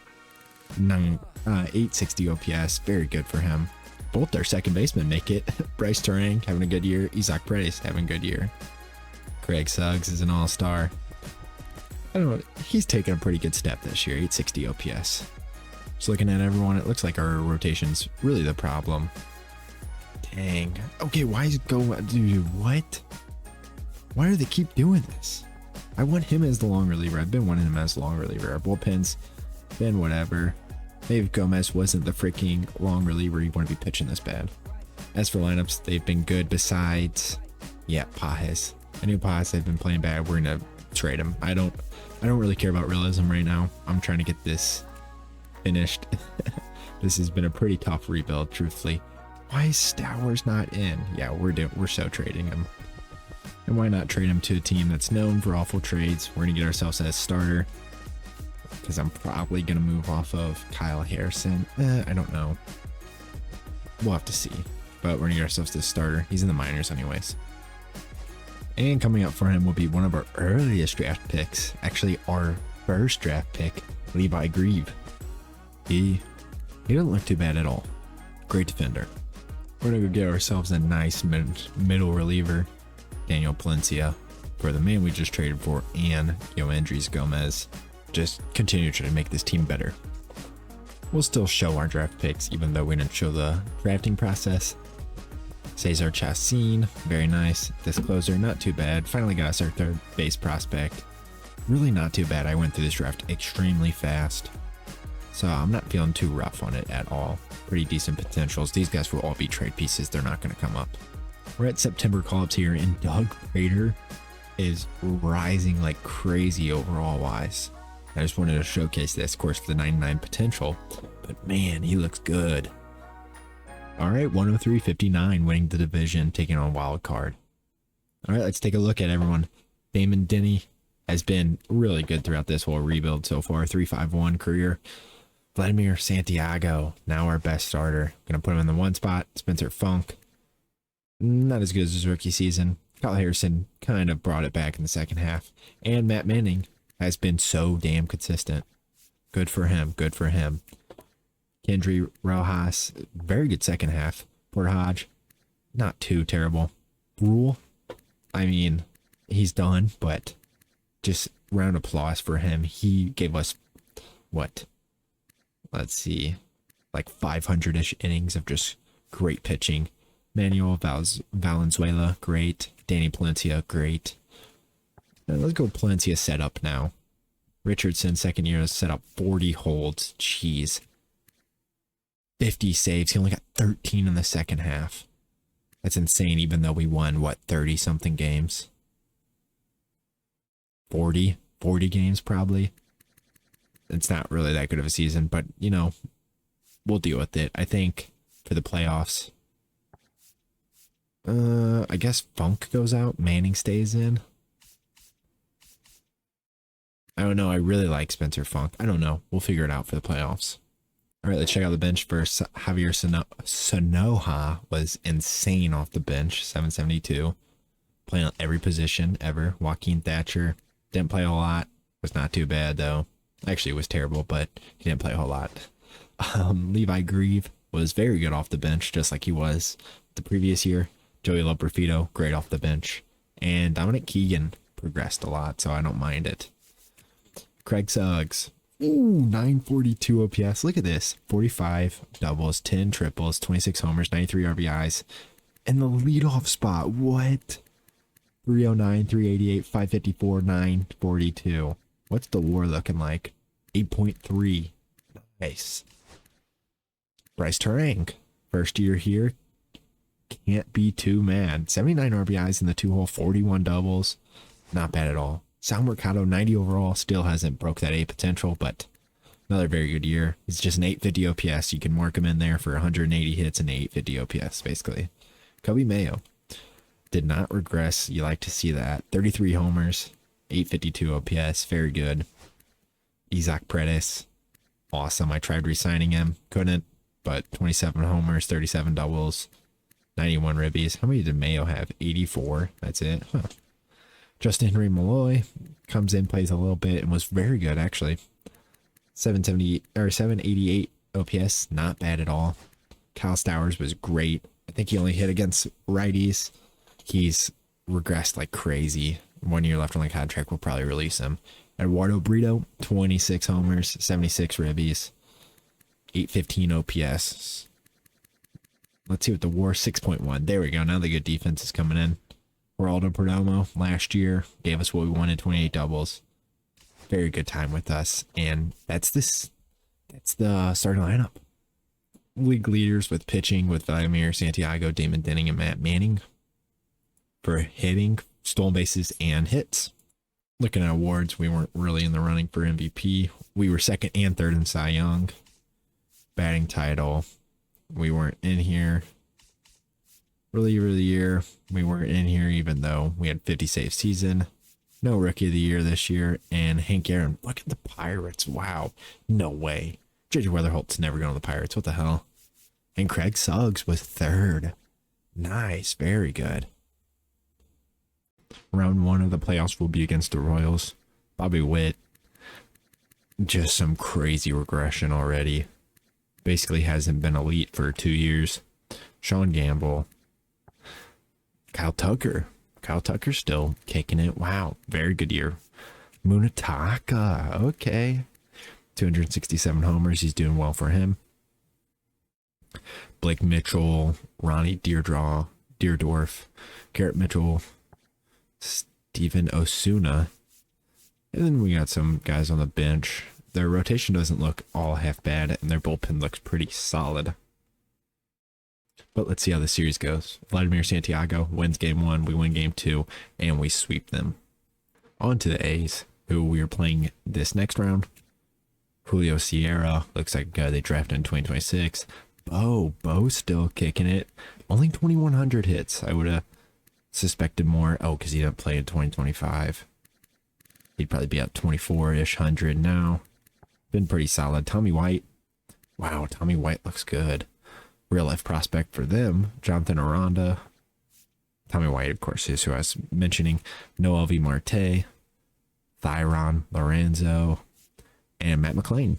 860 OPS. Very good for him. Both our second basemen make it. Bryce Terang having a good year. Isaac Paredes having a good year. Craig Suggs is an all-star. I don't know. He's taken a pretty good step this year. 860 OPS. Just looking at everyone, it looks like our rotation's really the problem. Dang. Okay, why is it go? Dude, what? Why do they keep doing this? I want him as the long reliever. I've been wanting him as the long reliever. Our bullpen's been whatever. Maybe if Gomez wasn't the freaking long reliever, he wouldn't be pitching this bad. As for lineups, they've been good besides, yeah, Pajes. I knew Pajes had been playing bad. We're gonna trade him. I don't really care about realism right now. I'm trying to get this finished. This has been a pretty tough rebuild, truthfully. Why is Stowers not in? Yeah, we're so trading him. And why not trade him to a team that's known for awful trades? We're gonna get ourselves a starter, because I'm probably gonna move off of Kyle Harrison. I don't know. We'll have to see. But we're gonna get ourselves this starter. He's in the minors anyways. And coming up for him will be one of our earliest draft picks. Actually, our first draft pick, Levi Grieve. He doesn't look too bad at all. Great defender. We're gonna go get ourselves a nice middle reliever, Daniel Palencia, for the man we just traded for, and Yoendrys Gomez. Just continue to make this team better. We'll still show our draft picks, even though we didn't show the drafting process. Cesar Chassin, very nice. Discloser, not too bad. Finally got us our third base prospect. Really not too bad. I went through this draft extremely fast, so I'm not feeling too rough on it at all. Pretty decent potentials. These guys will all be trade pieces. They're not going to come up. We're at September call-ups here, and Doug Prater is rising like crazy overall wise. I just wanted to showcase this, of course, the 99 potential, but man, he looks good. All right, 103.59, winning the division, taking on wild card. All right, let's take a look at everyone. Damon Denny has been really good throughout this whole rebuild so far. 3.51 career. Vladimir Santiago, now our best starter. Gonna put him in the one spot. Spencer Funk, not as good as his rookie season. Kyle Harrison kind of brought it back in the second half. And Matt Manning has been so damn consistent. Good for him. Good for him. Kendry Rojas, very good second half. Porter Hodge, not too terrible. Rule, I mean, he's done, but just round of applause for him. He gave us, what? Let's see, like 500-ish innings of just great pitching. Manuel Valenzuela, great. Danny Palencia, great. Now let's go Palencia setup now. Richardson, second year, set up 40 holds. Jeez. 50 saves. He only got 13 in the second half. That's insane, even though we won, what, 30-something games? 40 games, probably. It's not really that good of a season, but, you know, we'll deal with it. I think for the playoffs, I guess Funk goes out. Manning stays in. I don't know. I really like Spencer Funk. I don't know. We'll figure it out for the playoffs. All right, let's check out the bench first. Javier Sanoja was insane off the bench, 772. Playing on every position ever. Joaquin Thatcher didn't play a whole lot. Was not too bad, though. Actually, it was terrible, but he didn't play a whole lot. Levi Grieve was very good off the bench, just like he was the previous year. Joey Loperfido, great off the bench. And Dominic Keegan progressed a lot, so I don't mind it. Craig Suggs. Ooh, 942 OPS. Look at this. 45 doubles, 10 triples, 26 homers, 93 RBIs. And the leadoff spot. What? 309, 388, 554, 942. What's the WAR looking like? 8.3. Nice. Bryce Terang. First year here. Can't be too mad. 79 RBIs in the 2-hole, 41 doubles. Not bad at all. Sal Mercado, 90 overall, still hasn't broke that A potential, but another very good year. He's just an 850 OPS. You can mark him in there for 180 hits and 850 OPS, basically. Kobe Mayo did not regress. You like to see that. 33 homers, 852 OPS, very good. Isaac Paredes, awesome. I tried re-signing him, couldn't, but 27 homers, 37 doubles, 91 ribbies. How many did Mayo have? 84. That's it. Huh. Justin Henry Malloy comes in, plays a little bit, and was very good, actually. 788 OPS, not bad at all. Kyle Stowers was great. I think he only hit against righties. He's regressed like crazy. 1 year left on the contract. We'll probably release him. Eduardo Brito, 26 homers, 76 ribbies, 815 OPS. Let's see what the WAR 6.1. There we go. Now the good defense is coming in. Geraldo Perdomo last year gave us what we wanted, 28 doubles. Very good time with us. And that's the starting lineup. League leaders with pitching with Vladimir Santiago, Damon Denning, and Matt Manning for hitting, stolen bases, and hits. Looking at awards, we weren't really in the running for MVP. We were second and third in Cy Young. Batting title, we weren't in here. Reliever of the year, we weren't in here even though we had 50 save season. No rookie of the year this year. And Hank Aaron, look at the Pirates. Wow. No way. JJ Weatherholt's never going to the Pirates. What the hell? And Craig Suggs was third. Nice. Very good. Round 1 of the playoffs will be against the Royals. Bobby Witt. Just some crazy regression already. Basically hasn't been elite for 2 years. Sean Gamble. Kyle Tucker. Kyle Tucker's still kicking it. Wow. Very good year. Munataka. Okay. 267 homers. He's doing well for him. Blake Mitchell. Ronnie Deardorff. Garrett Mitchell. Steven Osuna. And then we got some guys on the bench. Their rotation doesn't look all half bad, and their bullpen looks pretty solid. But let's see how the series goes. Vladimir Santiago wins game 1, we win game 2, and we sweep them. On to the A's, who we are playing this next round. Julio Sierra, looks like a guy they drafted in 2026. Bo still kicking it. Only 2,100 hits. I would have suspected more. Oh, because he didn't play in 2025. He'd probably be at 24-ish hundred now. Been pretty solid. Tommy White. Wow, Tommy White looks good. Real life prospect for them. Jonathan Aranda. Tommy White, of course, is who I was mentioning. Noel V. Marte. Thyron Lorenzo. And Matt McLean.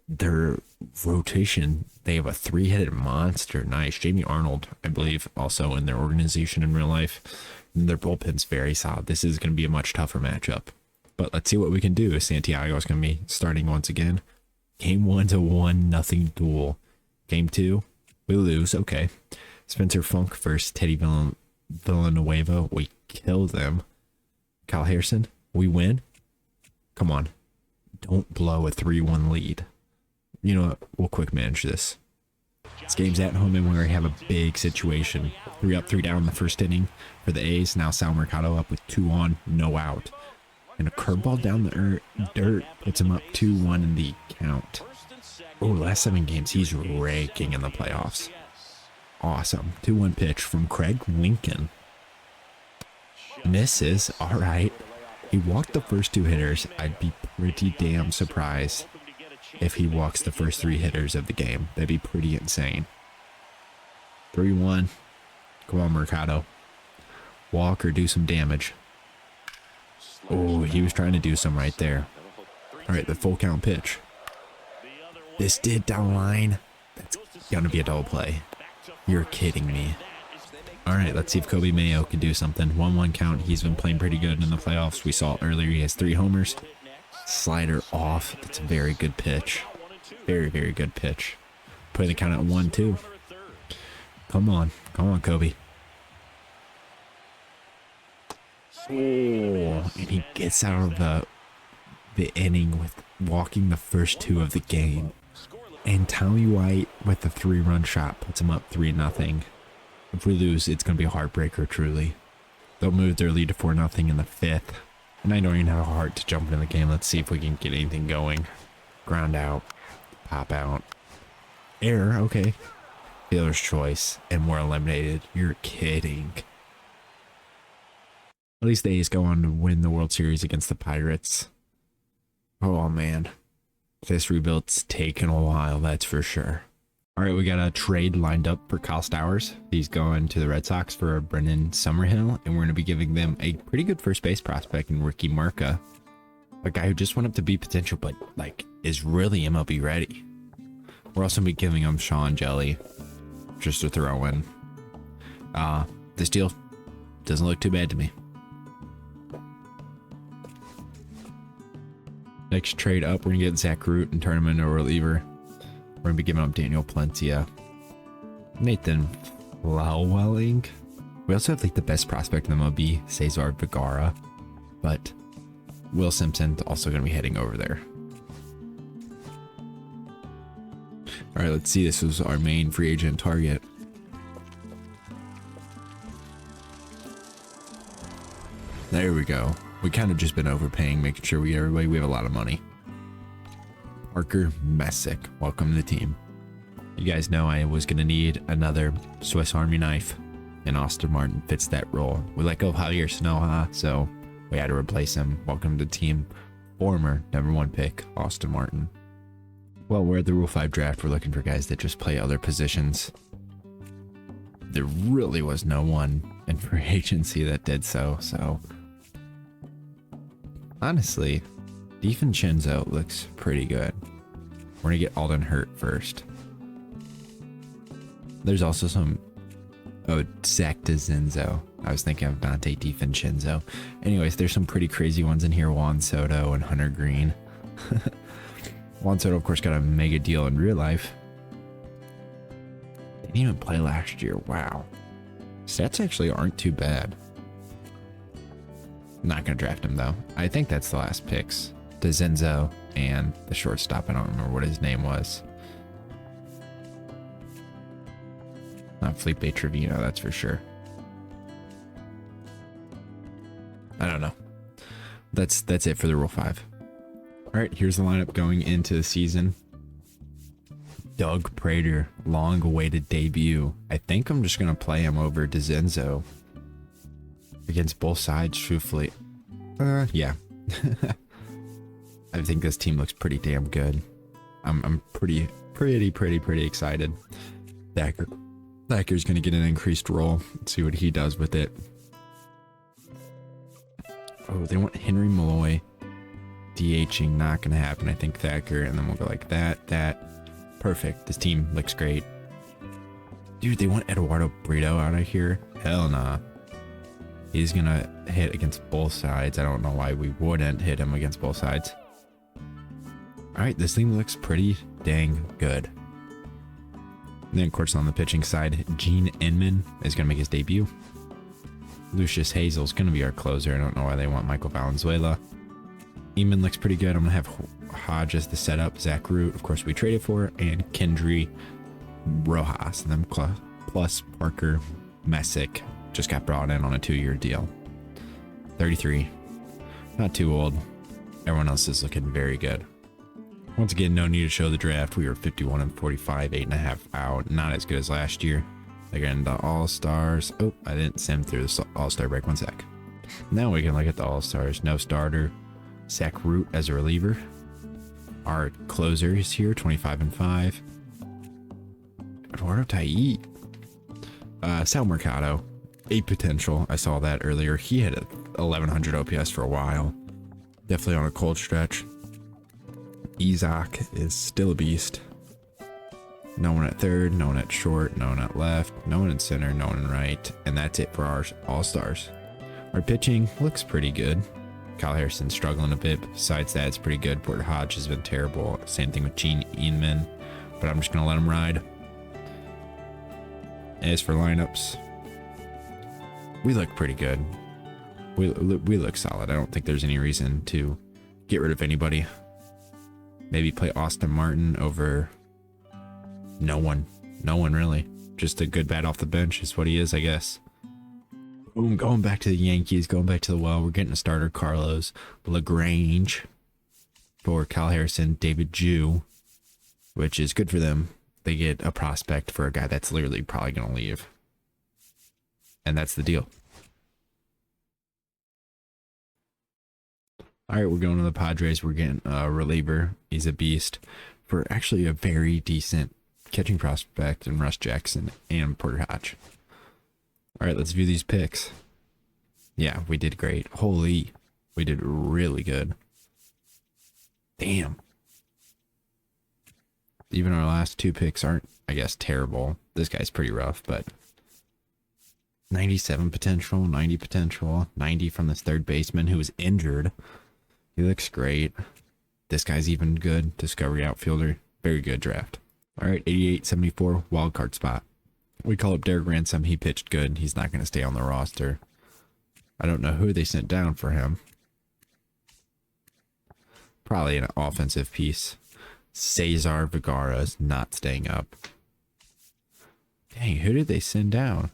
Their rotation, they have a 3-headed monster. Nice. Jamie Arnold, I believe, also in their organization in real life. And their bullpen's very solid. This is going to be a much tougher matchup. But let's see what we can do. Santiago is going to be starting once again. Game 1's a 1-0 duel. Game 2, we lose. Okay. Spencer Funk versus Teddy Villanueva. We kill them. Kyle Harrison, we win. Come on. Don't blow a 3-1 lead. You know what? We'll quick manage this. This game's at home and we already have a big situation. 3 up, 3 down in the first inning for the A's. Now Sal Mercado up with 2 on, no out. And a curveball down the dirt puts him up 2-1 in the count. Oh, last 7 games, he's raking in the playoffs. Awesome. 2-1 pitch from Craig Lincoln. Misses. All right. He walked the first 2 hitters. I'd be pretty damn surprised if he walks the first 3 hitters of the game. That'd be pretty insane. 3-1. Come on, Mercado. Walk or do some damage. Oh, he was trying to do some right there. All right, the full count pitch. This did down line. That's gonna be a double play. You're kidding me. All right, let's see if Kobe Mayo can do something. 1-1 count. He's been playing pretty good in the playoffs. We saw earlier he has 3 homers. Slider off. That's a very good pitch. Very, very good pitch. Putting the count at 1-2. Come on. Come on, Kobe. Oh, and he gets out of the inning with walking the first 2 of the game. And Tommy White with the 3-run shot puts him up 3-0. If we lose, it's going to be a heartbreaker, truly. They'll move their lead to 4-0 in the 5th. And I don't even have a heart to jump into the game. Let's see if we can get anything going. Ground out. Pop out. Error. Okay. Fielder's choice. And we're eliminated. You're kidding. At least the A's go on to win the World Series against the Pirates. Oh, man. This rebuild's taken a while, that's for sure. All right, we got a trade lined up for Kyle Stowers. He's going to the Red Sox for Brendan Summerhill, and we're going to be giving them a pretty good first base prospect in Ricky Marca. A guy who just went up to be potential, but, like, is really MLB ready. We're also going to be giving him Sean Jelly, just to throw in. This deal doesn't look too bad to me. Next trade up, we're going to get Zach Root and turn him into a reliever. We're going to be giving up Daniel Palencia. Nathan Flowelling. We also have like the best prospect in the MLB, Cesar Vigara. But Will Simpson's also going to be heading over there. All right, let's see. This was our main free agent target. There we go. We kind of just been overpaying, making sure we get everybody. We have a lot of money. Parker Messick, welcome to the team. You guys know I was going to need another Swiss Army knife, and Austin Martin fits that role. We let go of Javier Snoja, so we had to replace him. Welcome to the team. Former #1 pick, Austin Martin. Well, we're at the Rule 5 draft. We're looking for guys that just play other positions. There really was no one in free agency that did so, honestly, DiVincenzo looks pretty good. We're gonna get Alden Hurt first. There's also some... Oh, Zach DeZenzo. I was thinking of Dante DiVincenzo. Anyways, there's some pretty crazy ones in here. Juan Soto and Hunter Green. Juan Soto, of course, got a mega deal in real life. Didn't even play last year. Wow. Stats actually aren't too bad. Not going to draft him, though. I think that's the last picks. DeZenzo and the shortstop. I don't remember what his name was. Not Felipe Trevino, that's for sure. I don't know. That's it for the Rule 5. All right, here's the lineup going into the season. Doug Prater, long-awaited debut. I think I'm just going to play him over DeZenzo against both sides, truthfully. Yeah. I think this team looks pretty damn good. I'm pretty excited. Thacker's going to get an increased role. Let's see what he does with it. Oh, they want Henry Malloy. DHing, not going to happen. I think Thacker, and then we'll go like that. Perfect. This team looks great. Dude, they want Eduardo Brito out of here? Hell nah. He's going to hit against both sides. I don't know why we wouldn't hit him against both sides. All right, this team looks pretty dang good. And then, of course, on the pitching side, Gene Inman is going to make his debut. Lucius Hazel's going to be our closer. I don't know why they want Michael Valenzuela. Eamon looks pretty good. I'm going to have Hodge as the setup. Zach Root, of course, we traded for. And Kendry Rojas. And then plus Parker Messick just got brought in on a 2-year deal. 33. Not too old. Everyone else is looking very good. Once again, no need to show the draft. We were 51 and 45, 8.5 out. Not as good as last year. Again, the All-Stars. Oh, I didn't sim through the All-Star break. 1 sec. Now we can look at the All-Stars. No starter. Zach Root as a reliever. Our closer is here, 25 and 5. Eduardo Tai. Sal Mercado. 8 potential. I saw that earlier. He had a 1100 OPS for a while. Definitely on a cold stretch. Isaac is still a beast. No one at third, no one at short, no one at left, no one in center, no one in right. And that's it for our All-Stars. Our pitching looks pretty good. Kyle Harrison's struggling a bit, but besides that, it's pretty good. Porter Hodge has been terrible. Same thing with Gene Inman, but I'm just going to let him ride. As for lineups, we look pretty good. We look solid. I don't think there's any reason to get rid of anybody. Maybe play Austin Martin over no one. No one, really. Just a good bat off the bench is what he is, I guess. Boom, going back to the Yankees, going back to the well. We're getting a starter, Carlos LaGrange, for Kyle Harrison, David Jew, which is good for them. They get a prospect for a guy that's literally probably going to leave. And that's the deal. All right, we're going to the Padres. We're getting a reliever. He's a beast for actually a very decent catching prospect in Russ Jackson and Porter Hodge. All right, let's view these picks. Yeah, we did great. Holy, we did really good. Damn. Even our last 2 picks aren't, I guess, terrible. This guy's pretty rough, but 97 potential, 90 potential, 90 from this third baseman who was injured. He looks great. This guy's even good. Discovery outfielder. Very good draft. All right, 88-74 wild card spot. We call up Derek Ransom. He pitched good. He's not going to stay on the roster. I don't know who they sent down for him. Probably an offensive piece. Cesar Vergara is not staying up. Dang, who did they send down?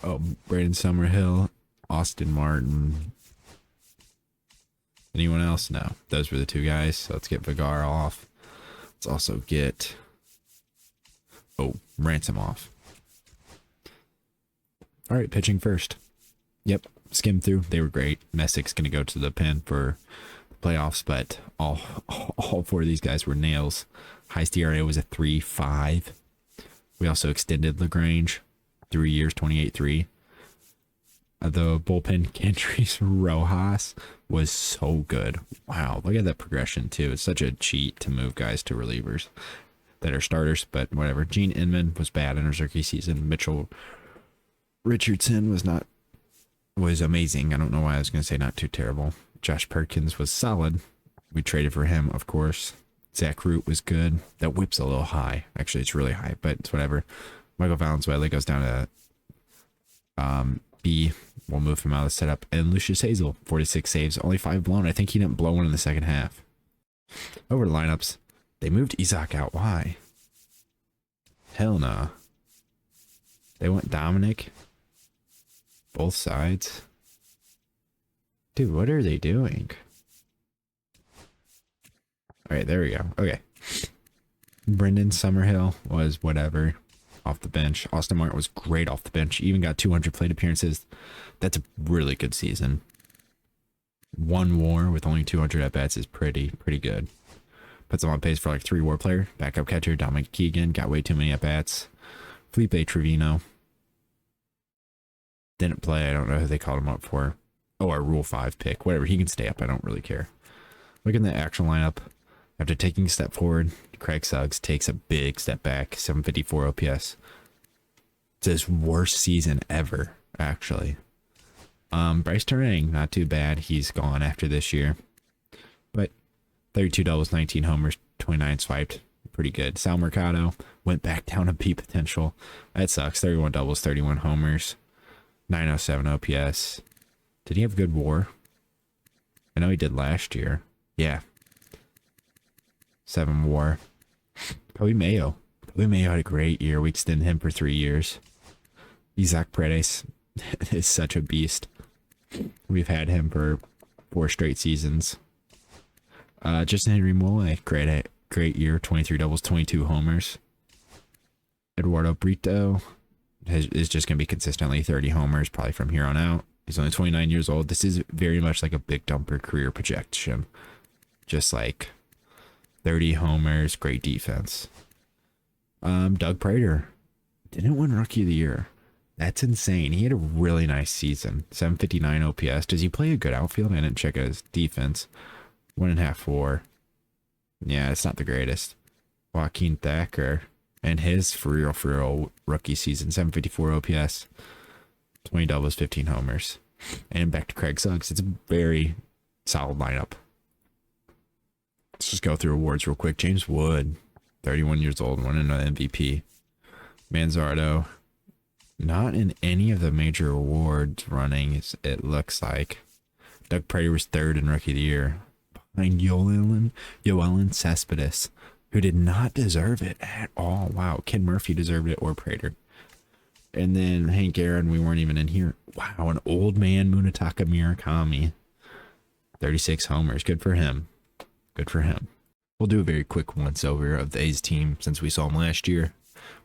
Oh, Braden Summerhill, Austin Martin. Anyone else? No. Those were the two guys. So let's get Vergara off. Let's also get... Oh, Ransom off. All right, pitching first. Yep, skimmed through. They were great. Messick's going to go to the pen for the playoffs, but all four of these guys were nails. Highest ERA was a 3.5. We also extended LaGrange 3 years, 28.3. The bullpen, Cantries Rojas was so good. Wow, look at that progression too. It's such a cheat to move guys to relievers that are starters, but whatever. Gene Inman was bad in his rookie season. Mitchell Richardson was amazing. I don't know why I was going to say not too terrible. Josh Perkins was solid. We traded for him, of course. Zach Root was good. That whip's a little high. Actually, it's really high, but it's whatever. Michael Valenzuela goes down to B. We'll move him out of the setup. And Lucius Hazel, 46 saves, only 5 blown. I think he didn't blow one in the second half. Over to lineups. They moved Isaac out. Why? Hell no. They went Dominic. Both sides. Dude, what are they doing? All right, there we go. Okay. Brendan Summerhill was whatever. Off the bench. Austin Martin was great off the bench. He even got 200 plate appearances. That's a really good season. 1 WAR with only 200 at bats is pretty good. Puts him on pace for like 3 WAR player. Backup catcher Dominic Keegan got way too many at bats. Felipe Trevino didn't play. I don't know who they called him up for. Oh, our Rule 5 pick. Whatever. He can stay up. I don't really care. Look at the actual lineup. After taking a step forward, Craig Suggs takes a big step back, 754 OPS. It's his worst season ever, actually. Bryce Terang, not too bad. He's gone after this year. But 32 doubles, 19 homers, 29 swiped. Pretty good. Sal Mercado went back down to P potential. That sucks. 31 doubles, 31 homers, 907 OPS. Did he have good WAR? I know he did last year. Yeah. 7 WAR. Kobe Mayo. Kobe Mayo had a great year. We extended him for 3 years. Isaac Paredes is such a beast. We've had him for 4 straight seasons. Justin Henry Mole, great year. 23 doubles, 22 homers. Eduardo Brito is just going to be consistently 30 homers, probably from here on out. He's only 29 years old. This is very much like a big dumper career projection. Just like 30 homers, great defense. Doug Prater didn't win Rookie of the Year. That's insane. He had a really nice season. 759 OPS. Does he play a good outfield? I didn't check out his defense. 1.5 WAR. Yeah, it's not the greatest. Joaquin Thacker and his for real rookie season. 754 OPS. 20 doubles, 15 homers. And back to Craig Suggs. It's a very solid lineup. Let's just go through awards real quick. James Wood, 31 years old, won an MVP. Manzardo, not in any of the major awards running, it looks like. Doug Prater was 3rd in Rookie of the Year, behind Yoelin Cespedes, who did not deserve it at all. Wow, Ken Murphy deserved it, or Prater. And then Hank Aaron, we weren't even in here. Wow, an old man Munetaka Murakami, 36 homers. Good for him. Good for him. We'll do a very quick once over of the A's team since we saw him last year.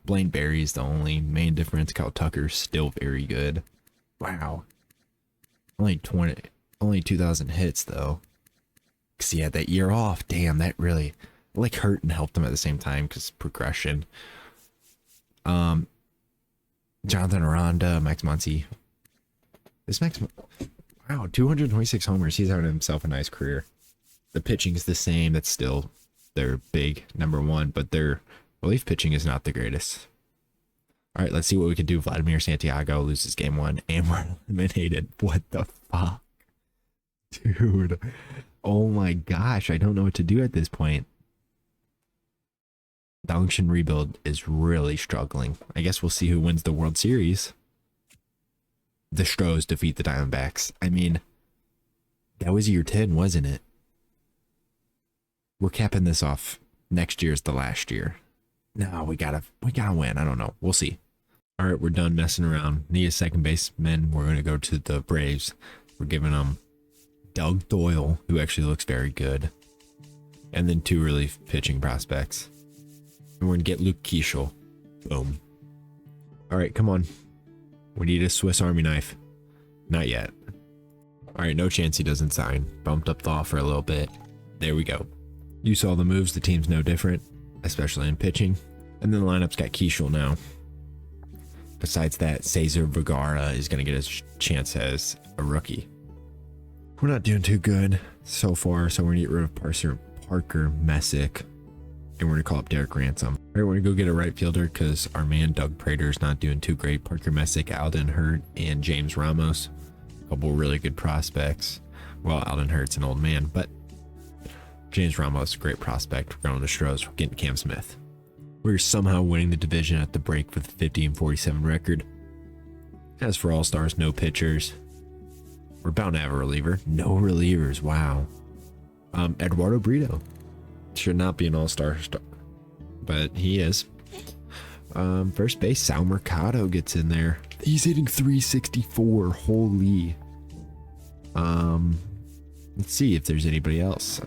Blaine Berry's the only main difference. Kyle Tucker's still very good. Wow. Only 2,000 hits though. Cause he had that year off. Damn, that really like hurt and helped him at the same time because progression. Jonathan Aranda, Max Muncy. Wow, 226 homers. He's having himself a nice career. The pitching is the same. That's still their big number 1, but their relief pitching is not the greatest. All right, let's see what we can do. Vladimir Santiago loses game 1, and we're eliminated. What the fuck? Dude. Oh my gosh. I don't know what to do at this point. The Unction rebuild is really struggling. I guess we'll see who wins the World Series. The Stros defeat the Diamondbacks. I mean, that was year 10, wasn't it? We're capping this off. Next year's the last year. No, we gotta win. I don't know. We'll see. All right, we're done messing around. Need a second baseman. We're gonna go to the Braves. We're giving them Doug Doyle, who actually looks very good, and then 2 relief pitching prospects. And we're gonna get Luke Keeschel. Boom. All right, come on. We need a Swiss Army knife. Not yet. All right, no chance he doesn't sign. Bumped up the offer a little bit. There we go. You saw the moves. The team's no different, especially in pitching. And then the lineup's got Keeschel now. Besides that, Cesar Vergara is going to get his chance as a rookie. We're not doing too good so far, so we're going to get rid of Parker Messick. And we're going to call up Derek Ransom. All right, we're going to go get a right fielder because our man Doug Prater is not doing too great. Parker Messick, Alden Hurt, and James Ramos. A couple really good prospects. Well, Alden Hurt's an old man, but James Ramos, a great prospect. We're going to Stros. We're getting Cam Smith. We're somehow winning the division at the break with a 50-47 record. As for All-Stars, no pitchers. We're bound to have a reliever. No relievers. Wow. Eduardo Brito. Should not be an All-Star, but he is. First base, Sal Mercado gets in there. He's hitting 364. Holy. Let's see if there's anybody else.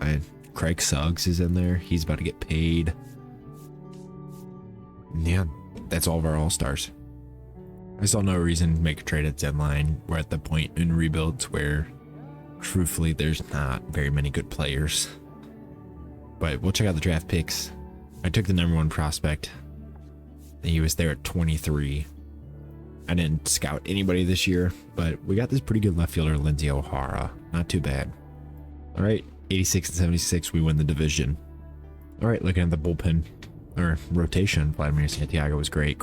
Craig Suggs is in there. He's about to get paid. Yeah, that's all of our All-Stars. I saw no reason to make a trade at deadline. We're at the point in rebuilds where, truthfully, there's not very many good players. But we'll check out the draft picks. I took the #1 prospect. He was there at 23. I didn't scout anybody this year, but we got this pretty good left fielder, Lindsey O'Hara. Not too bad. All right, 86 and 76, we win the division. All right, looking at the bullpen or rotation, Vladimir Santiago was great.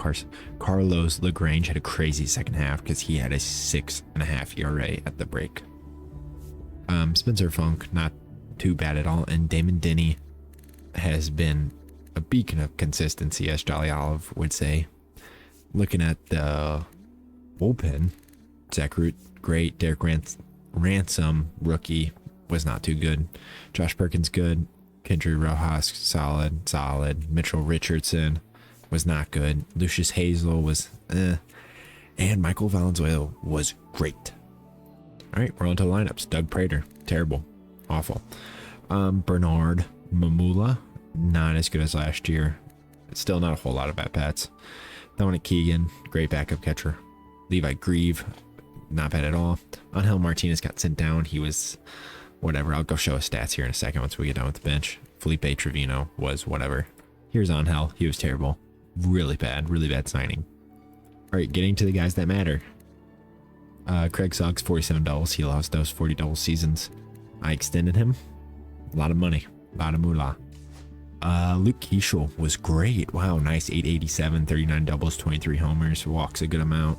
Carlos LaGrange had a crazy second half because he had a 6.5 ERA at the break. Spencer Funk, not too bad at all. And Damon Denny has been a beacon of consistency, as Jolly Olive would say. Looking at the bullpen, Zach Root, great. Derek Ransom, rookie, was not too good. Josh Perkins, good. Kendry Rojas, solid. Mitchell Richardson was not good. Lucius Hazel was and Michael Valenzuela was great. All right, we're on to the lineups. Doug Prater, terrible, awful. Bernard Mamula, not as good as last year. Still not a whole lot of at-bats. Dominic Keegan, great backup catcher. Levi Grieve, not bad at all. Angel Martinez got sent down. He was whatever. I'll go show his stats here in a second once we get done with the bench. Felipe Trevino was whatever. Here's Angel. He was terrible. Really bad signing. All right, getting to the guys that matter. Craig Suggs, 47 doubles. He lost those 40 double seasons. I extended him. A lot of money. A lot of moolah. Luke Keeschel was great. Wow, nice. 887, 39 doubles, 23 homers. Walks a good amount.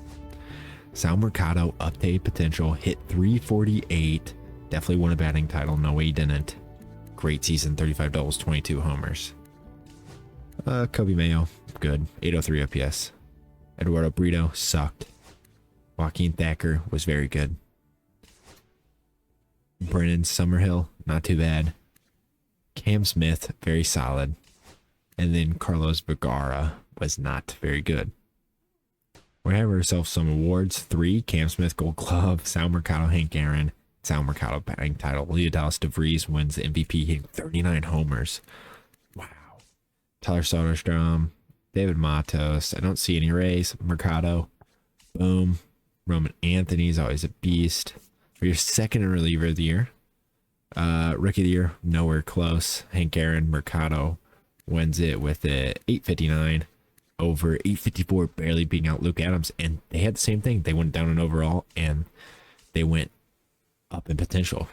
Sal Mercado, up to 8 potential. Hit 348. Definitely won a batting title. No way he didn't. Great season. 35 doubles, 22 homers. Kobe Mayo, good. 803 OPS. Eduardo Brito sucked. Joaquin Thacker was very good. Brennan Summerhill, not too bad. Cam Smith, very solid. And then Carlos Vergara was not very good. We have ourselves some awards. 3, Cam Smith Gold Glove, Sal Mercado, Hank Aaron, Sal Mercado batting title. Leonidas DeVries wins the MVP, hitting 39 homers. Wow. Tyler Soderstrom, David Matos. I don't see any Rays. Mercado, boom. Roman Anthony's always a beast. For your second reliever of the year. Rookie of the year, nowhere close. Hank Aaron, Mercado wins it with a 859 over 854, barely beating out Luke Adams. And they had the same thing. They went down in overall and they went up in potential.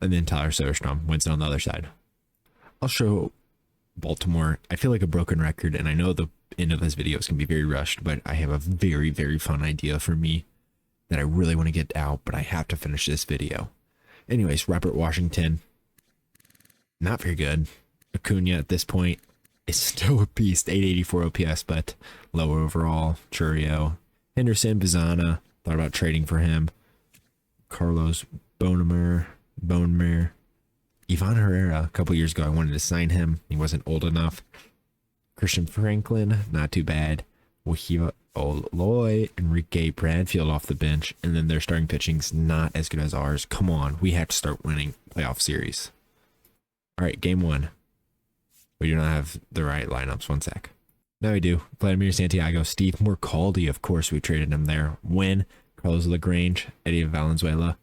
And then Tyler Soderstrom wins it on the other side. I'll show Baltimore. I feel like a broken record, and I know the end of this video is going to be very rushed, but I have a very fun idea for me that I really want to get out, but I have to finish this video. Anyways, Robert Washington, not very good. Acuna at this point is still a beast, 884 OPS, but lower overall. Churio, Henderson, Bizana, thought about trading for him. Carlos Bonemer, Ivan Herrera, a couple years ago, I wanted to sign him. He wasn't old enough. Christian Franklin, not too bad. Wahiva Oloy, Enrique Bradfield off the bench, and then their starting pitching's not as good as ours. Come on, we have to start winning playoff series. All right, game one. We do not have the right lineups. One sec. Now we do. Vladimir Santiago, Steve Morcaldi, of course, we traded him there. Win. Carlos LaGrange, Eddie Valenzuela.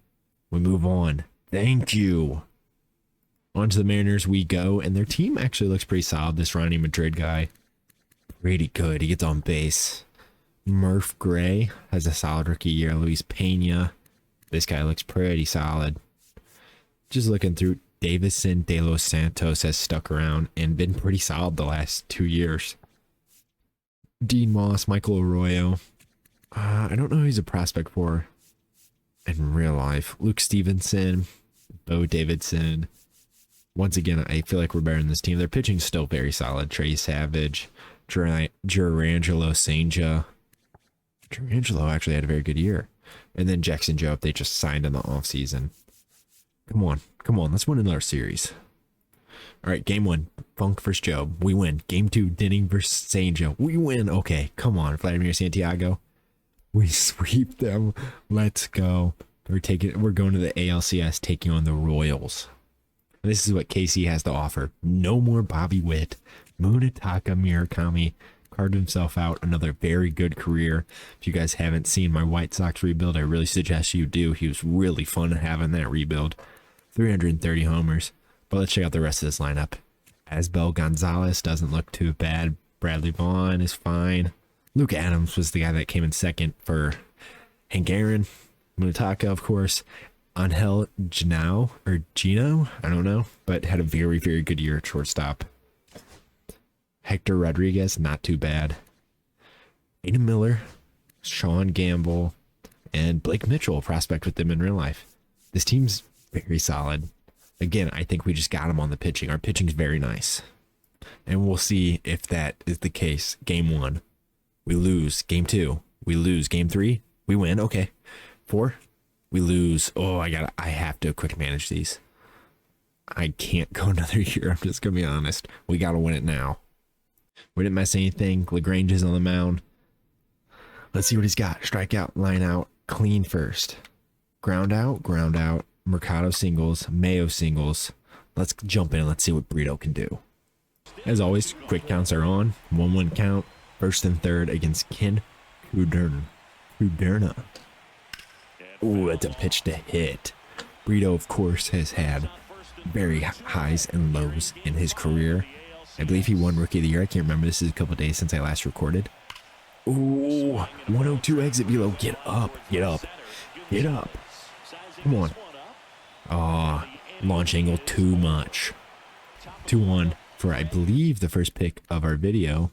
We move on. Thank you. On to the Mariners we go, and their team actually looks pretty solid. This Ronnie Madrid guy, pretty good. He gets on base. Murph Gray has a solid rookie year. Luis Pena, this guy looks pretty solid. Just looking through, Davison De Los Santos has stuck around and been pretty solid the last 2 years. Dean Moss, Michael Arroyo. I don't know who he's a prospect for in real life. Luke Stevenson, Bo Davidson. Once again, I feel like we're better in this team. Their pitching's still very solid. Trey Savage, Jurangelo Senja. Jurangelo actually had a very good year. And then Jackson Jobe, they just signed in the offseason. Come on. Let's win another series. All right, game one, Funk versus Jobe. We win. Game two, Denning versus Senja. We win. Okay, come on, Vladimir Santiago. We sweep them. Let's go. We're going to the ALCS, taking on the Royals. This is what KC has to offer. No more Bobby Witt. Munetaka Murakami carved himself out another very good career. If you guys haven't seen my White Sox rebuild, I really suggest you do. He was really fun having that rebuild. 330 homers. But let's check out the rest of this lineup. Asbel Gonzalez doesn't look too bad. Bradley Vaughn is fine. Luke Adams was the guy that came in second for Hank Aaron. Munetaka, of course. Angel Gino, I don't know, but had a very, very good year at shortstop. Hector Rodriguez, not too bad. Aiden Miller, Sean Gamble, and Blake Mitchell, a prospect with them in real life. This team's very solid. Again, I think we just got them on the pitching. Our pitching's very nice. And we'll see if that is the case. Game one, we lose. Game two, we lose. Game three, we win. Okay. 4, we lose. Oh, I have to quick manage these. I can't go another year. I'm just going to be honest. We got to win it now. We didn't mess anything. LaGrange is on the mound. Let's see what he's got. Strikeout, line out, clean first. Ground out. Mercado singles, Mayo singles. Let's jump in. Let's see what Brito can do. As always, quick counts are on. 1-1 count. First and third against Ken Kuderna. Ooh, that's a pitch to hit. Brito, of course, has had very highs and lows in his career. I believe he won Rookie of the Year. I can't remember. This is a couple days since I last recorded. Ooh, 102 exit below. Get up. Come on. Oh, launch angle too much. 2-1 for, I believe, the first pick of our video.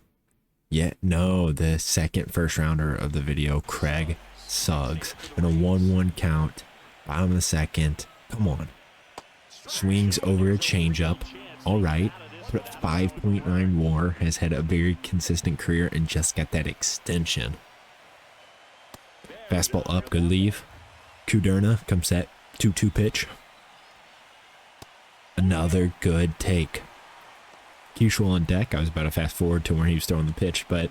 No, the second first rounder of the video, Craig Suggs. And a 1-1 count. Bottom of the second. Come on. Swings over a changeup. All right. Put up 5.9 WAR. Has had a very consistent career and just got that extension. Fastball up. Good leave. Kuderna comes set. 2-2 pitch. Another good take. Keyshaw on deck. I was about to fast forward to where he was throwing the pitch, but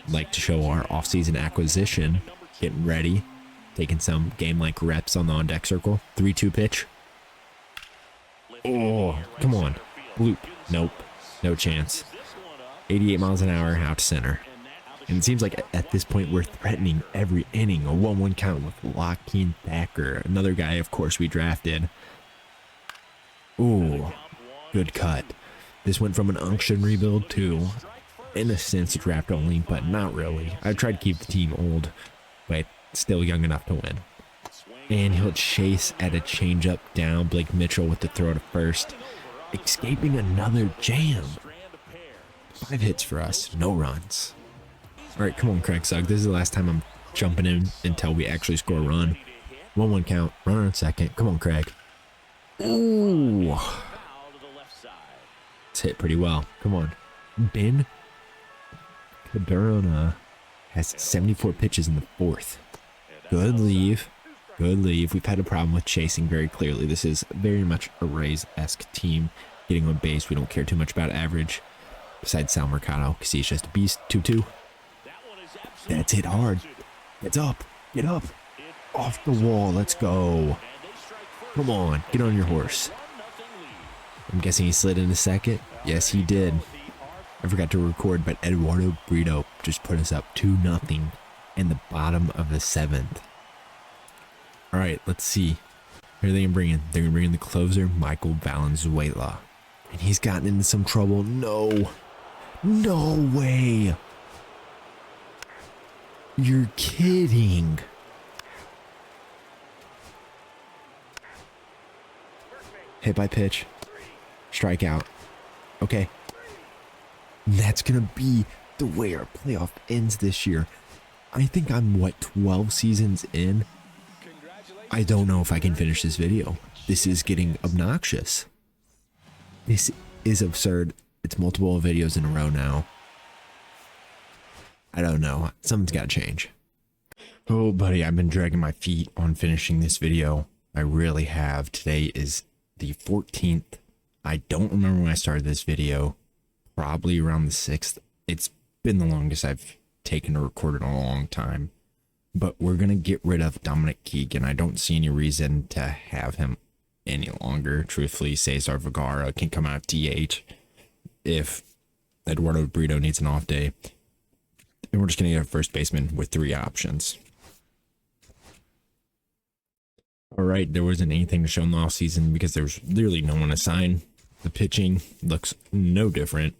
I'd like to show our offseason acquisition. Getting ready. Taking some game-like reps on the on-deck circle. 3-2 pitch. Oh, come on. Bloop. Nope. No chance. 88 miles an hour out to center. And it seems like at this point we're threatening every inning. A 1-1 count with Joaquin Thacker. Another guy, of course, we drafted. Ooh. Good cut. This went from an Unction rebuild to, in a sense, draft only, but not really. I tried to keep the team old, but still young enough to win. And he'll chase at a changeup down. Blake Mitchell with the throw to first. Escaping another jam. 5 hits for us, no runs. All right, come on, Craig Sugg. This is the last time I'm jumping in until we actually score a run. 1-1 count, runner on second. Come on, Craig. Ooh. It's hit pretty well. Come on. Ben Cadorna has 74 pitches in the fourth. Good leave. Good leave. We've had a problem with chasing very clearly. This is very much a Rays-esque team. Getting on base, we don't care too much about average. Besides Sal Mercado, because he's just a beast. 2-2. That's hit hard. It's up. Get up. Off the wall. Let's go. Come on. Get on your horse. I'm guessing he slid in a second. Yes, he did. I forgot to record, but Eduardo Brito just put us up 2-0 in the bottom of the seventh. All right, let's see. Who are they going to bring in? They're going to bring in the closer, Michael Valenzuela. And he's gotten into some trouble. No. No way. You're kidding. Hit by pitch. Strikeout. Okay. That's going to be the way our playoff ends this year. I think I'm, 12 seasons in? I don't know if I can finish this video. This is getting obnoxious. This is absurd. It's multiple videos in a row now. I don't know. Something's got to change. Oh, buddy, I've been dragging my feet on finishing this video. I really have. Today is the 14th. I don't remember when I started this video. Probably around the 6th. It's been the longest I've taken to record in a long time. But we're going to get rid of Dominic Keegan. I don't see any reason to have him any longer. Truthfully, Cesar Vergara can come out of DH if Eduardo Brito needs an off day. And we're just going to get a first baseman with 3 options. All right, there wasn't anything to show in the offseason because there was literally no one to sign. The pitching looks no different.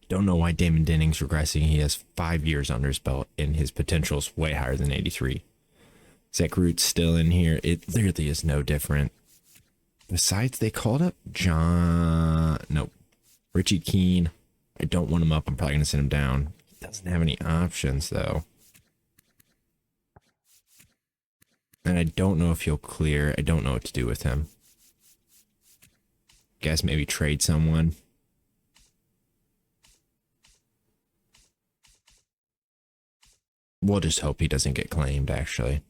Don't know why Damon Denning's regressing. He has 5 years under his belt, and his potential is way higher than 83. Zach Root's still in here. It literally is no different. Besides, they called up Richie Keene. I don't want him up. I'm probably going to send him down. He doesn't have any options, though. And I don't know if he'll clear. I don't know what to do with him. Guess maybe trade someone. We'll just hope he doesn't get claimed, actually.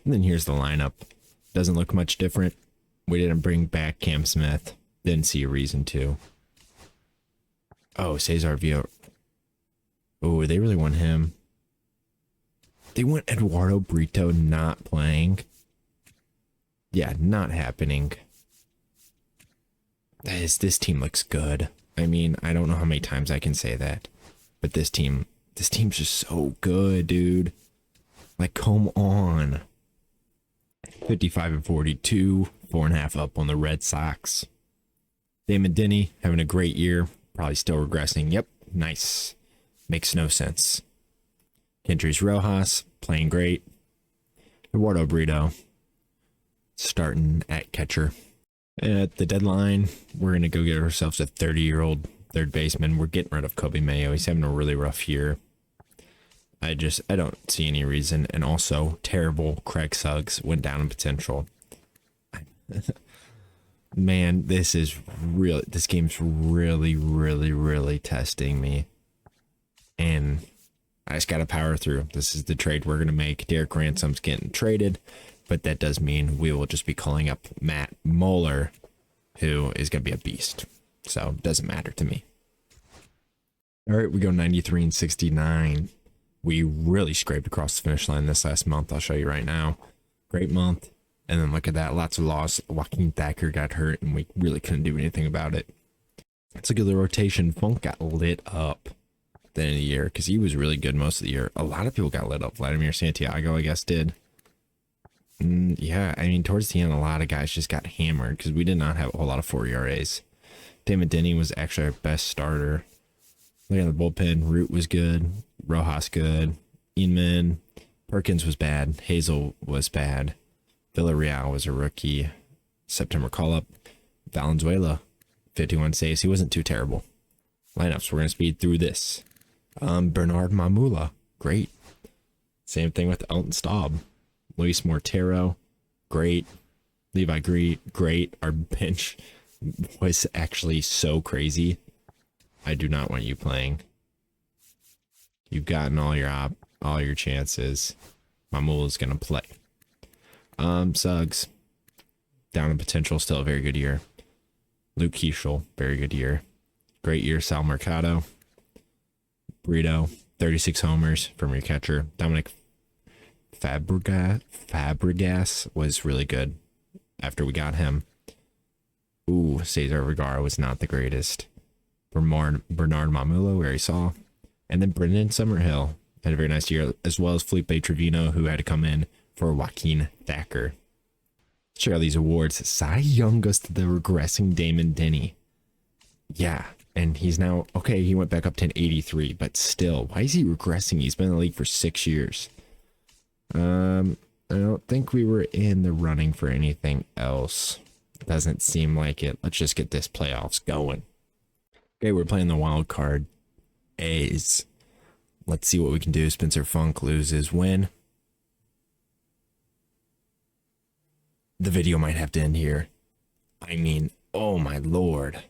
And then here's the lineup. Doesn't look much different. We didn't bring back Cam Smith. Didn't see a reason to. Oh, Cesar Villa. Oh, they really want him. They want Eduardo Brito not playing. Yeah, not happening. This team looks good. I mean, I don't know how many times I can say that. But this team's just so good, dude. Like, come on. 55-42, 4.5 up on the Red Sox. Damon Denny having a great year. Probably still regressing. Yep, nice. Makes no sense. Kendrys Rojas playing great. Eduardo Brito starting at catcher. At the deadline, we're going to go get ourselves a 30-year-old third baseman. We're getting rid of Kobe Mayo. He's having a really rough year. I don't see any reason. And also, terrible Craig Suggs went down in potential. Man, this game's really, really, really testing me. And I just got to power through. This is the trade we're going to make. Derek Ransom's getting traded, but that does mean we will just be calling up Matt Moeller, who is going to be a beast. So it doesn't matter to me. All right, we go 93-69. We really scraped across the finish line this last month. I'll show you right now. Great month. And then look at that. Lots of loss. Joaquin Thacker got hurt, and we really couldn't do anything about it. Let's look at the rotation. Funk got lit up at the end of the year because he was really good most of the year. A lot of people got lit up. Vladimir Santiago, I guess, did. Yeah, I mean, towards the end, a lot of guys just got hammered because we did not have a whole lot of 4 ERAs. Damon Denny was actually our best starter. Look at the bullpen. Root was good. Rojas good. Inman. Perkins was bad. Hazel was bad. Villarreal was a rookie. September call-up. Valenzuela, 51 saves. He wasn't too terrible. Lineups, we're going to speed through this. Bernard Mamula, great. Same thing with Elton Staub. Luis Mortero, great. Levi, great. Our bench was actually so crazy. I do not want you playing. You've gotten all your chances. Mamul is gonna play. Suggs, down in potential, still a very good year. Luke Keeschel, very good year. Great year, Sal Mercado. Brito, 36 homers from your catcher. Dominic Fabregas was really good after we got him. Ooh, Cesar Vergara was not the greatest. Bernard Mamulo, where he saw. And then Brendan Summerhill had a very nice year, as well as Felipe Trevino, who had to come in for Joaquin Thacker. Let's check out these awards. Cy Young goes to the regressing Damon Denny. Yeah, and he's now, okay, he went back up to an 83, but still, why is he regressing? He's been in the league for 6 years. I don't think we were in the running for anything else. Doesn't seem like it. Let's just get this playoffs going. Okay, we're playing the wild card A's. Let's see what we can do. Spencer Funk loses. Win. The video might have to end here. I mean, oh my lord.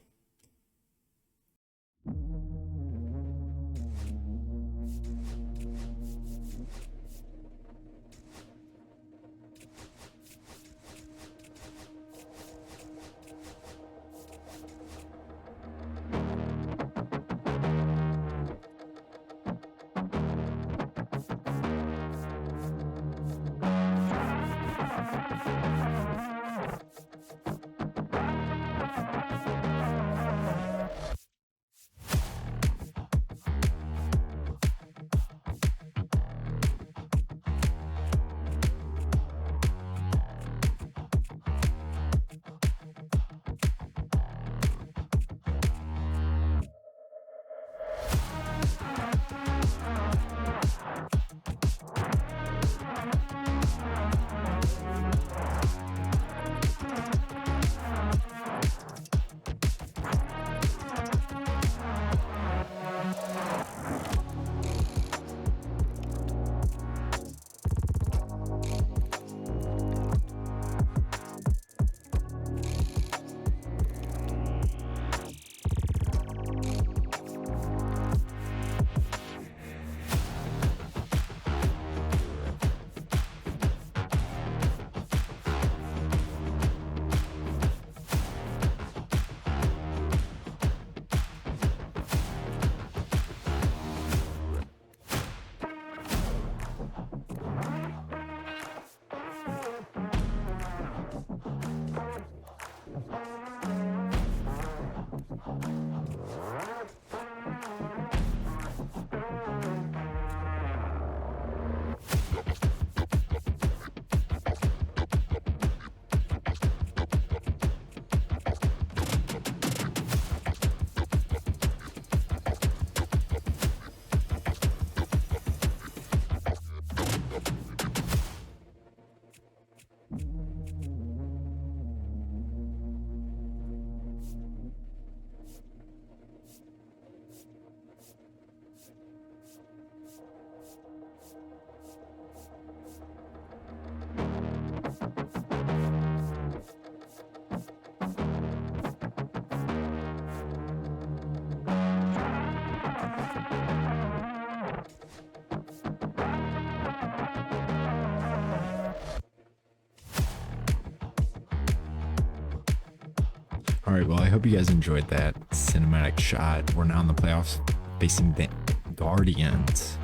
All right, well, I hope you guys enjoyed that cinematic shot. We're now in the playoffs facing the Guardians.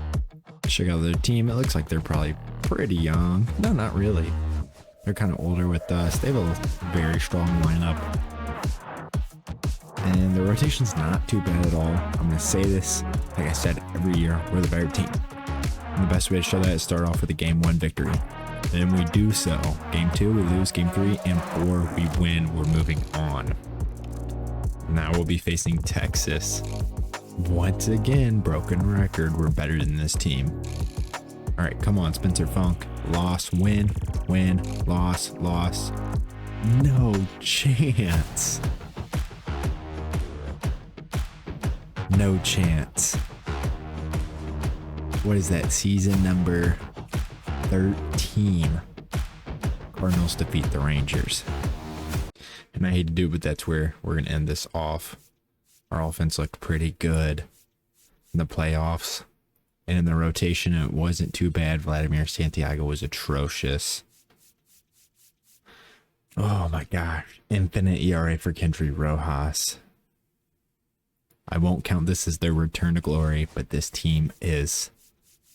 Check out their team. It looks like they're probably pretty young. No, not really. They're kind of older with us. They have a very strong lineup. And the rotation's not too bad at all. I'm going to say this, like I said, every year, we're the better team. And the best way to show that is start off with a game 1 victory. Then we do so. Game 2, we lose. Game 3 and 4, we win. We're moving on. Now we'll be facing Texas. Once again, broken record. We're better than this team. All right, come on, Spencer Funk. Loss, win, win, loss, loss. No chance. No chance. What is that? Season number 13. Cardinals defeat the Rangers. And I hate to do it, but that's where we're going to end this off. Our offense looked pretty good in the playoffs. And in the rotation, it wasn't too bad. Vladimir Santiago was atrocious. Oh my gosh. Infinite ERA for Kendry Rojas. I won't count this as their return to glory, but this team is,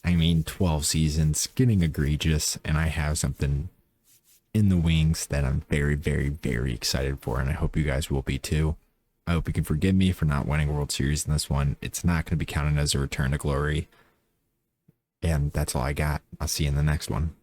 12 seasons, getting egregious, and I have something in the wings that I'm very, very, very excited for, and I hope you guys will be too. I hope you can forgive me for not winning World Series in this one. It's not going to be counted as a return to glory. And that's all I got. I'll see you in the next one.